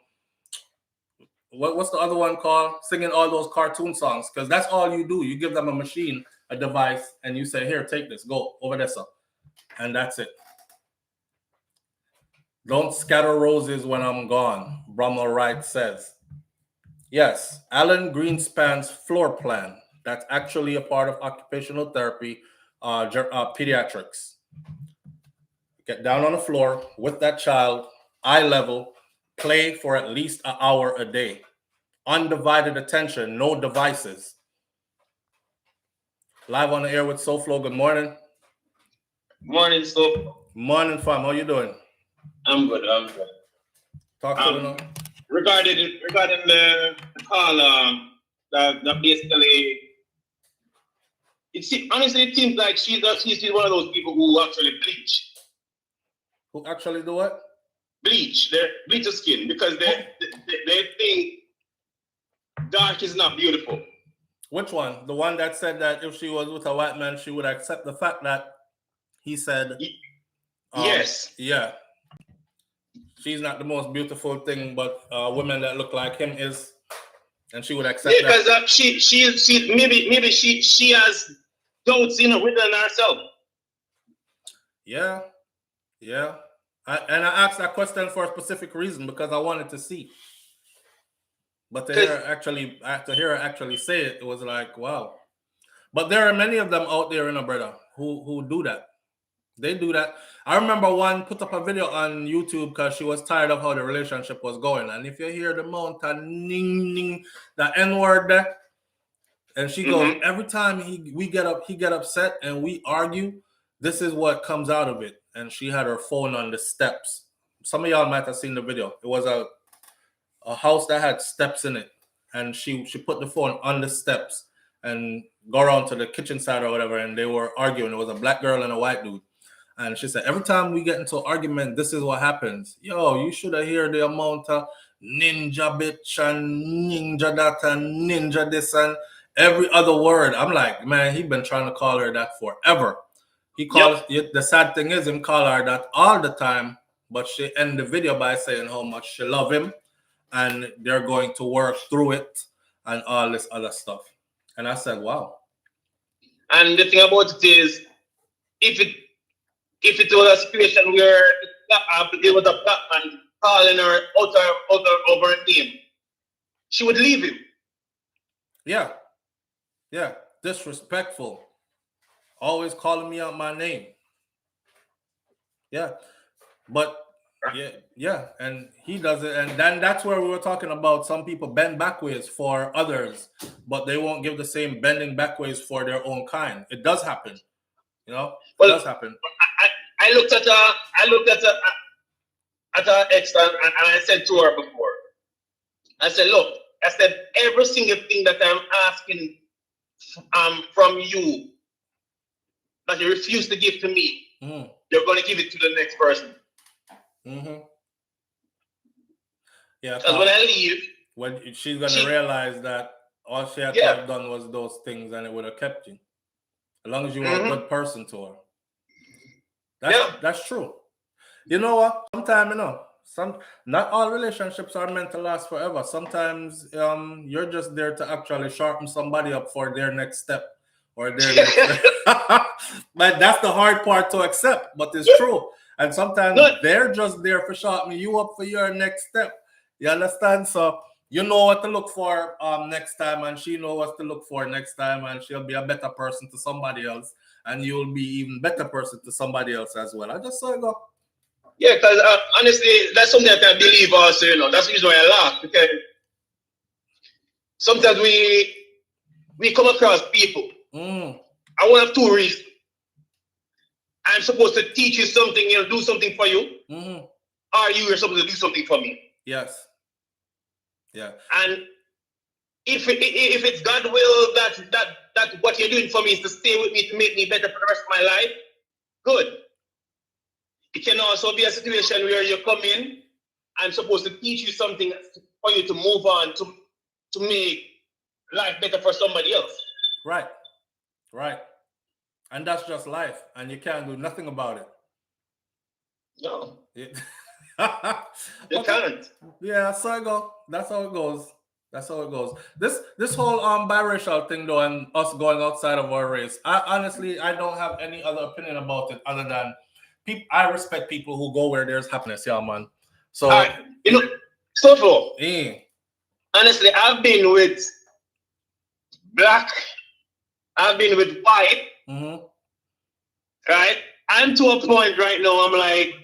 what's the other one called? Singing all those cartoon songs, because that's all you do. You give them a machine, a device, and you say, here, take this, go over there, sir. And that's it. Don't scatter roses when I'm gone, Brummel Wright says. Yes, Alan Greenspan's floor plan. That's actually a part of occupational therapy, pediatrics. Get down on the floor with that child, eye level, play for at least an hour a day. Undivided attention, no devices. Live on the air with SouFLo. Good morning.
Morning, so.
Morning, fam. How you doing?
I'm good. I'm good.
Talk to them.
Regarding the call, that basically, honestly, it seems like she's one of those people who actually bleach.
Who actually do what?
Bleach. They bleach the skin because they think dark is not beautiful.
Which one? The one that said that if she was with a white man, she would accept the fact that he said,
yes.
Yeah. She's not the most beautiful thing, but women that look like him is, and she would accept that.
Because she maybe she has doubts within herself.
Yeah. I asked that question for a specific reason because I wanted to see. But to hear her actually say it, it was like, wow. But there are many of them out there, brother, who do that. They do that. I remember one put up a video on YouTube because she was tired of how the relationship was going. And if you hear the mountain ning, the N-word there, and she goes, every time he get upset and we argue, this is what comes out of it. And she had her phone on the steps. Some of y'all might have seen the video. It was a house that had steps in it. And she put the phone on the steps and go around to the kitchen side or whatever. And they were arguing. It was a black girl and a white dude. And she said, every time we get into an argument, this is what happens. Yo, you should have heard the amount of ninja bitch and ninja that and ninja this and every other word. I'm like, man, he been trying to call her that forever. He calls the sad thing is him call her that all the time, but she end the video by saying how much she love him and they're going to work through it and all this other stuff. And I said, wow. And
the thing about it is, if it was a situation where it was a black man calling her over a name, she would leave him. Yeah. Disrespectful. Always calling me out my name. Yeah. But yeah. And he does it. And then that's where we were talking about some people bend backwards for others, but they won't give the same bending backwards for their own kind. It does happen. It does happen. I looked at her ex and I said to her before, I said, look, every single thing that I'm asking from you that you refuse to give to me, you're going to give it to the next person. Yeah. Because when I leave, she's going to realize that all she had to have done was those things and it would have kept you. As long as you were a good person to her. That's true. You know what? Sometimes, not all relationships are meant to last forever. Sometimes you're just there to actually sharpen somebody up for their next step or their next step. But that's the hard part to accept, but it's true. And sometimes they're just there for sharpening you up for your next step. You understand? So
you know what to look for next time, and she know what to look for next time, and she'll be a better person to somebody else, and you'll be even better person to somebody else as well. I just saw it go.
Yeah, because honestly, that's something that I believe also, you know. That's the reason why I laugh, because sometimes we come across people. I want to have two reasons. I'm supposed to teach you something, you know, do something for you, or you are supposed to do something for me.
Yes. Yeah.
And if it's God will that what you're doing for me is to stay with me to make me better for the rest of my life, good. It can also be a situation where you come in, I'm supposed to teach you something for you to move on to make life better for somebody else.
Right. Right. And that's just life, and you can't do nothing about it.
No.
You
can't.
Yeah, so I go. That's how it goes. That's how it goes. This whole biracial thing though, and us going outside of our race, I honestly don't have any other opinion about it other than I respect people who go where there's happiness, yeah, man. So
you know, honestly, I've been with black, I've been with white, right? I'm to a point right now, I'm like,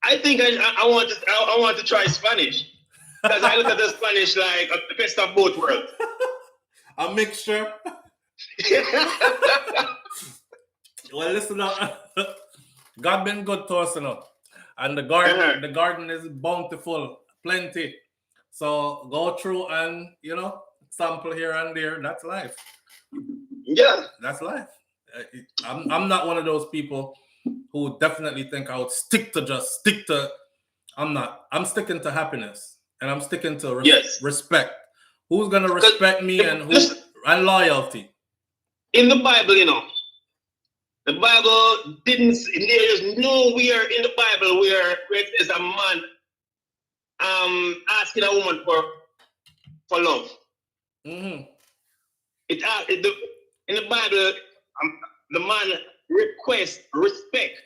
I think I want to try Spanish, because I look at the Spanish like the best of both worlds.
A mixture. Well, listen up. God been good to us, you know, and the garden is bountiful, plenty. So go through and, you know, sample here and there. That's life.
Yeah,
that's life. I'm not one of those people who definitely think I would stick to. I'm not. I'm sticking to happiness, and I'm sticking to respect. Who's gonna respect me and and loyalty?
In the Bible, you know, the Bible didn't. There is nowhere in the Bible where it is a man asking a woman for love. In the Bible, the man requests respect.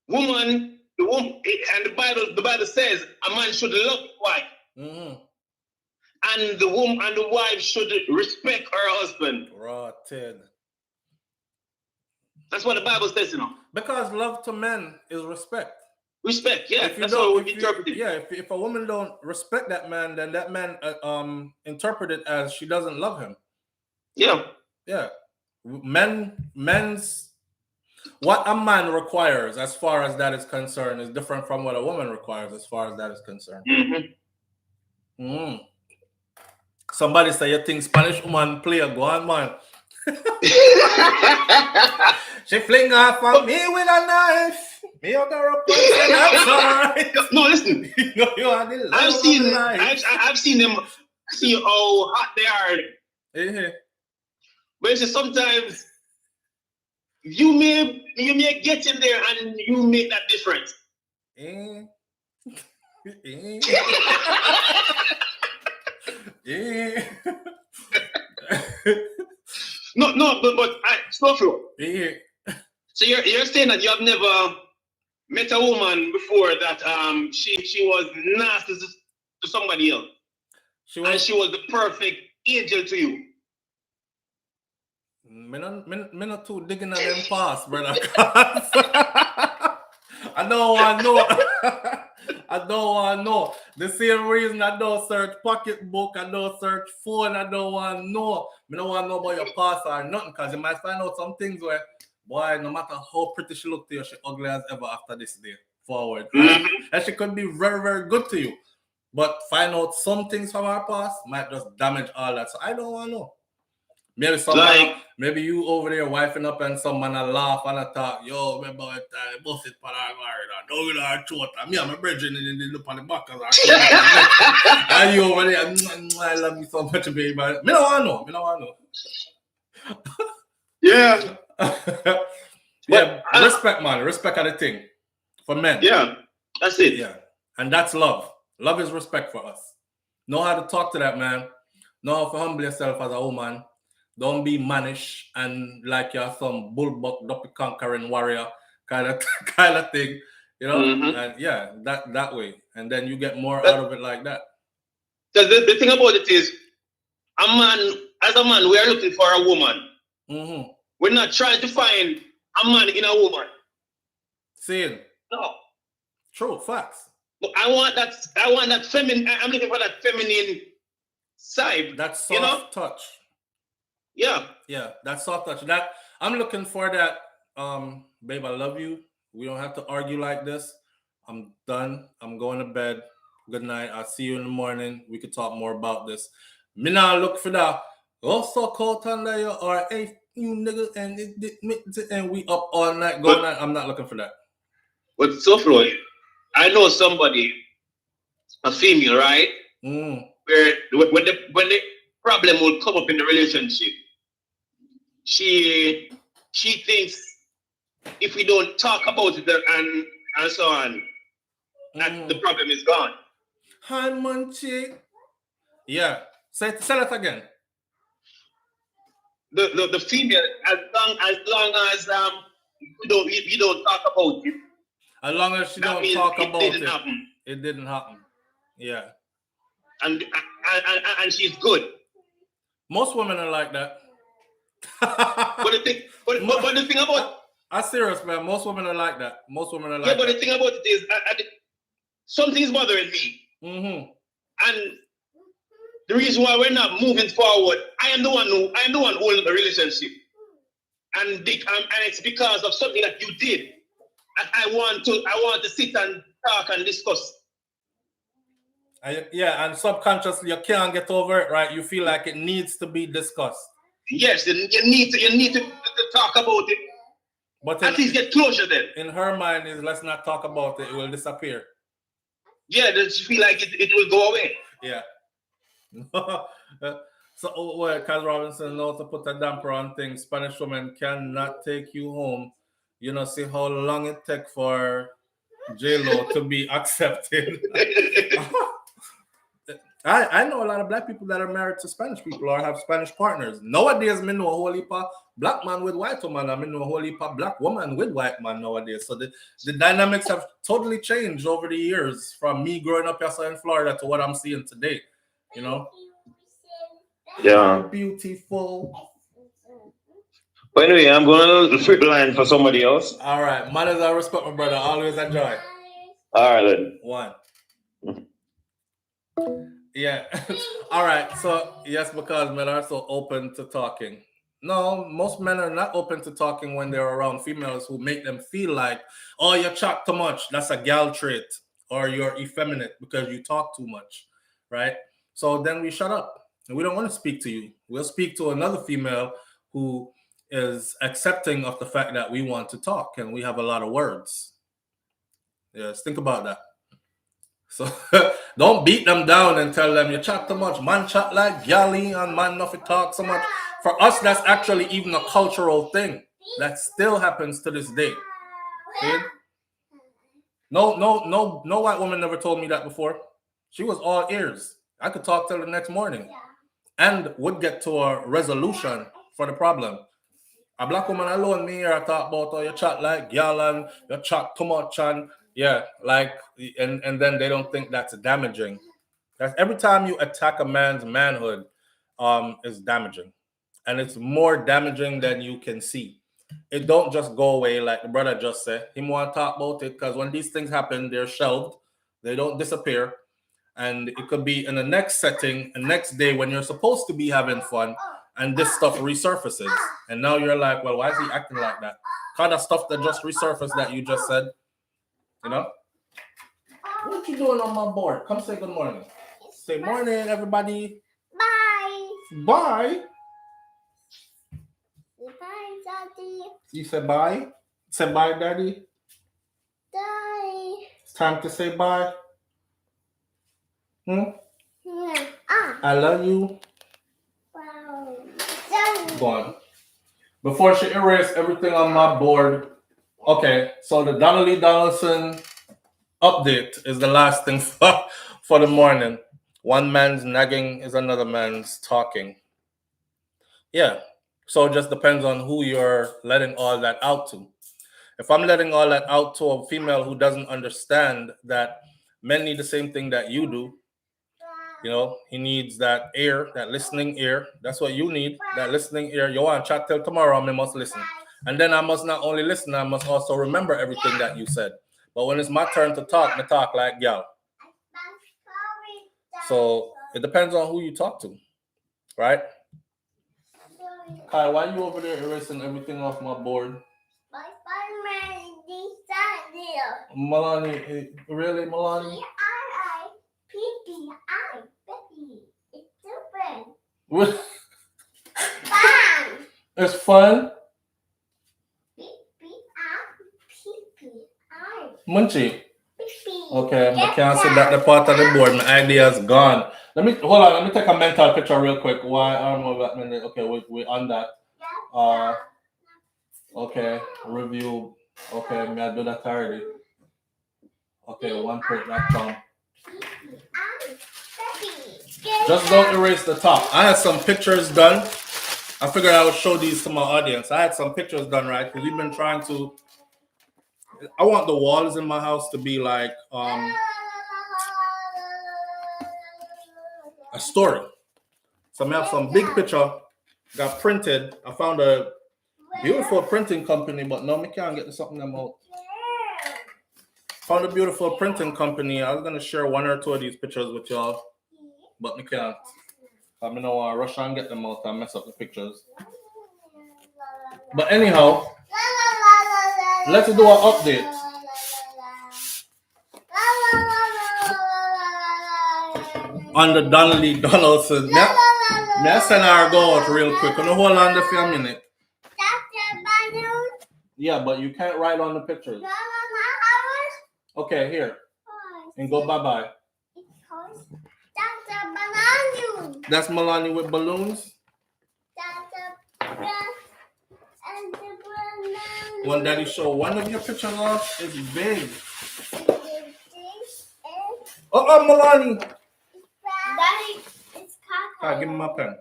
Woman, and the Bible says a man should love his wife. And the woman and the wife should respect her husband.
Rotten.
That's what the Bible says, you know.
Because love to men is respect.
Respect, yeah. That's how we interpret it.
Yeah, if a woman don't respect that man, then that man interpret it as she doesn't love him.
Yeah.
Yeah. What a man requires as far as that is concerned is different from what a woman requires as far as that is concerned. Somebody say you think Spanish woman play a go on, man. She fling off on me with a knife. Me up there up and that's alright.
No, listen.
You are the
I've seen them see how hot they are. But sometimes you may get in there and you make that difference. No, but SouFLo. So you're saying that you have never met a woman before that she was nasty to somebody else, and she was the perfect angel to you.
Me not too digging at them past, brother. I don't want to know. I don't want to know. The same reason I don't search pocketbook, I don't search phone, I don't want to know. I don't want to know about your past or nothing, because you might find out some things where, boy, no matter how pretty she look to you, she ugly as ever after this day forward. And she could be very, very good to you. But find out some things from her past might just damage all that. So I don't want to know. Maybe someone, maybe you over there wifing up and someone a laugh and a talk. Yo, remember what I bust it for our garden. No, you are short. Me and my brethren in the look on the back. And you over there, I love you so much, baby. But me don't want to know.
Yeah.
Yeah, respect, man. Respect are the thing for men.
Yeah, that's it.
Yeah, and that's love. Love is respect for us. Know how to talk to that man. Know how to humble yourself as a woman. Don't be mannish and like you're some bullbuck, duppy conquering warrior kind of thing. You know, and yeah, that way, and then you get more out of it like that.
Because the thing about it is, as a man, we are looking for a woman. We're not trying to find a man in a woman.
See?
No.
True, facts.
But I want that feminine. I'm looking for that feminine side.
That soft touch.
Yeah.
Yeah, that soft touch. That I'm looking for that. Babe, I love you. We don't have to argue like this. I'm done. I'm going to bed. Good night. I'll see you in the morning. We could talk more about this. Me now look for that. Also cold under you or hey you nigga and we up all night going night. I'm not looking for that.
But SouFLo, I know somebody, a female, right? Where when the problem will come up in the relationship, she thinks if we don't talk about it and so on, that the problem is gone.
Hi, Munchie. Yeah. Say that again.
The female, as long as you don't talk about it.
As long as she don't talk about it, it didn't happen. Yeah.
And she's good.
Most women are like that.
But the thing about
I'm serious, man. Most women are like that. Most women are like
that.
Yeah,
but the thing about it is, something's bothering me. And the reason why we're not moving forward, I am the one holding the relationship, and it's because of something that you did. And I want to sit and talk and discuss.
Yeah, and subconsciously you can't get over it, right? You feel like it needs to be discussed.
Yes, you need to talk about it. But at least get closure then.
In her mind is let's not talk about it, it will disappear.
Yeah, she feel like it will go away.
Yeah. So Kaz Robinson knows to put a damper on things. Spanish women cannot take you home. You know, see how long it take for J-Lo to be accepted. I know a lot of black people that are married to Spanish people or have Spanish partners. Nowadays, I know a whole heap of black man with white woman. I know a whole heap of black woman with white man nowadays. So the dynamics have totally changed over the years from me growing up here in Florida to what I'm seeing today. You know?
Yeah.
Beautiful.
But anyway, I'm going to flip the line for somebody else.
All right. Manners, I respect my brother. Always enjoy.
All right, then.
One. Yeah. All right. So, yes, because men are so open to talking. No, most men are not open to talking when they're around females who make them feel like, oh, you chat too much. That's a gal trait. Or you're effeminate because you talk too much. Right? So then we shut up. And we don't want to speak to you. We'll speak to another female who is accepting of the fact that we want to talk and we have a lot of words. Yes, think about that. So don't beat them down and tell them you chat too much. Man chat like galley and man nothing talk so much. For us, that's actually even a cultural thing that still happens to this day. See? No white woman never told me that before. She was all ears. I could talk till the next morning and would get to a resolution for the problem. A black woman alone, me here, I talk about how you chat like gal and you chat too much and yeah, like, and then they don't think that's damaging. That's every time you attack a man's manhood, is damaging. And it's more damaging than you can see. It don't just go away like the brother just said. He want to talk about it because when these things happen, they're shelved. They don't disappear. And it could be in the next setting, the next day when you're supposed to be having fun, and this stuff resurfaces. And now you're like, well, why is he acting like that? Kind of stuff that just resurfaced that you just said. You know? What you doing on my board? Come say good morning. Say morning, everybody.
Bye.
Bye.
Bye, Daddy.
You said bye? Say bye, Daddy.
Bye.
It's time to say bye.
Yeah.
I love you.
Wow.
Go on. Before she erased everything on my board. Okay, so the Donnelly Donaldson update is the last thing for the morning. One man's nagging is another man's talking. Yeah, so it just depends on who you're letting all that out to.
If I'm letting all that out to a female who doesn't understand that men need the same thing that you do, you know, he needs that ear, that listening ear. That's what you need, that listening ear. You want to chat till tomorrow, I must listen. And then I must not only listen, I must also remember everything that you said. But when it's my turn to talk, I talk like y'all. So it depends on who you talk to, right? Kai, why are you over there erasing everything off my board? Milani, really, Milani?
It's different.
What?
Fun.
It's fun? Munchie. Okay, I can't see that the part of the board. My idea is gone. Let me hold on. Let me take a mental picture real quick. Why arm of that minute? Okay, we on that. Okay, review. Okay, may I do that already? Okay, one quick that come. Just don't erase the top. I had some pictures done. I figured I would show these to my audience. I had some pictures done, right? Because we've been trying to. I want the walls in my house to be like a story. So I have some big picture got printed. I found a beautiful printing company, but no, I can't get something out. Found a beautiful printing company. I was gonna share one or two of these pictures with y'all, but I can't. I'm gonna rush and get them out and mess up the pictures. But anyhow, let's do an update. On the Donnelly Donaldson. Now send her go out real quick. Can you hold on there for a minute? Yeah, but you can't write on the pictures. Okay, here. And go bye-bye. That's Milani with balloons? When Daddy show one of your pictures off, it's big. Milani.
Daddy, it's Kaka.
Give me my pen.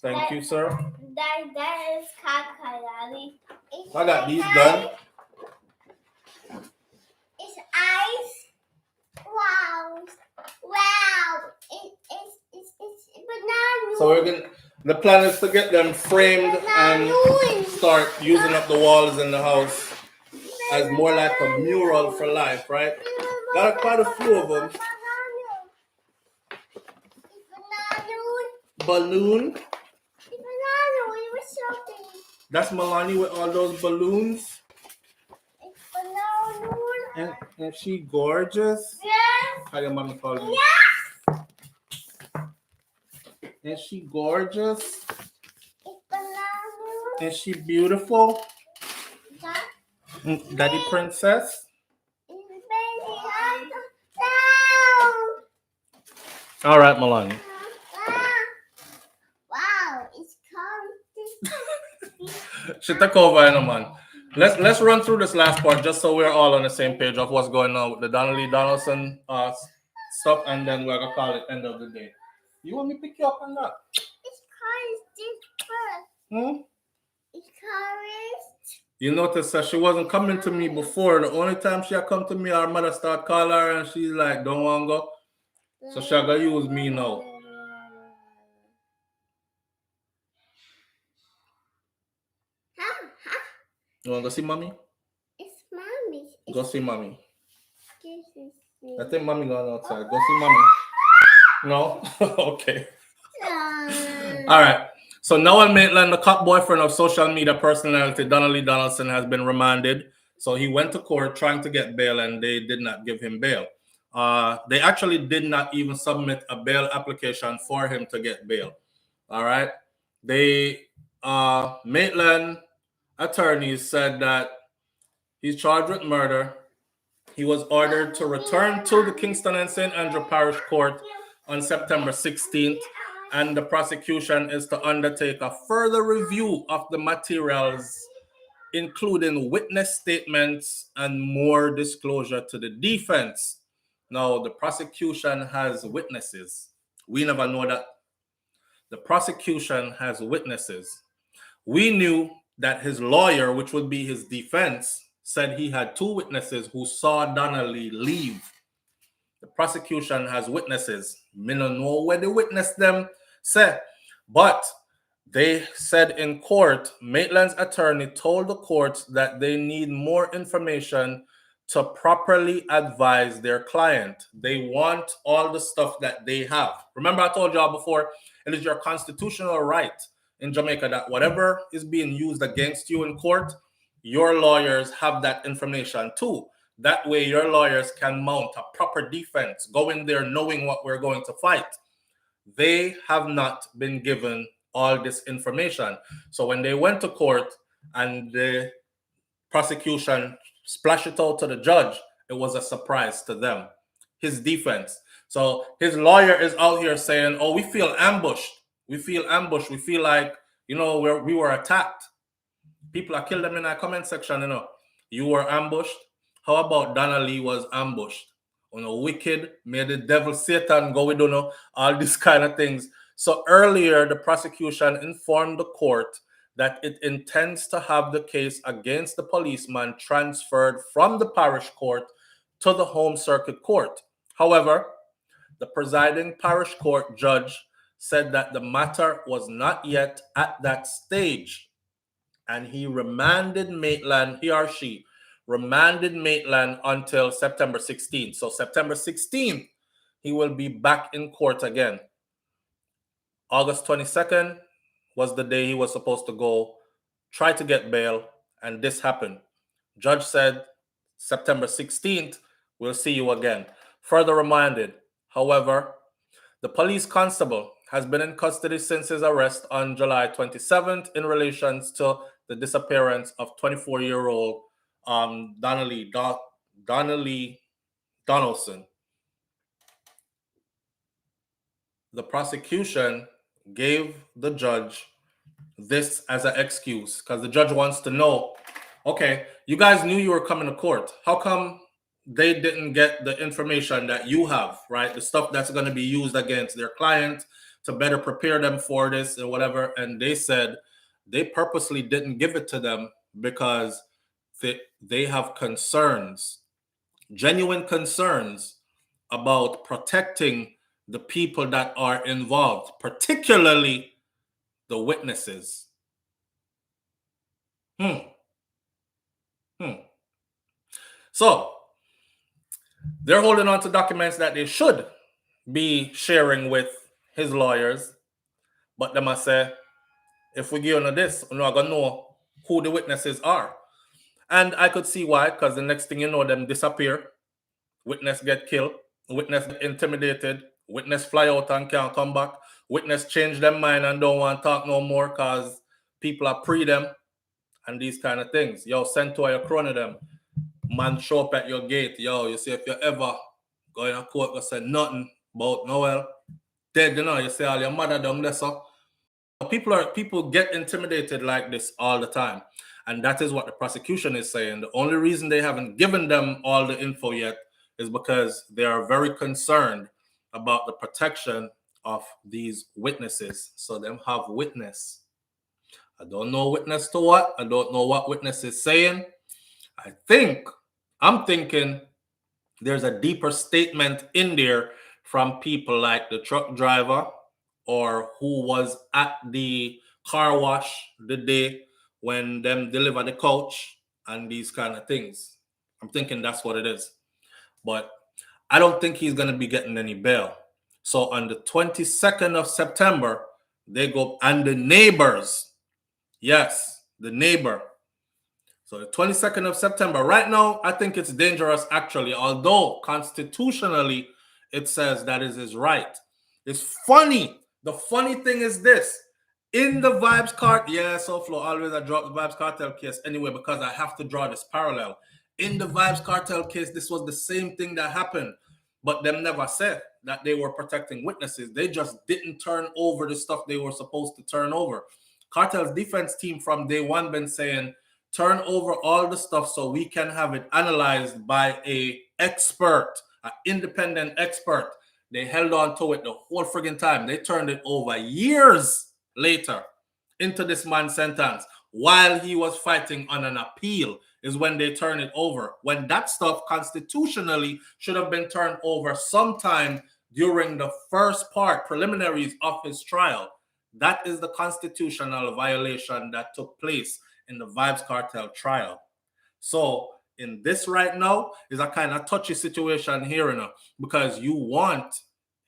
Thank you, sir.
That is Kaka, Daddy.
I got these done.
It's ice. Wow. It's banana.
So we're gonna. The plan is to get them framed and start using up the walls in the house as more like a mural for life, right? Got quite a few of them. Balloon. That's Milani with all those balloons. And she gorgeous.
Yes.
How your mommy call me?
Yes.
And she gorgeous. And she beautiful. Daddy princess. All right, Milani.
Wow, it's cold.
She took over, man. Let's run through this last part just so we're all on the same page of what's going on with the Donnelly Donaldson stuff, and then we're gonna call it end of the day. You want me to pick you up on that?
It's cold. It's cold.
You notice that she wasn't coming to me before. The only time she had come to me, our mother start calling her, and she's like, "Don't want to go." So she gonna use me now. You want to go see mommy?
It's mommy.
Go see mommy.
Me.
I think mommy going outside. Go see mommy. No? Okay. All right. So Noel Maitland, the cop boyfriend of social media personality Donnelly Donaldson, has been remanded. So he went to court trying to get bail, and they did not give him bail. They actually did not even submit a bail application for him to get bail. All right. They Maitland attorneys said that he's charged with murder. He was ordered to return to the Kingston and St. Andrew Parish Court on September 16th, and the prosecution is to undertake a further review of the materials, including witness statements and more disclosure to the defense. Now, the prosecution has witnesses. We never know that. The prosecution has witnesses. We knew that his lawyer, which would be his defense,
said he had 2 witnesses who saw Donnelly leave. The prosecution has witnesses. Me no know where the witness them say, but they said in court, Maitland's attorney told the court that they need more information to properly advise their client. They want all the stuff that they have. Remember, I told y'all before, it is your constitutional right in Jamaica that whatever is being used against you in court, your lawyers have that information too. That way, your lawyers can mount a proper defense, go in there knowing what we're going to fight. They have not been given all this information. So when they went to court and the prosecution splashed it out to the judge, it was a surprise to them. His defense. So his lawyer is out here saying, oh, we feel ambushed. We feel ambushed. We feel like, you know, we were attacked. People are killed them in our comment section, you know. You were ambushed. How about Donnelly was ambushed? You know, wicked, made the devil Satan go, we don't know, all these kind of things. So earlier, the prosecution informed the court that it intends to have the case against the policeman transferred from the parish court to the home circuit court. However, the presiding parish court judge said that the matter was not yet at that stage, and he remanded Maitland, he or she, remanded Maitland until September 16th. So September 16th, he will be back in court again. August 22nd was the day he was supposed to go try to get bail, and this happened. Judge said, September 16th, we'll see you again. Further reminded, however, the police constable has been in custody since his arrest on July 27th in relation to the disappearance of 24-year-old Donnelly Donaldson. The prosecution gave the judge this as an excuse because the judge wants to know, okay, you guys knew you were coming to court. How come they didn't get the information that you have, right? The stuff that's going to be used against their client to better prepare them for this and whatever. And they said they purposely didn't give it to them because they have concerns, genuine concerns about protecting the people that are involved, particularly the witnesses. So they're holding on to documents that they should be sharing with his lawyers, but they must say, if we give you this, we're not gonna know who the witnesses are. And I could see why, because the next thing you know, them disappear, witness get killed, witness get intimidated, witness fly out and can't come back, witness change their mind and don't want to talk no more because people are pre them and these kind of things. Yo, send to your crony them. Man show up at your gate. Yo, you see if you ever go in a court and say nothing about Noel, dead, you know, you say all your mother down there, so. People get intimidated like this all the time. And that is what the prosecution is saying. The only reason they haven't given them all the info yet is because they are very concerned about the protection of these witnesses. So them have witness. I don't know witness to what. I don't know what witness is saying. I'm thinking there's a deeper statement in there from people like the truck driver or who was at the car wash the day when them deliver the couch and these kind of things. I'm thinking that's what it is. But I don't think he's going to be getting any bail. So on the 22nd of September, they go, and the neighbors, yes, the neighbor. So the 22nd of September, right now, I think it's dangerous actually, although constitutionally it says that is his right. It's funny. The funny thing is this. In the Vibes Cartel, yeah, SouFLo, always I drop the Vibes Cartel case anyway because I have to draw this parallel. In the Vibes Cartel case, this was the same thing that happened, but them never said that they were protecting witnesses. They just didn't turn over the stuff they were supposed to turn over. Cartel's defense team from day one been saying, turn over all the stuff so we can have it analyzed by an expert, an independent expert. They held on to it the whole friggin' time. They turned it over years later into this man's sentence while he was fighting on an appeal is when they turn it over. When that stuff constitutionally should have been turned over sometime during the first part, preliminaries of his trial. That is the constitutional violation that took place in the Vybz Kartel trial. So in this right now is a kind of touchy situation here, because you want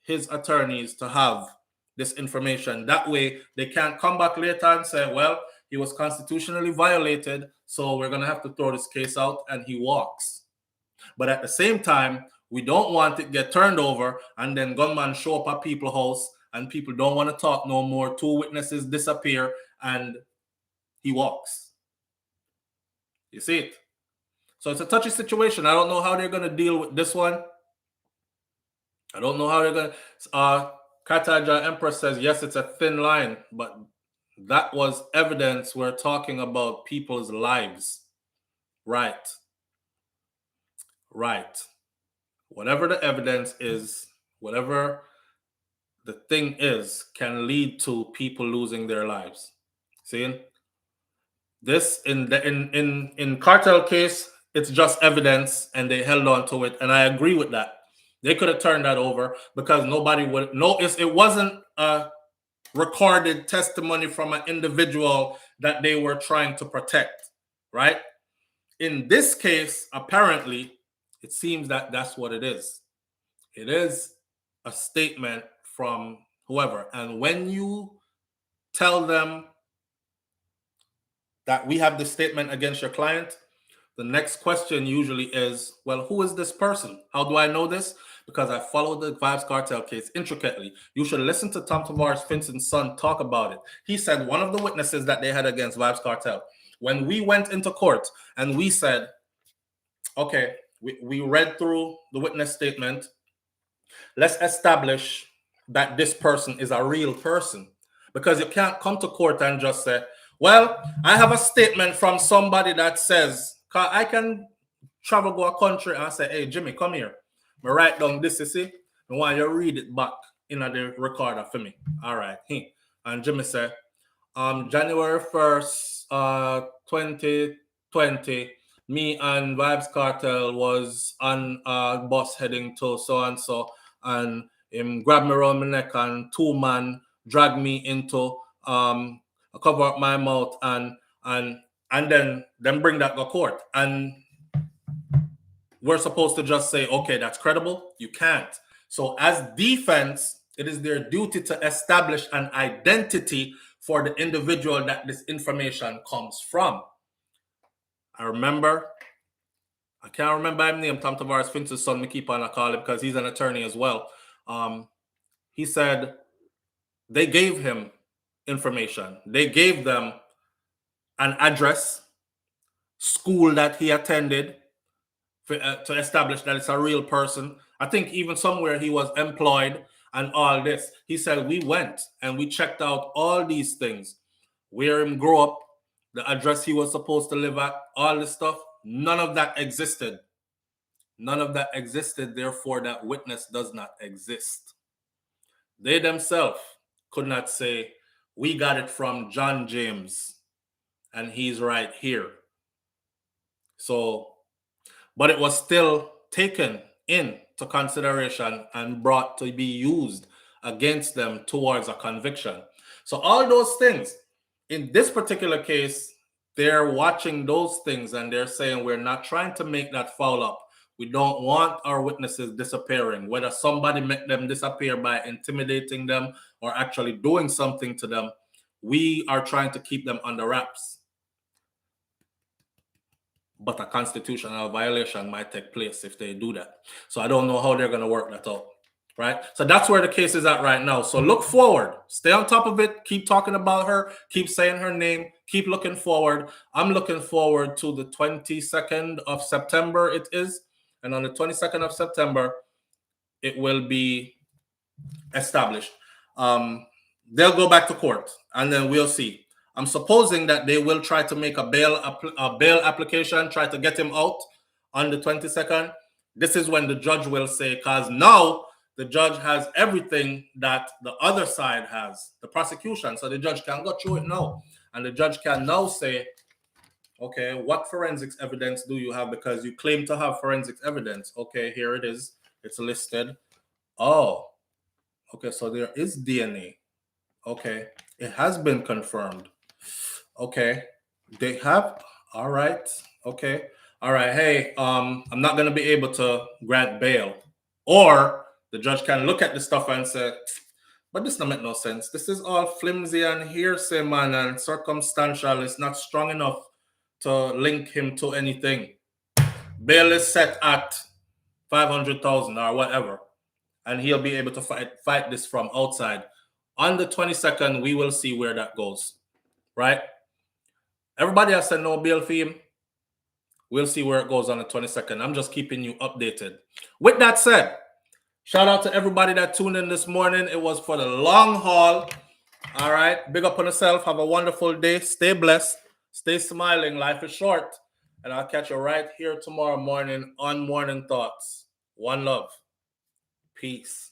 his attorneys to have this information. That way they can't come back later and say, well, he was constitutionally violated, so we're going to have to throw this case out, and he walks. But at the same time, we don't want it get turned over and then gunman show up at people's house and people don't want to talk no more. 2 witnesses disappear and he walks. You see it? So it's a touchy situation. I don't know how they're going to deal with this one. I don't know how they're going to... Kataja Empress says, yes, it's a thin line, but that was evidence. We're talking about people's lives. Right. Right. Whatever the evidence is, whatever the thing is, can lead to people losing their lives. See? This in cartel case, it's just evidence and they held on to it, and I agree with that. They could have turned that over because nobody would notice. It wasn't a recorded testimony from an individual that they were trying to protect, right? In this case, apparently, it seems that that's what it is. It is a statement from whoever. And when you tell them that we have this statement against your client, the next question usually is, well, who is this person? How do I know this? Because I followed the Vybz Kartel case intricately. You should listen to Tom Tavares Finson's son talk about it. He said one of the witnesses that they had against Vybz Kartel, when we went into court and we said, okay, we read through the witness statement. Let's establish that this person is a real person. Because you can't come to court and just say, well, I have a statement from somebody that says, I can travel to a country and say, hey, Jimmy, come here. I write down this, you see? I want you to read it back in the recorder for me. All right. And Jimmy said, January 1st, 2020, me and Vybz Kartel was on a bus heading to so-and-so, and him grabbed me around my neck and 2 men dragged me into cover up my mouth and then bring that to court. And we're supposed to just say, okay, that's credible. You can't. So as defense, it is their duty to establish an identity for the individual that this information comes from. I can't remember his name, Tom Tavares Finson's son, me keep on calling him because he's an attorney as well. He said they gave him information. They gave them an address, school that he attended, to establish that it's a real person. I think even somewhere he was employed and all this. He said we went and we checked out all these things, where him grew up, the address he was supposed to live at, all this stuff. None of that existed. None of that existed. Therefore, that witness does not exist. They themselves could not say, we got it from John James and he's right here. So, but it was still taken into consideration and brought to be used against them towards a conviction. So all those things, in this particular case, they're watching those things and they're saying, we're not trying to make that foul up. We don't want our witnesses disappearing, whether somebody make them disappear by intimidating them or actually doing something to them. We are trying to keep them under wraps. But a constitutional violation might take place if they do that. So I don't know how they're going to work that out, right? So that's where the case is at right now. So look forward. Stay on top of it. Keep talking about her. Keep saying her name. Keep looking forward. I'm looking forward to the 22nd of September it is. And on the 22nd of September, it will be established. They'll go back to court and then we'll see. I'm supposing that they will try to make a bail application, try to get him out on the 22nd. This is when the judge will say, because now the judge has everything that the other side has, the prosecution. So the judge can go through it now. And the judge can now say, Okay, what forensics evidence do you have? Because you claim to have forensics evidence. Okay, here it is. It's listed. Oh, okay, so there is DNA. Okay, it has been confirmed. Okay, they have. All right. Okay. All right. Hey, I'm not gonna be able to grant bail, or the judge can look at the stuff and say, but this don't make no sense. This is all flimsy and hearsay, man, and circumstantial. It's not strong enough to link him to anything. Bail is set at 500,000 or whatever, and he'll be able to fight this from outside. On the 22nd, we will see where that goes, right? Everybody has said no bail for him. We'll see where it goes on the 22nd. I'm just keeping you updated. With that said, shout out to everybody that tuned in this morning. It was for the long haul. All right. Big up on yourself. Have a wonderful day. Stay blessed. Stay smiling. Life is short. And I'll catch you right here tomorrow morning on Morning Thoughts. One love. Peace.